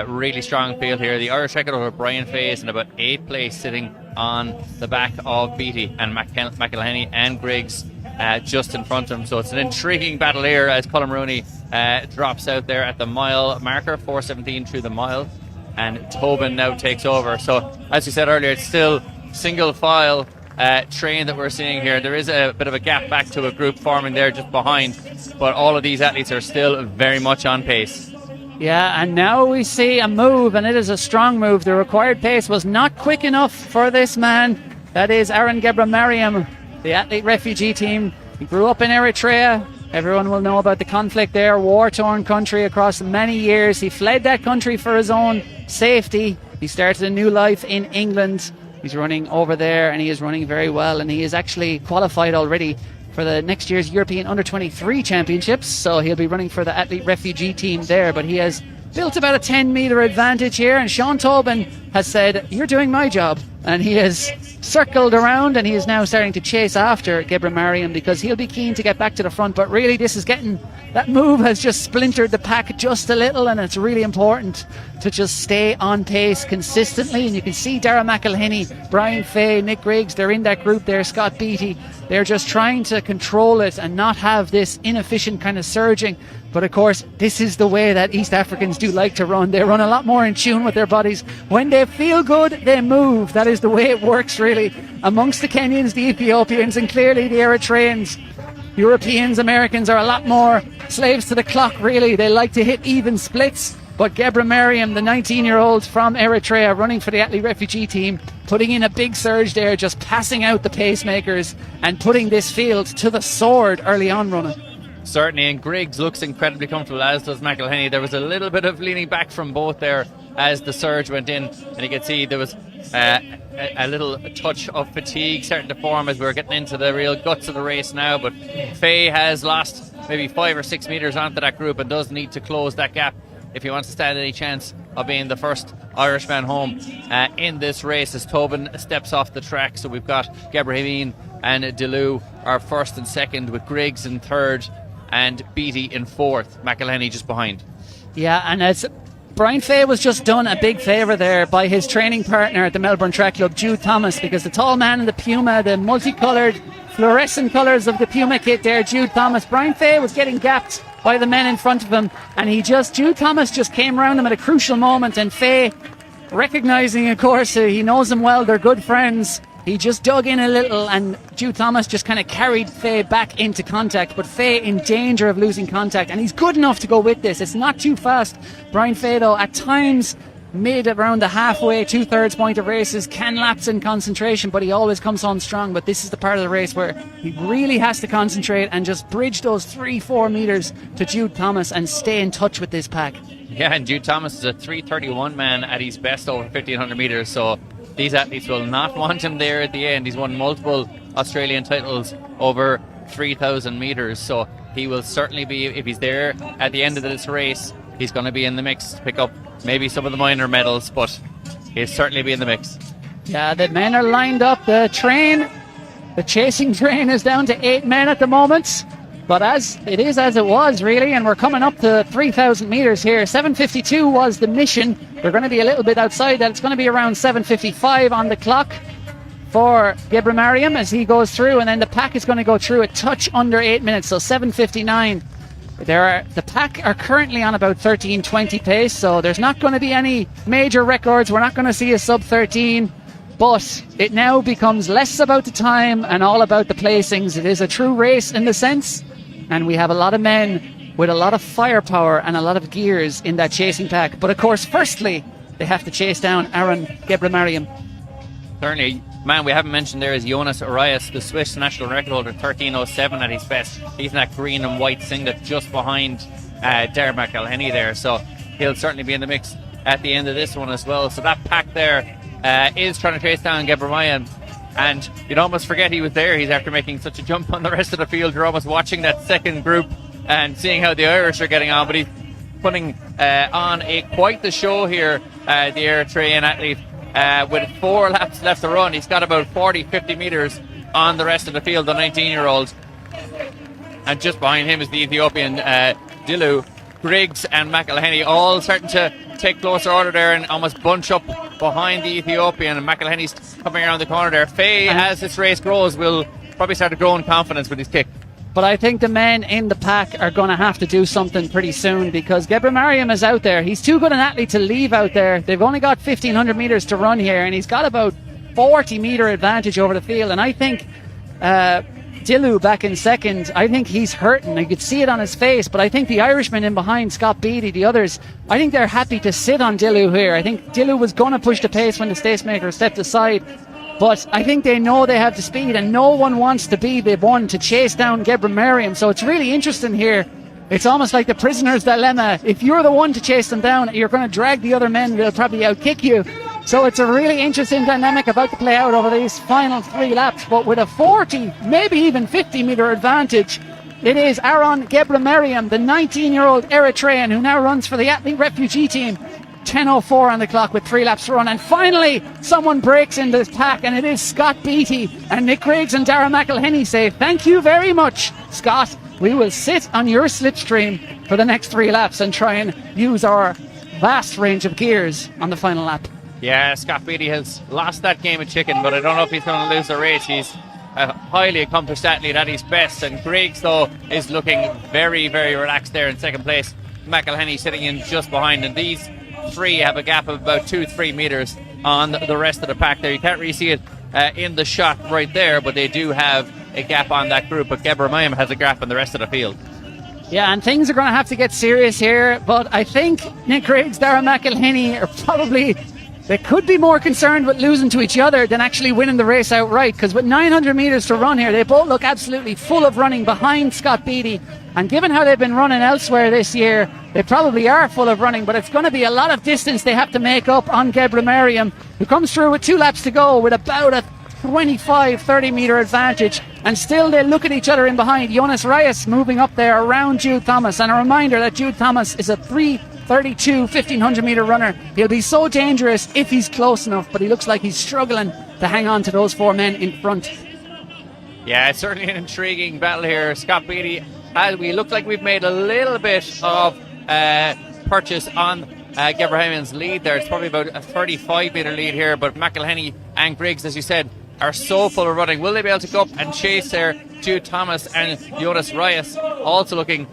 really strong field here. The Irish record over Brian Fay is in about 8th place, sitting on the back of Beattie, and McElhenney and Griggs just in front of him. So it's an intriguing battle here as Colin Rooney drops out there at the mile marker, 4:17 through the mile. and Tobin now takes over. So as you said earlier, it's still single file train that we're seeing here. There is a bit of a gap back to a group forming there just behind, but all of these athletes are still very much on pace. Yeah, and now we see a move, and it is a strong move. The required pace was not quick enough for this man. That is Aaron Gebramariam, the athlete refugee team. He grew up in Eritrea. Everyone will know about the conflict there, war-torn country across many years. He fled that country for his own safety. He started a new life in England. He's running over there, and he is running very well, and he is actually qualified already for the next year's European Under-23 Championships, so he'll be running for the athlete refugee team there, but he has built about a 10-metre advantage here, and Sean Tobin has said, "You're doing my job," and he has circled around, and he is now starting to chase after Gebramariam because he'll be keen to get back to the front, but really this is getting, that move has just splintered the pack just a little, and it's really important to just stay on pace consistently. And you can see Dara McElhinney, Brian Fay, Nick Griggs, they're in that group there, Scott Beattie. They're just trying to control it and not have this inefficient kind of surging. But of course, this is the way that East Africans do like to run. They run a lot more in tune with their bodies. When they feel good, they move. That is the way it works, really, amongst the Kenyans, the Ethiopians, and clearly the Eritreans. Europeans, Americans are a lot more slaves to the clock, really. They like to hit even splits. But Gebramariam, the 19-year-old from Eritrea, running for the athlete refugee team, putting in a big surge there, just passing out the pacemakers and putting this field to the sword early on running. Certainly, and Griggs looks incredibly comfortable, as does McElhinney. There was a little bit of leaning back from both there as the surge went in, and you can see there was a little touch of fatigue starting to form as we're getting into the real guts of the race now. But Faye has lost maybe 5 or 6 metres onto that group and does need to close that gap if he wants to stand any chance of being the first Irishman home in this race as Tobin steps off the track. So we've got Gebrahim and Deleu are first and second, with Griggs in third and Beattie in fourth, McElhinney just behind. Yeah, and as Brian Fay was just done a big favour there by his training partner at the Melbourne Track Club, Jude Thomas, because the tall man in the Puma, the multicoloured fluorescent colours of the Puma kit there, Jude Thomas, Brian Fay was getting gapped by the men in front of him, and Jude Thomas just came around him at a crucial moment, and Fay, recognising, of course, he knows him well, they're good friends, he just dug in a little, and Jude Thomas just kind of carried Fay back into contact, but Fay in danger of losing contact, and he's good enough to go with this. It's not too fast. Brian Fay, though, at times mid around the halfway, 2/3 point of races, can lapse in concentration, but he always comes on strong. But this is the part of the race where he really has to concentrate and just bridge those 3-4 metres to Jude Thomas and stay in touch with this pack. Yeah, and Jude Thomas is a 3:31 man at his best over 1,500 metres, so these athletes will not want him there at the end. He's won multiple Australian titles over 3,000 metres, so he will certainly be, if he's there at the end of this race, he's going to be in the mix to pick up maybe some of the minor medals, but he'll certainly be in the mix. Yeah, the men are lined up. The chasing train is down to 8 men at the moment. But as it was, really, and we're coming up to 3,000 metres here. 7:52 was the mission. They're going to be a little bit outside that. It's going to be around 7:55 on the clock for Gebramariam as he goes through, and then the pack is going to go through a touch under 8 minutes, so 7:59. The pack are currently on about 13:20 pace, so there's not going to be any major records. We're not going to see a sub 13. But it now becomes less about the time and all about the placings. It is a true race in the sense, and we have a lot of men with a lot of firepower and a lot of gears in that chasing pack. But of course, firstly, they have to chase down Aaron Gebramariam. Certainly, man, we haven't mentioned there is Jonas Arias, the Swiss national record holder, 13:07 at his best. He's in that green and white singlet just behind Dara McElhinney there, so he'll certainly be in the mix at the end of this one as well. So that pack there is trying to chase down Gebramariam, and you'd almost forget he was there. He's after making such a jump on the rest of the field. You're almost watching that second group and seeing how the Irish are getting on, but he's putting on quite the show here, the Eritrean athlete, with 4 laps left to run. He's got about 40-50 metres on the rest of the field, the 19-year-old, and just behind him is the Ethiopian Deleu. Griggs and McElhinney all starting to take closer order there and almost bunch up behind the Ethiopian, and McElhinney's coming around the corner there. Faye, as this race grows, will probably start to grow in confidence with his kick. But I think the men in the pack are going to have to do something pretty soon, because Gebremariam is out there. He's too good an athlete to leave out there. They've only got 1,500 metres to run here, and he's got about 40-metre advantage over the field. And I think Dillu back in second, I think he's hurting. You could see it on his face, but I think the Irishman in behind, Scott Beattie, the others, I think they're happy to sit on Dillu here. I think Dillu was going to push the pace when the Stacemaker stepped aside, but I think they know they have the speed, and no one wants to be the one to chase down Gebremariam. So it's really interesting here. It's almost like the prisoner's dilemma. If you're the one to chase them down, you're going to drag the other men, they'll probably outkick you. So it's a really interesting dynamic about to play out over these final 3 laps. But with a 40, maybe even 50-metre advantage, it is Aaron Gebremariam, the 19-year-old Eritrean who now runs for the Athlete Refugee Team. 10:04 on the clock with 3 laps to run. And finally, someone breaks into this pack, and it is Scott Beattie. And Nick Griggs and Dara McElhenney say, thank you very much, Scott. We will sit on your slipstream for the next 3 laps and try and use our vast range of gears on the final lap. Yeah, Scott Beattie has lost that game of chicken, but I don't know if he's going to lose the race. He's a highly accomplished athlete at his best, and Griggs, though, is looking very, very relaxed there in second place. McElhenney sitting in just behind, and these 3 have a gap of about 2-3 metres on the rest of the pack there. You can't really see it in the shot right there, but they do have a gap on that group. But Gebremariam has a gap on the rest of the field. Yeah, and things are going to have to get serious here, but I think Nick Griggs, Dara McElhenney are probably... They could be more concerned with losing to each other than actually winning the race outright, because with 900 metres to run here, they both look absolutely full of running behind Scott Beattie. And given how they've been running elsewhere this year, they probably are full of running, but it's going to be a lot of distance they have to make up on Gebremariam, who comes through with 2 laps to go with about a 25-30 metre advantage. And still they look at each other in behind. Jonas Reyes moving up there around Jude Thomas. And a reminder that Jude Thomas is a 3:32 1,500 metre runner. He'll be so dangerous if he's close enough, but he looks like he's struggling to hang on to those 4 men in front. Yeah, it's certainly an intriguing battle here. Scott Beattie, we look like we've made a little bit of purchase on Gebremariam's lead there. It's probably about a 35-metre lead here, but McElhenney and Griggs, as you said, are so full of running. Will they be able to go up and chase there? Jude Thomas and Jonas Reyes also looking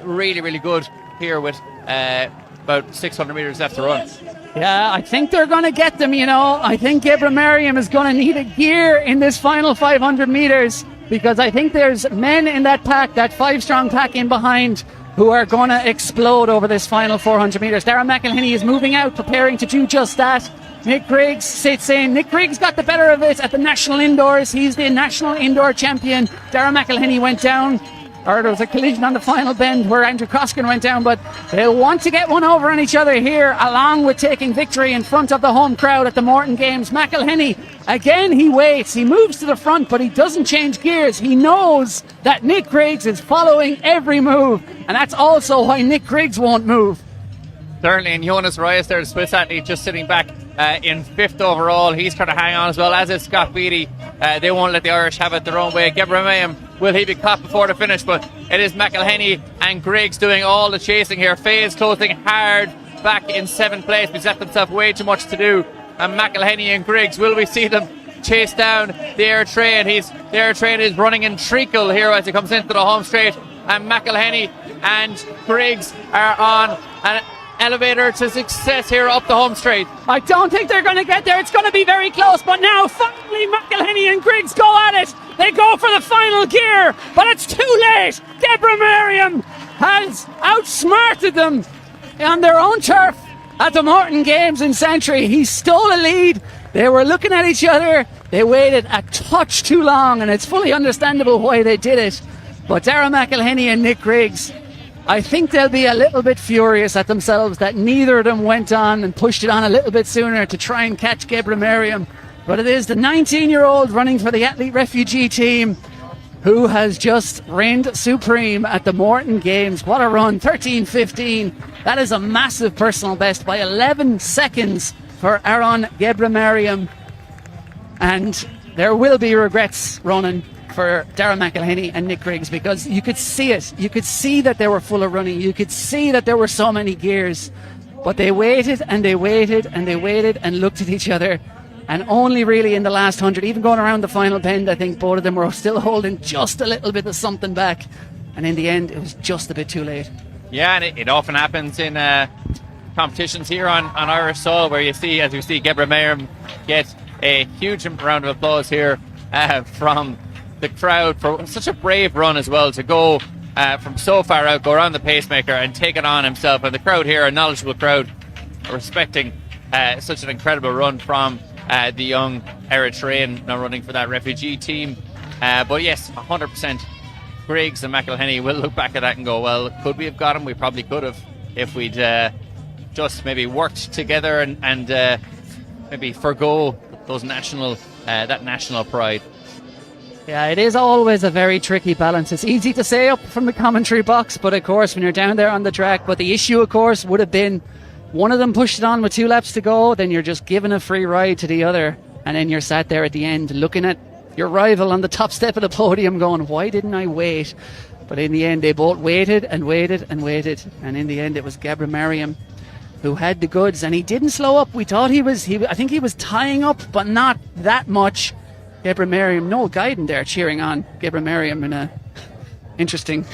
really, really good here with about 600 metres left to run. Yeah, I think they're going to get them, you know. I think Gebremariam is going to need a gear in this final 500 metres, because I think there's men in that pack, that 5-strong pack in behind, who are going to explode over this final 400 metres. Dara McElhenney is moving out, preparing to do just that. Nick Griggs sits in. Nick Griggs got the better of it at the National Indoors. He's the National Indoor Champion. Dara McElhenney went down, or there was a collision on the final bend where Andrew Coskin went down, but they'll want to get one over on each other here, along with taking victory in front of the home crowd at the Morton Games. McElhenney, again, he waits. He moves to the front, but he doesn't change gears. He knows that Nick Griggs is following every move, and that's also why Nick Griggs won't move. Certainly, and Jonas Reyes there, the Swiss athlete, just sitting back in 5th overall. He's trying to hang on as well, as is Scott Beattie. They won't let the Irish have it their own way. Gebremariam, will he be caught before the finish? But it is McElhenney and Griggs doing all the chasing here. Faye's closing hard back in 7th place. He's left himself way too much to do. And McElhenney and Griggs, will we see them chase down the Eritrean? The Eritrean is running in treacle here as he comes into the home straight. And McElhenney and Griggs are on an elevator to success here up the home straight. I don't think they're going to get there. It's going to be very close, but now finally McElhenney and Griggs go at it. They go for the final gear, but it's too late. Gebremariam has outsmarted them on their own turf at the Morton Games in Santry. He stole a lead. They were looking at each other. They waited a touch too long, and it's fully understandable why they did it. But Dara McElhenney and Nick Griggs, I think they'll be a little bit furious at themselves that neither of them went on and pushed it on a little bit sooner to try and catch Gebremariam. But it is the 19-year-old running for the Athlete Refugee Team who has just reigned supreme at the Morton Games. What a run, 13:15. That is a massive personal best by 11 seconds for Aaron Gebremariam. And there will be regrets, Ronan, for Dara McElhenney and Nick Griggs, because you could see it. You could see that they were full of running. You could see that there were so many gears. But they waited and they waited and they waited and looked at each other. And only really in the last 100, even going around the final bend, I think both of them were still holding just a little bit of something back. And in the end, it was just a bit too late. Yeah, and it often happens in competitions here on Irish soil, where you see, as we see, Gebra Mayerm get a huge round of applause here from the crowd for such a brave run as well, to go from so far out, go around the pacemaker and take it on himself. And the crowd here, a knowledgeable crowd, respecting such an incredible run from the young Eritrean, now running for that refugee team. But yes, 100%. Griggs and McElhenney will look back at that and go, well, could we have got him? We probably could have, if we'd just maybe worked together and maybe forgo those that national pride. Yeah, it is always a very tricky balance. It's easy to say up from the commentary box, but of course when you're down there on the track, but the issue of course would have been one of them pushed it on with 2 laps to go, then you're just giving a free ride to the other, and then you're sat there at the end looking at your rival on the top step of the podium going, why didn't I wait? But in the end they both waited and waited and waited, and in the end it was Gebra Mayerm who had the goods, and he didn't slow up. We thought I think he was tying up, but not that much. Gebra Mayerm, no guiding there, cheering on Gebra Mayerm in a interesting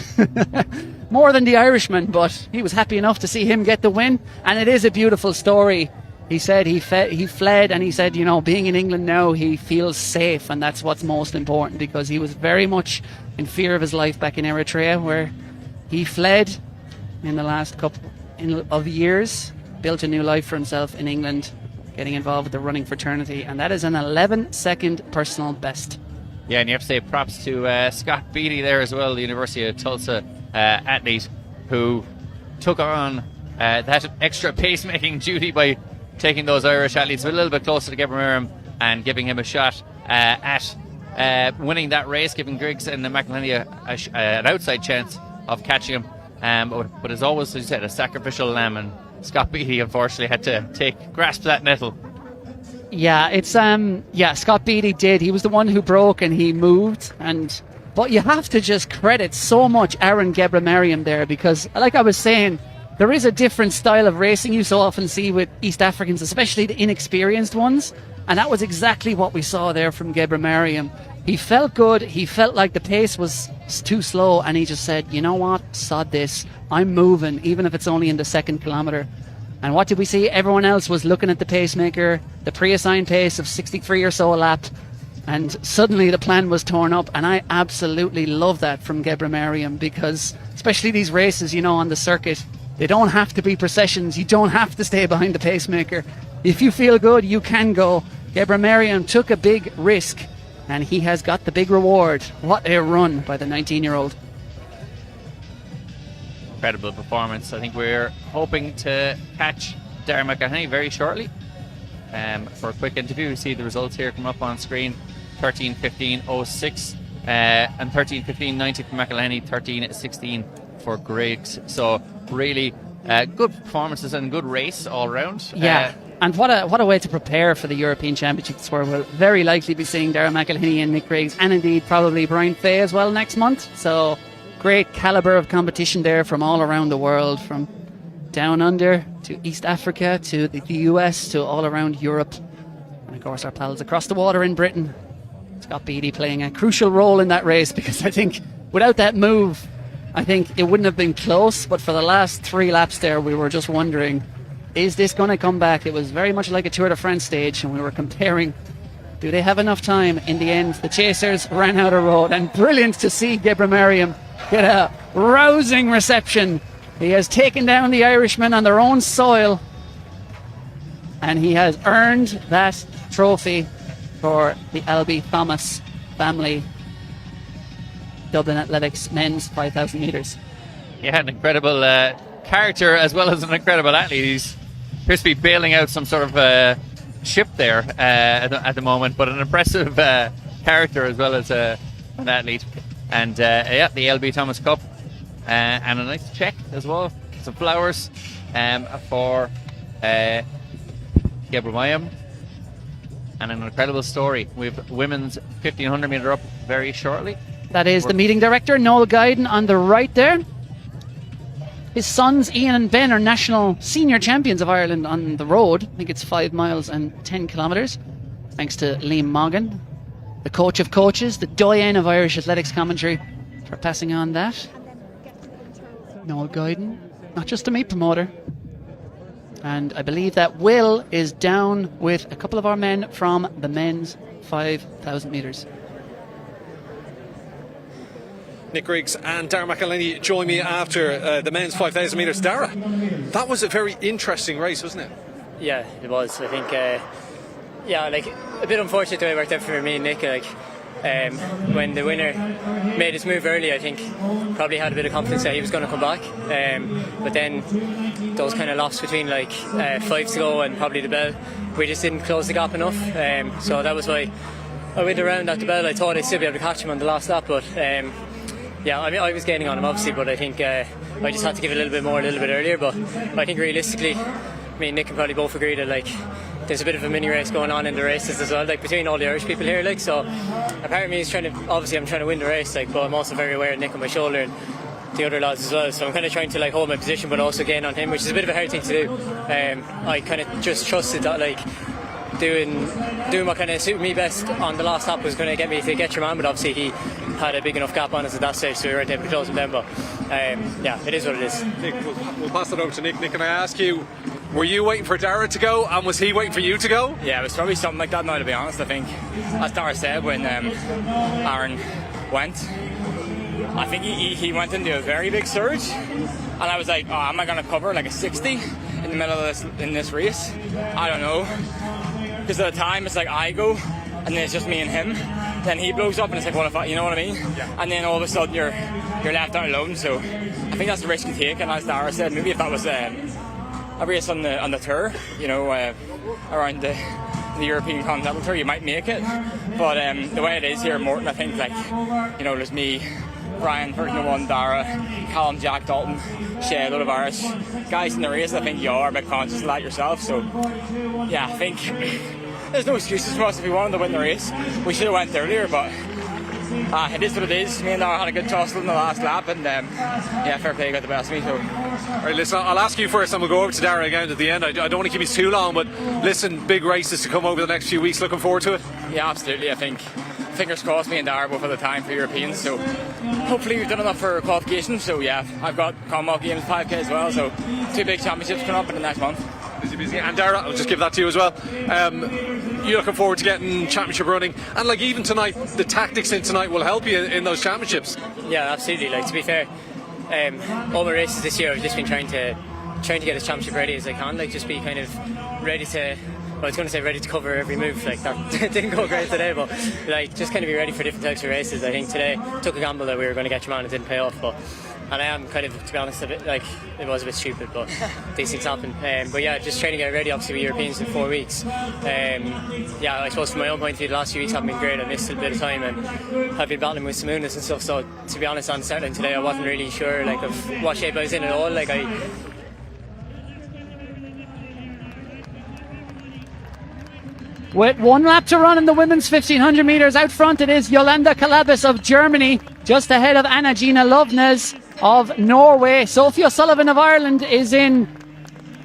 more than the Irishman, but he was happy enough to see him get the win. And it is a beautiful story. He said he fled, and he said, you know, being in England now, he feels safe, and that's what's most important, because he was very much in fear of his life back in Eritrea, where he fled in the last couple of years, built a new life for himself in England, getting involved with the running fraternity, and that is an 11-second personal best. Yeah, and you have to say props to Scott Beattie there as well, the University of Tulsa athlete, who took on that extra pacemaking duty by taking those Irish athletes a little bit closer to Gebra Mayerm and giving him a shot at winning that race, giving Griggs and McElhenney an outside chance of catching him. But as always, as you said, a sacrificial lamb, and Scott Beattie unfortunately had to grasp that nettle. Yeah, it's Scott Beattie did. He was the one who broke and he moved, but you have to just credit so much Aaron Gebra Mayerm there, because like I was saying, there is a different style of racing you so often see with East Africans, especially the inexperienced ones, and that was exactly what we saw there from Gebra Mayerm. He felt good, he felt like the pace was too slow, and he just said, you know what, sod this, I'm moving, even if it's only in the second kilometre. And what did we see? Everyone else was looking at the pacemaker, the pre-assigned pace of 63 or so a lap, and suddenly the plan was torn up. And I absolutely love that from Gebra Mayerm, because especially these races, you know, on the circuit, they don't have to be processions. You don't have to stay behind the pacemaker. If you feel good, you can go. Gebra Mayerm took a big risk, and he has got the big reward. What a run by the 19-year-old. Incredible performance. I think we're hoping to catch Darren McElhenney very shortly for a quick interview. We see the results here come up on screen: 13:15:06 and 13:15:90 for McElhenney, 13:16 for Griggs. So really good performances and good race all round. Yeah. And what a way to prepare for the European Championships, where we'll very likely be seeing Darren McElhenney and Nick Griggs, and indeed probably Brian Fay as well next month. So great calibre of competition there from all around the world, from down under to East Africa to the US to all around Europe. And of course our pals across the water in Britain. Scott Beattie playing a crucial role in that race, because I think without that move, I think it wouldn't have been close. But for the last 3 laps there, we were just wondering, is this going to come back? It was very much like a Tour de France stage, and we were comparing, do they have enough time? In the end, the chasers ran out of road, and brilliant to see Gebra Mayerm get a rousing reception. He has taken down the Irishmen on their own soil, and he has earned that trophy for the Albie Thomas family. Dublin Athletics men's 5,000 metres. Yeah, an incredible character as well as an incredible athlete. He's appears to be bailing out some sort of ship there at the moment, but an impressive character as well as an athlete. And the LB Thomas Cup and a nice check as well. Some flowers for Gebra Mayerm. And an incredible story. We have women's 1500 metre up very shortly. That is the meeting director, Noel Guyden, on the right there. His sons, Ian and Ben, are national senior champions of Ireland on the road. I think it's 5 miles and 10 kilometres. Thanks to Liam Moggan, the coach of coaches, the doyen of Irish athletics commentary, for passing on that. Noel Guyden, not just a meat promoter. And I believe that Will is down with a couple of our men from the men's 5,000 metres. Nick Griggs and Dara McElhenney join me after the men's 5,000 metres. Dara, that was a very interesting race, wasn't it? Yeah, it was. I think, like a bit unfortunate the way it worked out for me and Nick. When the winner made his move early, I think probably had a bit of confidence that he was going to come back. But then those kind of laps between 5 to go and probably the bell, we just didn't close the gap enough. So that was why I went around at the bell. I thought I'd still be able to catch him on the last lap, but I was gaining on him obviously, but I think I just had to give it a little bit more a little bit earlier. But I think realistically, me and Nick can probably both agree that there's a bit of a mini race going on in the races as well, between all the Irish people here. So a part of me is I'm trying to win the race, but I'm also very aware of Nick on my shoulder and the other lads as well. So I'm kind of trying to hold my position, but also gain on him, which is a bit of a hard thing to do. I kind of just trusted that doing what kind of suited me best on the last lap was going to get me to get your man, but obviously he had a big enough gap on us at that stage, so we weren't able to close him down. But it is what it is. Nick, we'll pass it over to Nick. Nick, can I ask you, were you waiting for Dara to go, and was he waiting for you to go? Yeah, it was probably something like that now, to be honest. I think, as Dara said, when Aaron went, I think he went into a very big surge, and I was like, oh, am I going to cover a 60 in the middle of this race? I don't know, because at the time it's I go and then it's just me and him, then he blows up and it's what if you know what I mean? Yeah. And then all of a sudden you're left out alone. So I think that's the risk you take, and as Dara said, maybe if that was a race on the tour, around the European Continental Tour, you might make it, but the way it is here in Morton, I think there's me, Brian, 1, Dara, Callum, Jack, Dalton, Shay, a lot of Irish guys in the race. I think you are a bit conscious of that yourself, so yeah, I think there's no excuses for us. If we wanted to win the race, we should have went earlier, but it is what it is. Me and Dara had a good tussle in the last lap, and fair play got the best of me. So, all right, listen, I'll ask you first, and we'll go over to Dara again at the end. I don't want to keep you too long, but listen, big races to come over the next few weeks. Looking forward to it. Yeah, absolutely. I think fingers crossed, me and Dara both have the time for Europeans, so hopefully we've done enough for qualification. So yeah, I've got Commonwealth Games 5k as well, so 2 big championships coming up in the next month. Busy. And Dara, I'll just give that to you as well. You're looking forward to getting championship running, and even tonight, the tactics in tonight will help you in those championships. Yeah, absolutely. To be fair, all my races this year I've just been trying to get as championship ready as I can, just be kind of ready to, I was going to say ready to cover every move, that didn't go great today, but just kind of be ready for different types of races. I think today took a gamble that we were going to get your man, it didn't pay off, and I am kind of, to be honest, a bit it was a bit stupid, but these things happen. But yeah, just trying to get ready, obviously with Europeans in 4 weeks. I suppose from my own point of view, the last few weeks haven't been great. I missed a bit of time and I've been battling with some illness and stuff, so to be honest, on Saturday today I wasn't really sure of what shape I was in at all. With 1 lap to run in the women's 1500 metres, out front it is Yolanda Kalabis of Germany, just ahead of Anna-Gina Lovnes of Norway. Sophie O'Sullivan of Ireland is in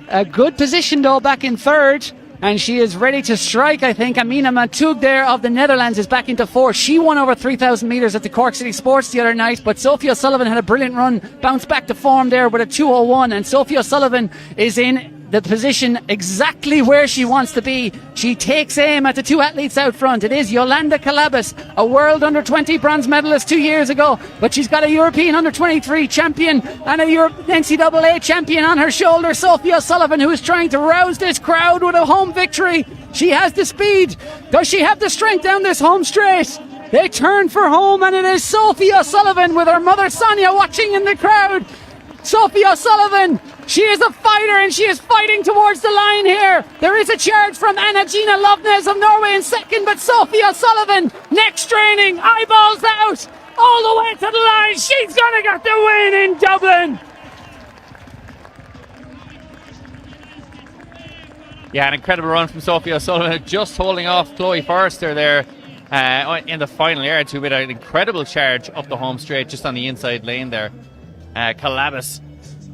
a good position though, back in 3rd, and she is ready to strike, I think. Amina Matug there of the Netherlands is back into 4th. She won over 3,000 metres at the Cork City Sports the other night, but Sophie O'Sullivan had a brilliant run, bounced back to form there with a 2:01, and Sophie O'Sullivan is in the position exactly where she wants to be. She takes aim at the 2 athletes out front. It is Yolanda Kalabis, a world under-20 bronze medalist 2 years ago, but she's got a European under-23 champion and a NCAA champion on her shoulder. Sophie O'Sullivan, who is trying to rouse this crowd with a home victory. She has the speed. Does she have the strength down this home straight? They turn for home, and it is Sophie O'Sullivan with her mother Sonia watching in the crowd. Sophie O'Sullivan, she is a fighter and she is fighting towards the line here. There is a charge from Anna-Gina Lovnes of Norway in 2nd, but Sophie O'Sullivan, neck straining, eyeballs out, all the way to the line. She's going to get the win in Dublin. Yeah, an incredible run from Sophie O'Sullivan, just holding off Chloe Forrester there in the final yard, who made an incredible charge up the home straight just on the inside lane there. Kalabis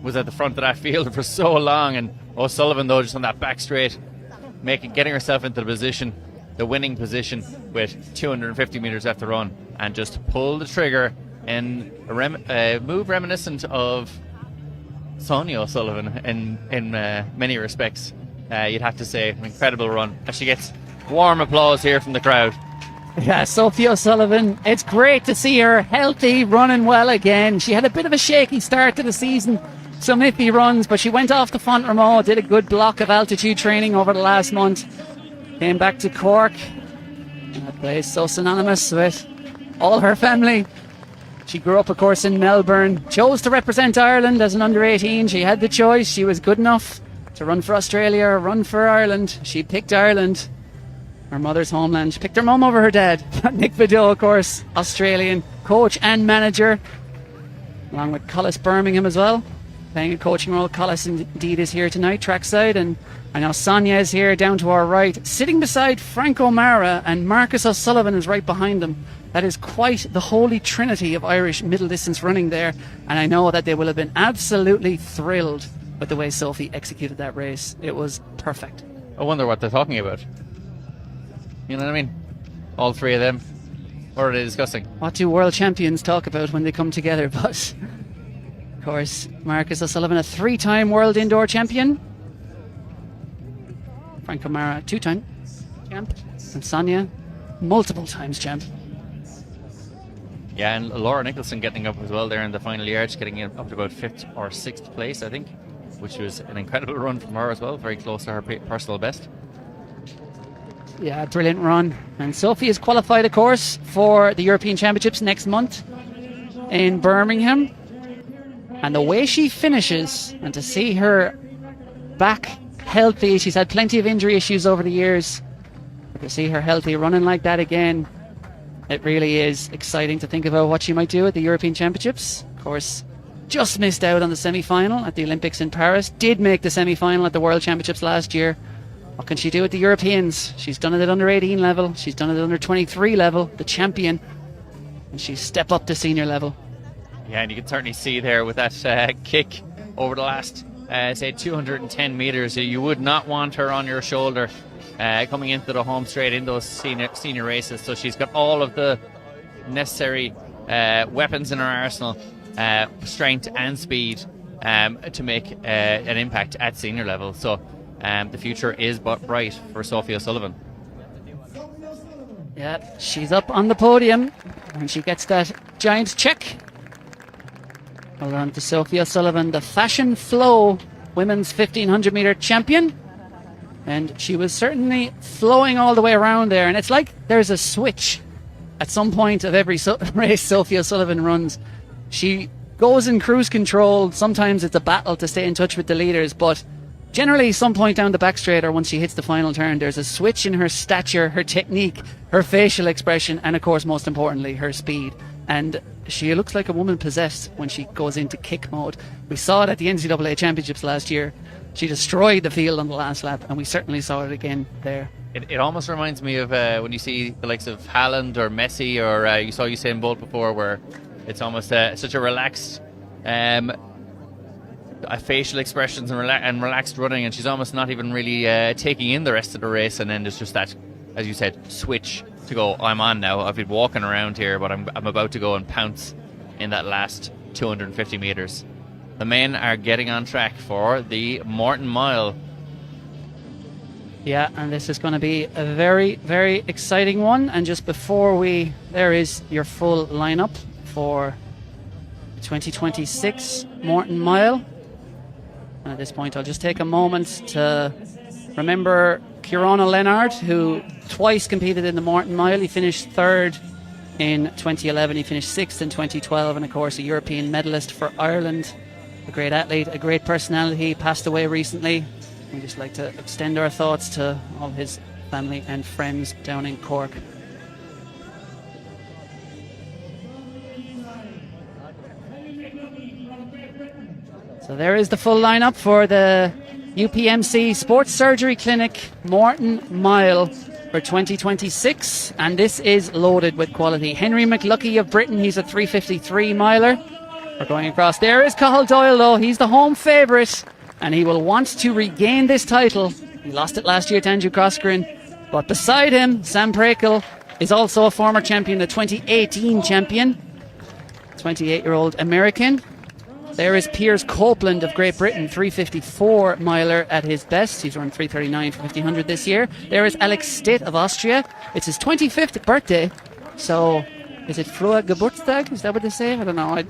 was at the front of that field for so long, and O'Sullivan though just on that back straight, getting herself into the position the winning position with 250 metres left to run and just pull the trigger in a move reminiscent of Sonia O'Sullivan in many respects. You'd have to say an incredible run. And she gets warm applause here from the crowd. Yeah, Sophie O'Sullivan, it's great to see her healthy, running well again. She had a bit of a shaky start to the season, some iffy runs, but she went off the Font-Romeu, did a good block of altitude training over the last month, came back to Cork. That place so synonymous with all her family. She grew up, of course, in Melbourne, chose to represent Ireland as an under-18. She had the choice. She was good enough to run for Australia or run for Ireland. She picked Ireland, her mother's homeland. She picked her mum over her dad. Nick Vidal, of course, Australian coach and manager, along with Collis Birmingham as well, playing a coaching role. Collis indeed is here tonight, trackside, and I know Sonia is here down to our right, sitting beside Frank O'Mara, and Marcus O'Sullivan is right behind them. That is quite the holy trinity of Irish middle distance running there, and I know that they will have been absolutely thrilled with the way Sophie executed that race. It was perfect. I wonder what they're talking about. You know what I mean? All three of them. What are they discussing? What do world champions talk about when they come together? But, of course, Marcus O'Sullivan, a 3-time world indoor champion. Frank O'Mara, 2-time champ. And Sonia, multiple times champ. Yeah, and Laura Nicholson getting up as well there in the final yards, getting up to about 5th or 6th place, I think, which was an incredible run from her as well, very close to her personal best. Yeah, brilliant run. And Sophie is qualified, of course, for the European Championships next month in Birmingham. And the way she finishes, and to see her back healthy, she's had plenty of injury issues over the years, but to see her healthy running like that again, it really is exciting to think about what she might do at the European Championships. Of course, just missed out on the semi-final at the Olympics in Paris, did make the semi-final at the World Championships last year. What can she do at the Europeans? She's done it at under 18 level, she's done it at under 23 level, the champion, and she's step up to senior level. Yeah, and you can certainly see there with that kick over the last, say, 210 metres, you would not want her on your shoulder coming into the home straight in those senior races. So she's got all of the necessary weapons in her arsenal, strength and speed, to make an impact at senior level. So the future is bright for Sophie O'Sullivan. Yeah, she's up on the podium and she gets that giant check. Well done to Sophie O'Sullivan, the Fashion Flow women's 1500 metre champion. And she was certainly flowing all the way around there. And it's like there's a switch at some point of every race Sophie O'Sullivan runs. She goes in cruise control. Sometimes it's a battle to stay in touch with the leaders, but generally some point down the back straight or once she hits the final turn, there's a switch in her stature, her technique, her facial expression, and of course, most importantly, her speed. And she looks like a woman possessed when she goes into kick mode. We saw it at the NCAA Championships last year. She destroyed the field on the last lap, and we certainly saw it again there. It almost reminds me of when you see the likes of Haaland or Messi, or you saw Usain Bolt before, where it's almost such a relaxed facial expressions and relaxed running, and she's almost not even really taking in the rest of the race. And then there's just that, as you said, switch to go, I'm on now. I've been walking around here, but I'm about to go and pounce in that last 250 metres. The men are getting on track for the Morton Mile. Yeah, and this is going to be a very, very exciting one. And just before there is your full lineup for 2026 Morton Mile. And at this point, I'll just take a moment to remember Kieran Leonard, who twice competed in the Morton Mile. He finished 3rd in 2011, he finished 6th in 2012, and of course a European medalist for Ireland. A great athlete, a great personality, passed away recently. We'd just like to extend our thoughts to all his family and friends down in Cork. So there is the full lineup for the UPMC Sports Surgery Clinic Morton Mile for 2026, and this is loaded with quality. Henry McLuckie of Britain, he's a 3:53 miler. We're going across. There is Cathal Doyle, though. He's the home favourite, and he will want to regain this title. He lost it last year to Andrew Coscoran. But beside him, Sam Prakel is also a former champion, the 2018 champion, 28-year-old American. There is Piers Copeland of Great Britain, 354 miler at his best. He's run 339 for 1500 this year. There is Alex Stitt of Austria. It's his 25th birthday. So, is it Frohe Geburtstag? Is that what they say? I don't know.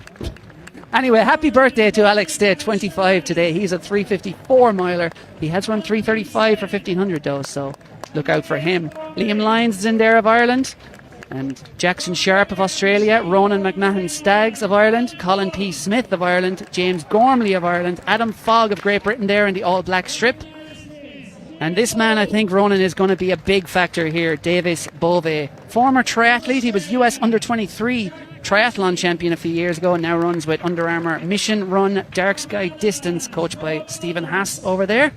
Anyway, happy birthday to Alex Stitt, 25 today. He's a 354 miler. He has run 335 for 1500 though, so look out for him. Liam Lyons is in there of Ireland. And Jackson Sharp of Australia, Ronan McMahon Staggs of Ireland, Colin P. Smith of Ireland, James Gormley of Ireland, Adam Fogg of Great Britain there in the all-black strip. And this man, I think, Ronan, is going to be a big factor here, Davis Bove. Former triathlete, he was US Under-23 triathlon champion a few years ago and now runs with Under Armour Mission Run Dark Sky Distance, coached by Stephen Haas over there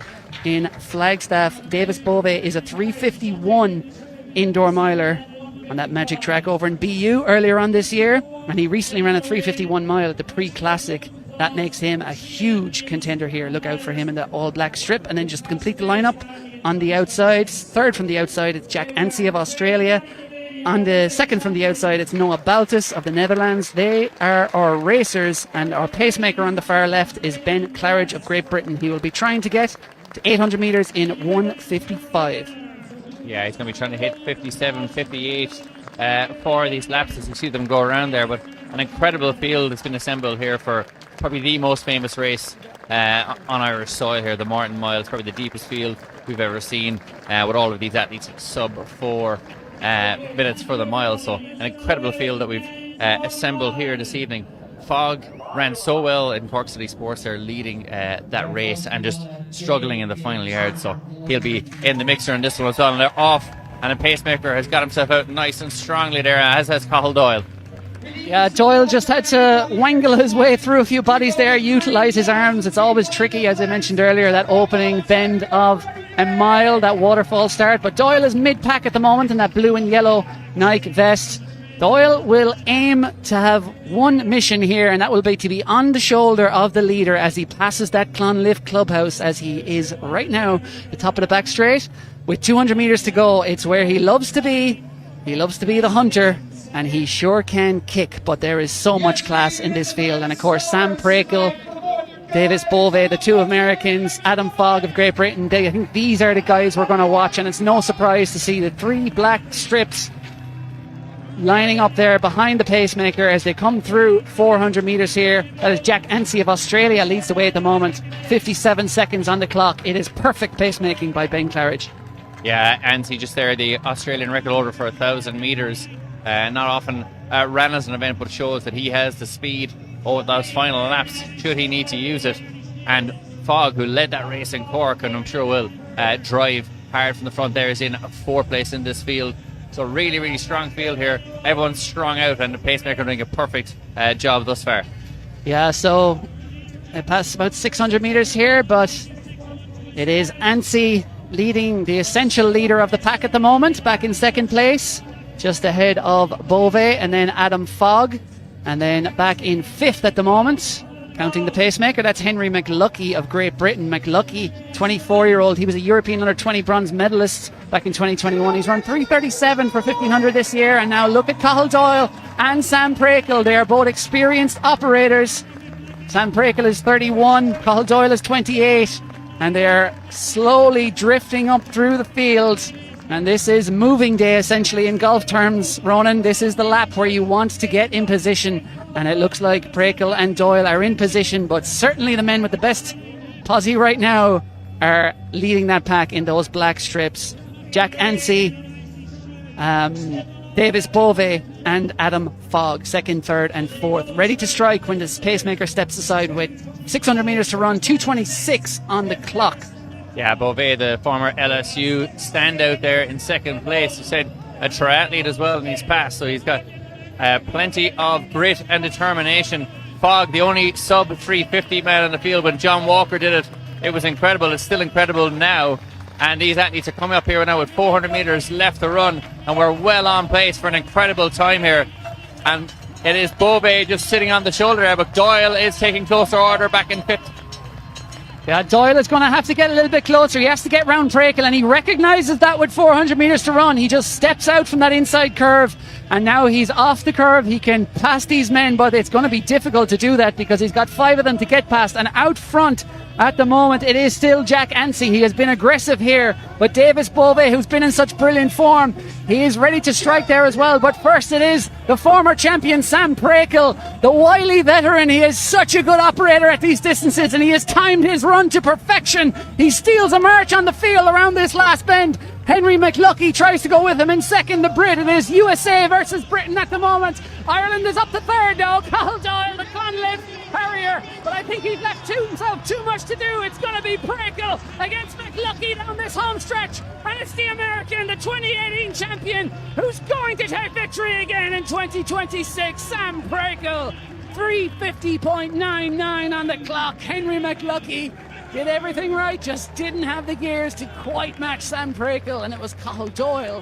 in Flagstaff. Davis Bove is a 351 indoor miler on that magic track over in BU earlier on this year, and he recently ran a 351 mile at the pre-classic. That makes him a huge contender here. Look out for him in the all-black strip. And then just to complete the lineup on the outside, third from the outside, it's Jack Ansey of Australia. On the second from the outside, it's Noah Baltus of the Netherlands. They are our racers, and our pacemaker on the far left is Ben Claridge of Great Britain. He will be trying to get to 800 metres in 1:55. Yeah, he's going to be trying to hit 57, 58 for these laps as you see them go around there. But an incredible field has been assembled here for probably the most famous race on Irish soil here, the Morton Mile. It's probably the deepest field we've ever seen with all of these athletes sub 4 minutes for the mile. So an incredible field that we've assembled here this evening. Fogg ran so well in Cork City Sports there, leading that race and just struggling in the final yard, so he'll be in the mixer in this one as well. And they're off, and a pacemaker has got himself out nice and strongly there, as has Cathal Doyle. Yeah, Doyle just had to wangle his way through a few bodies there, utilise his arms. It's always tricky, as I mentioned earlier, that opening bend of a mile, that waterfall start. But Doyle is mid-pack at the moment in that blue and yellow Nike vest. Doyle will aim to have one mission here, and that will be to be on the shoulder of the leader as he passes that Clonlift clubhouse, as he is right now the top of the back straight. With 200 metres to go, it's where he loves to be. He loves to be the hunter, and he sure can kick, but there is so much class in this field. And of course, Sam Prakel, Davis Bove, the two Americans, Adam Fogg of Great Britain, I think these are the guys we're going to watch, and it's no surprise to see the three black strips lining up there behind the pacemaker as they come through 400 metres here. That is Jack Ansey of Australia, leads the way at the moment, 57 seconds on the clock. It is perfect pacemaking by Ben Claridge. Yeah, Ansey just there, the Australian record holder for 1,000 metres. Not often ran as an event, but shows that he has the speed over those final laps should he need to use it. And Fogg, who led that race in Cork, and I'm sure will drive hard from the front there, is in fourth place in this field. So really, really strong field here. Everyone's strung out, and the pacemaker doing a perfect job thus far. Yeah, so it passed about 600 metres here, but it is Ansey leading, the essential leader of the pack at the moment, back in second place, just ahead of Bove, and then Adam Fogg, and then back in fifth at the moment, counting the pacemaker, that's Henry McLuckie of Great Britain. McLuckie, 24-year-old, he was a European Under-20 bronze medalist back in 2021. He's run 3:37 for 1500 this year. And now look at Cathal Doyle and Sam Prakel. They are both experienced operators. Sam Prakel is 31, Cathal Doyle is 28, and they are slowly drifting up through the field. And this is moving day essentially in golf terms, Ronan. This is the lap where you want to get in position, and it looks like Prakel and Doyle are in position, but certainly the men with the best posse right now are leading that pack in those black strips. Jack Ansey, Davis Bove and Adam Fogg, second, third and fourth, ready to strike when this pacemaker steps aside with 600 metres to run, 2:26 on the clock. Yeah, Bove, the former LSU standout there in second place. You said a triathlete as well in his past, so he's got plenty of grit and determination. Fogg, the only sub 350 man in the field when John Walker did it. It was incredible. It's still incredible now. And these athletes are coming up here now with 400 metres left to run, and we're well on pace for an incredible time here. And it is Bove just sitting on the shoulder there, but Doyle is taking closer order back in fifth. Yeah, Doyle is going to have to get a little bit closer. He has to get round Prakel, and he recognises that with 400 metres to run. He just steps out from that inside curve, and now he's off the curve. He can pass these men, but it's going to be difficult to do that because he's got 5 of them to get past. And out front at the moment, it is still Jack Ansey. He has been aggressive here, but Davis Bove, who's been in such brilliant form, he is ready to strike there as well. But first it is the former champion Sam Prakel, the wily veteran. He is such a good operator at these distances, and he has timed his run to perfection. He steals a march on the field around this last bend. Henry McLuckie tries to go with him in second. The Brit, it is USA versus Britain at the moment. Ireland is up to third now. Cathal Doyle, the Clonliffe Harrier, but I think he's left himself too much to do. It's going to be Prakel against McLuckie down this home stretch, and it's the American, the 2018 champion, who's going to take victory again in 2026. Sam Prakel, 3:50.99 on the clock. Henry McLuckie did everything right, just didn't have the gears to quite match Sam Prakel, and it was Cathal Doyle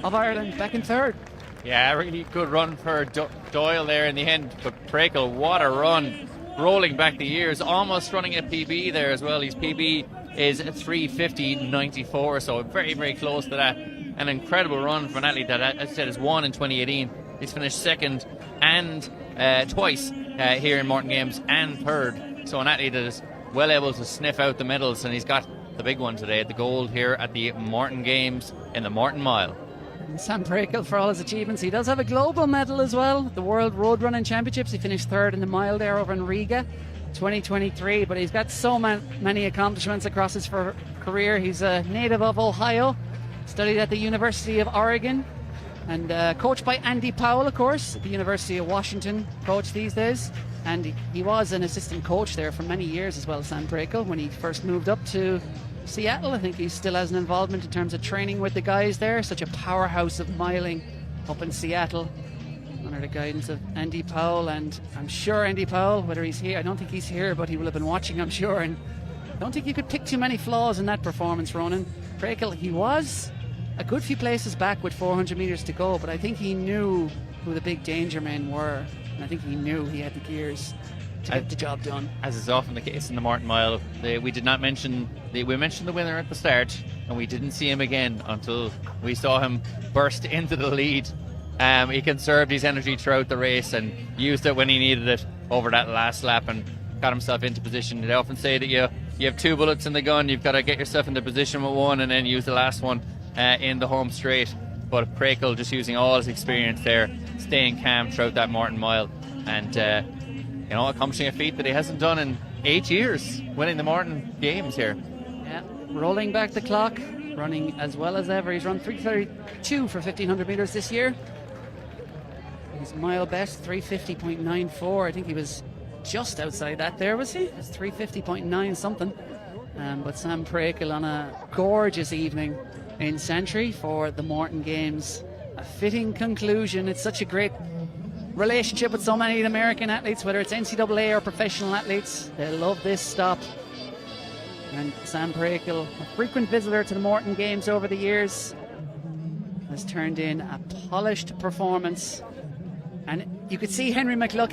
of Ireland back in third. Yeah, really good run for Doyle there in the end, but Prakel, what a run, rolling back the years, almost running a PB there as well. His PB is 3:50.94, so very, very close to that. An incredible run for an athlete that, as I said, has won in 2018. He's finished second and twice here in Morton Games, and third, so an athlete that is well able to sniff out the medals, and he's got the big one today, the gold here at the Morton Games in the Morton Mile. And Sam Prakel, for all his achievements, he does have a global medal as well, the World Road Running Championships. He finished third in the mile there over in Riga 2023, but he's got so many accomplishments across his career. He's a native of Ohio, studied at the University of Oregon, and coached by Andy Powell, of course, at the University of Washington, coach these days. And he was an assistant coach there for many years as well, Sam Prakel, when he first moved up to Seattle. I think he still has an involvement in terms of training with the guys there. Such a powerhouse of miling up in Seattle under the guidance of Andy Powell. And I'm sure Andy Powell, whether he's here, I don't think he's here, but he will have been watching, I'm sure. And I don't think you could pick too many flaws in that performance, Ronan. Prakel, he was a good few places back with 400 metres to go, but I think he knew who the big danger men were. And I think he knew he had the gears to get the job done. As is often the case in the Morton Mile, we did not mention we mentioned the winner at the start, and we didn't see him again until we saw him burst into the lead. He conserved his energy throughout the race and used it when he needed it over that last lap and got himself into position. They often say that you have 2 bullets in the gun, you've got to get yourself into position with one and then use the last one in the home straight. But Prakel just using all his experience there, staying calm throughout that Morton Mile, and accomplishing a feat that he hasn't done in 8 years, winning the Morton Games here. Yeah, rolling back the clock, running as well as ever. He's run 3:32 for 1,500 metres this year. His mile best, 3:50.94. I think he was just outside that there, was he? It was 3:50.9 something. But Sam Prakel on a gorgeous evening in Santry for the Morton Games. A fitting conclusion. It's such a great relationship with so many American athletes, whether it's NCAA or professional athletes. They love this stop. And Sam Prakel, a frequent visitor to the Morton Games over the years, has turned in a polished performance. And you could see Henry McLuckie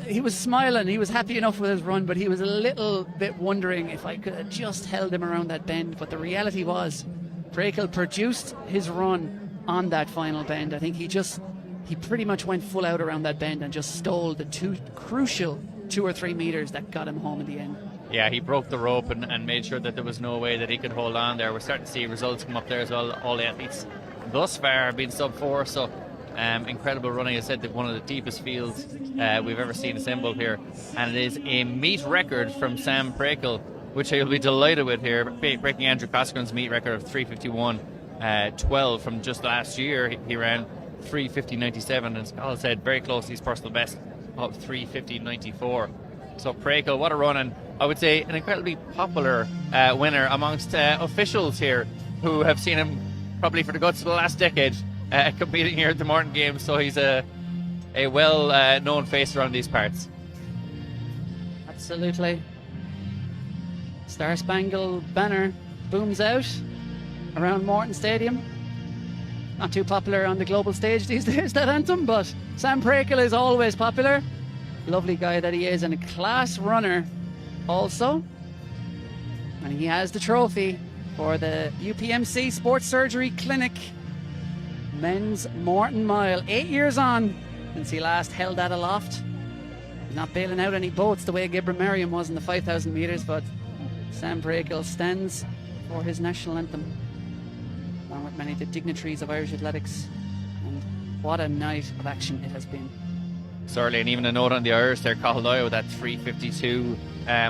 he was smiling, he was happy enough with his run, but he was a little bit wondering if I could have just held him around that bend. But the reality was, Prakel produced his run on that final bend. I think he pretty much went full out around that bend and just stole the crucial 2 or 3 metres that got him home in the end. Yeah, he broke the rope and made sure that there was no way that he could hold on there. We're starting to see results come up there as well. All the athletes thus far have been sub 4, so incredible running. I said that one of the deepest fields we've ever seen assembled here, and it is a meet record from Sam Prakel, which he'll be delighted with here, breaking Andrew Cosgren's meet record of 3:51.12 from just last year. He ran 3:50.97, and Scott said very close to his personal best of 3:50.94. So Prakel, what a run, and I would say an incredibly popular winner amongst officials here who have seen him probably for the guts of the last decade competing here at the Morton Games. So he's a well known face around these parts. Absolutely. Star Spangled Banner booms out around Morton Stadium. Not too popular on the global stage these days, that anthem, but Sam Prakel is always popular. Lovely guy that he is, and a class runner also. And he has the trophy for the UPMC Sports Surgery Clinic Men's Morton Mile. 8 years on since he last held that aloft. He's not bailing out any boats the way Gibran Merriam was in the 5,000 metres, but Sam Brakel stands for his national anthem, along with many of the dignitaries of Irish athletics. And what a night of action it has been. Certainly, and even a note on the Irish there, Cahill with that 3:52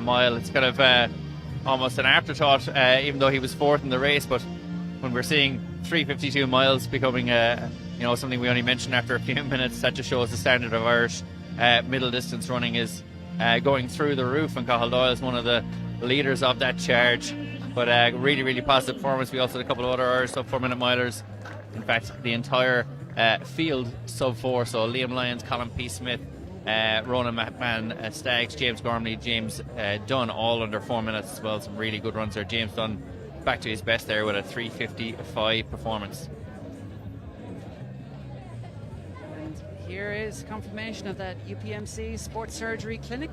mile. It's kind of almost an afterthought, even though he was fourth in the race. But when we're seeing 3:52 miles becoming something we only mentioned after a few minutes, that just shows the standard of Irish middle distance running is going through the roof, and Cahill Doyle is one of the leaders of that charge. But really, really positive performance. We also had a couple of other Irish sub 4 minute milers. In fact, the entire field sub 4. So Liam Lyons, Colin P. Smith, Ronan McMahon, Staggs, James Gormley, James Dunn, all under 4 minutes as well. Some really good runs there. James Dunn back to his best there with a 3:55 performance. And here is confirmation of that UPMC Sports Surgery Clinic,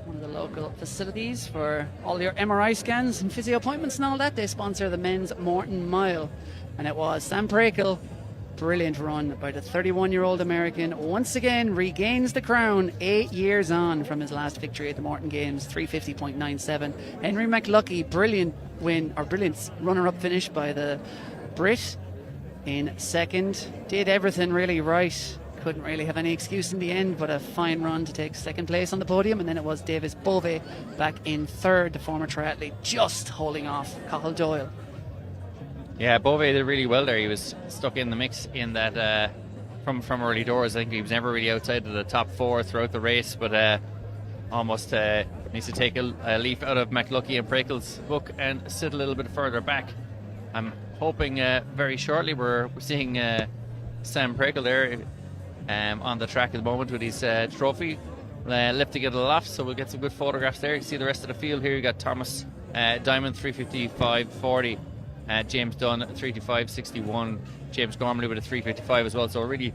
one of the local facilities for all your MRI scans and physio appointments and all that. They sponsor the Men's Morton Mile, and it was Sam Brakel. Brilliant run by the 31-year-old American. Once again regains the crown 8 years on from his last victory at the Morton Games, 3:50.97. Henry McLuckie, brilliant runner-up finish by the Brit in second. Did everything really right. Couldn't really have any excuse in the end, but a fine run to take second place on the podium. And then it was Davis Bove back in third, the former triathlete, just holding off Cahill Doyle. Yeah, Bove did really well there. He was stuck in the mix in that from early doors. I think he was never really outside of the top 4 throughout the race, but almost needs to take a leaf out of McLuckie and Brakel's book and sit a little bit further back. I'm hoping very shortly we're seeing Sam Brakel there on the track at the moment with his trophy lifting it aloft, so we'll get some good photographs there. You can see the rest of the field here. You got Thomas Diamond 3:55.40. James Dunn 3:55.61. James Gormley with a 3:55 as well. So a really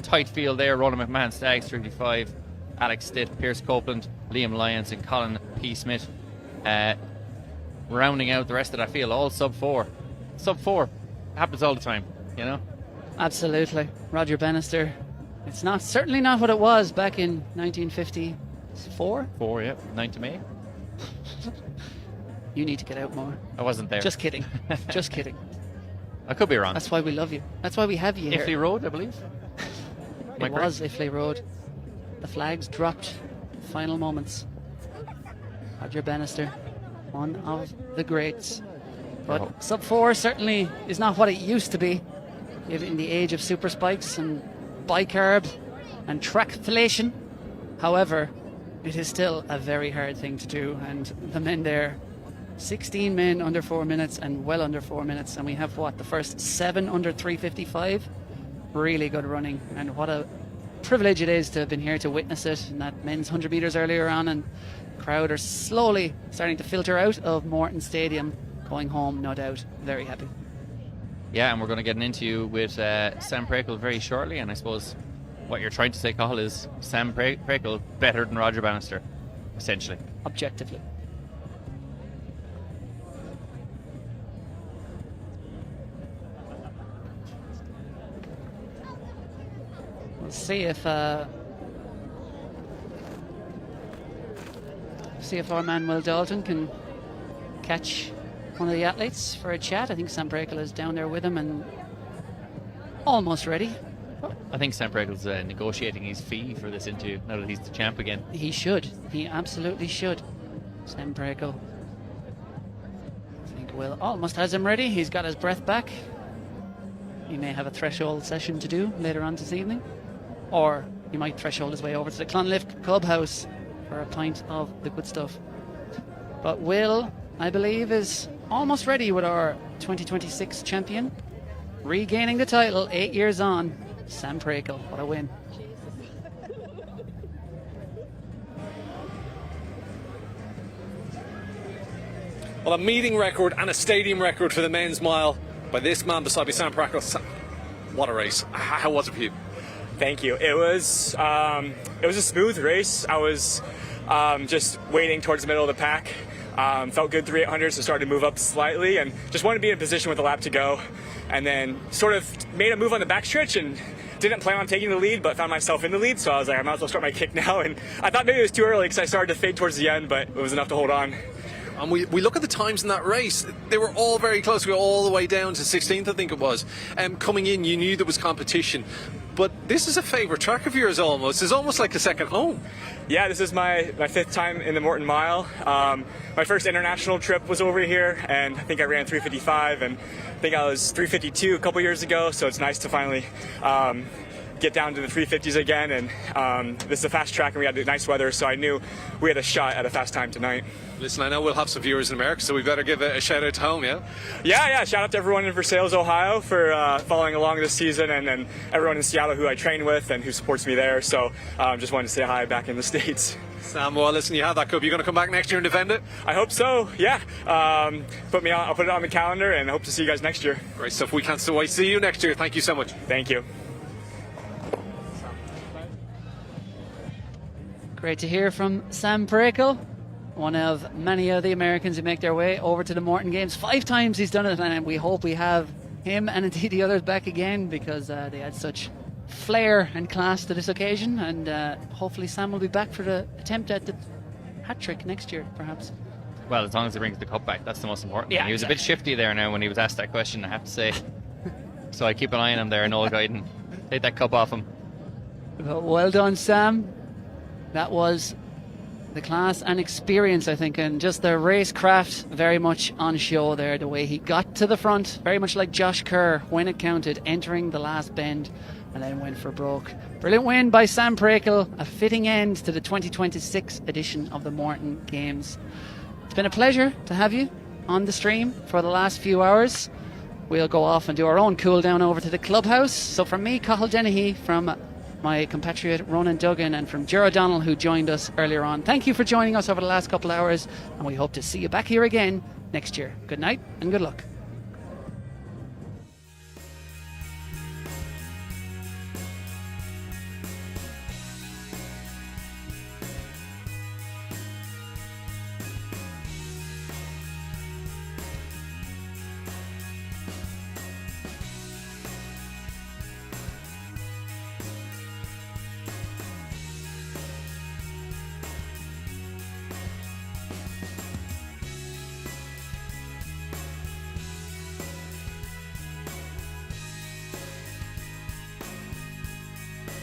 tight field there. Ronan McMahon, Staggs 3:55. Alex Stitt, Pierce Copeland, Liam Lyons, and Colin P. Smith. Rounding out the rest of that field, all sub 4. Sub 4 happens all the time, you know. Absolutely, Roger Bannister. It's certainly not what it was back in 1954. 4, yeah, 9th of May. You need to get out more. I wasn't there. Just kidding. Just kidding. I could be wrong. That's why we love you. That's why we have you here. Iffley Road, I believe. It was Iffley Road. The flags dropped. Final moments. Roger Bannister, one of the greats. But sub 4 certainly is not what it used to be in the age of super spikes and bicarb and trackflation. However, it is still a very hard thing to do, and the men there, 16 men under 4 minutes and well under 4 minutes, and we have the first 7 under 3:55. Really good running, and what a privilege it is to have been here to witness it. And that men's 100 metres earlier on, and the crowd are slowly starting to filter out of Morton Stadium, going home, no doubt, very happy. Yeah, and we're going to get an interview with Sam Brakel very shortly, and I suppose what you're trying to say, Cahill, is Sam Brakel better than Roger Bannister, essentially. Objectively. We'll see if our man Will Dalton can catch one of the athletes for a chat. I think Sam Brakel is down there with him and almost ready. I think Sam Brakel's negotiating his fee for this interview now that he's the champ again. He should. He absolutely should. Sam Brakel. I think Will almost has him ready. He's got his breath back. He may have a threshold session to do later on this evening. Or he might threshold his way over to the Clonlift Clubhouse for a pint of the good stuff. But Will, I believe, is almost ready with our 2026 champion, regaining the title 8 years on. Sam Brakel, what a win. Well, a meeting record and a stadium record for the men's mile by this man beside me, Sam Brakel. What a race. How was it for you? Thank you. It was a smooth race. I was just waiting towards the middle of the pack. Felt good 3/800s, so started to move up slightly and just wanted to be in a position with a lap to go. And then sort of made a move on the backstretch and didn't plan on taking the lead, but found myself in the lead, so I was like, I might as well start my kick now. And I thought maybe it was too early because I started to fade towards the end, but it was enough to hold on. And we look at the times in that race, they were all very close. We were all the way down to 16th, I think it was. Coming in, you knew there was competition. But this is a favourite track of yours almost. It's almost like a second home. Yeah, this is my 5th time in the Morton Mile. My first international trip was over here, and I think I ran 3:55, and I think I was 3:52 a couple years ago, so it's nice to finally get down to the 350s again. And this is a fast track, and we had nice weather, so I knew we had a shot at a fast time tonight. Listen, I know we'll have some viewers in America, so we better give a shout out to home, yeah? Yeah, shout out to everyone in Versailles, Ohio for following along this season, and everyone in Seattle who I train with and who supports me there. So just wanted to say hi back in the States. Sam, well, listen, you have that cup. You're going to come back next year and defend it? I hope so, yeah. I'll put it on the calendar and hope to see you guys next year. Great stuff. We can't wait to see you next year. Thank you so much. Thank you. Great to hear from Sam Prakel, one of many of the Americans who make their way over to the Morton Games. 5 times he's done it, and we hope we have him and indeed the others back again, because they had such flair and class to this occasion, and hopefully Sam will be back for the attempt at the hat-trick next year, perhaps. Well, as long as he brings the cup back, that's the most important Yeah, thing. He was a bit shifty there now when he was asked that question, I have to say. So I keep an eye on him there, Noel Guyton. Take that cup off him. Well done, Sam. That was the class and experience, I think, and just the racecraft very much on show there. The way he got to the front, very much like Josh Kerr when it counted, entering the last bend and then went for broke. Brilliant win by Sam Prakel, a fitting end to the 2026 edition of the Morton Games. It's been a pleasure to have you on the stream for the last few hours. We'll go off and do our own cool down over to the clubhouse. So from me, Cathal Dennehy, from my compatriot Ronan Duggan, and from Ger O'Donnell, who joined us earlier on, thank you for joining us over the last couple of hours, and we hope to see you back here again next year. Good night and good luck.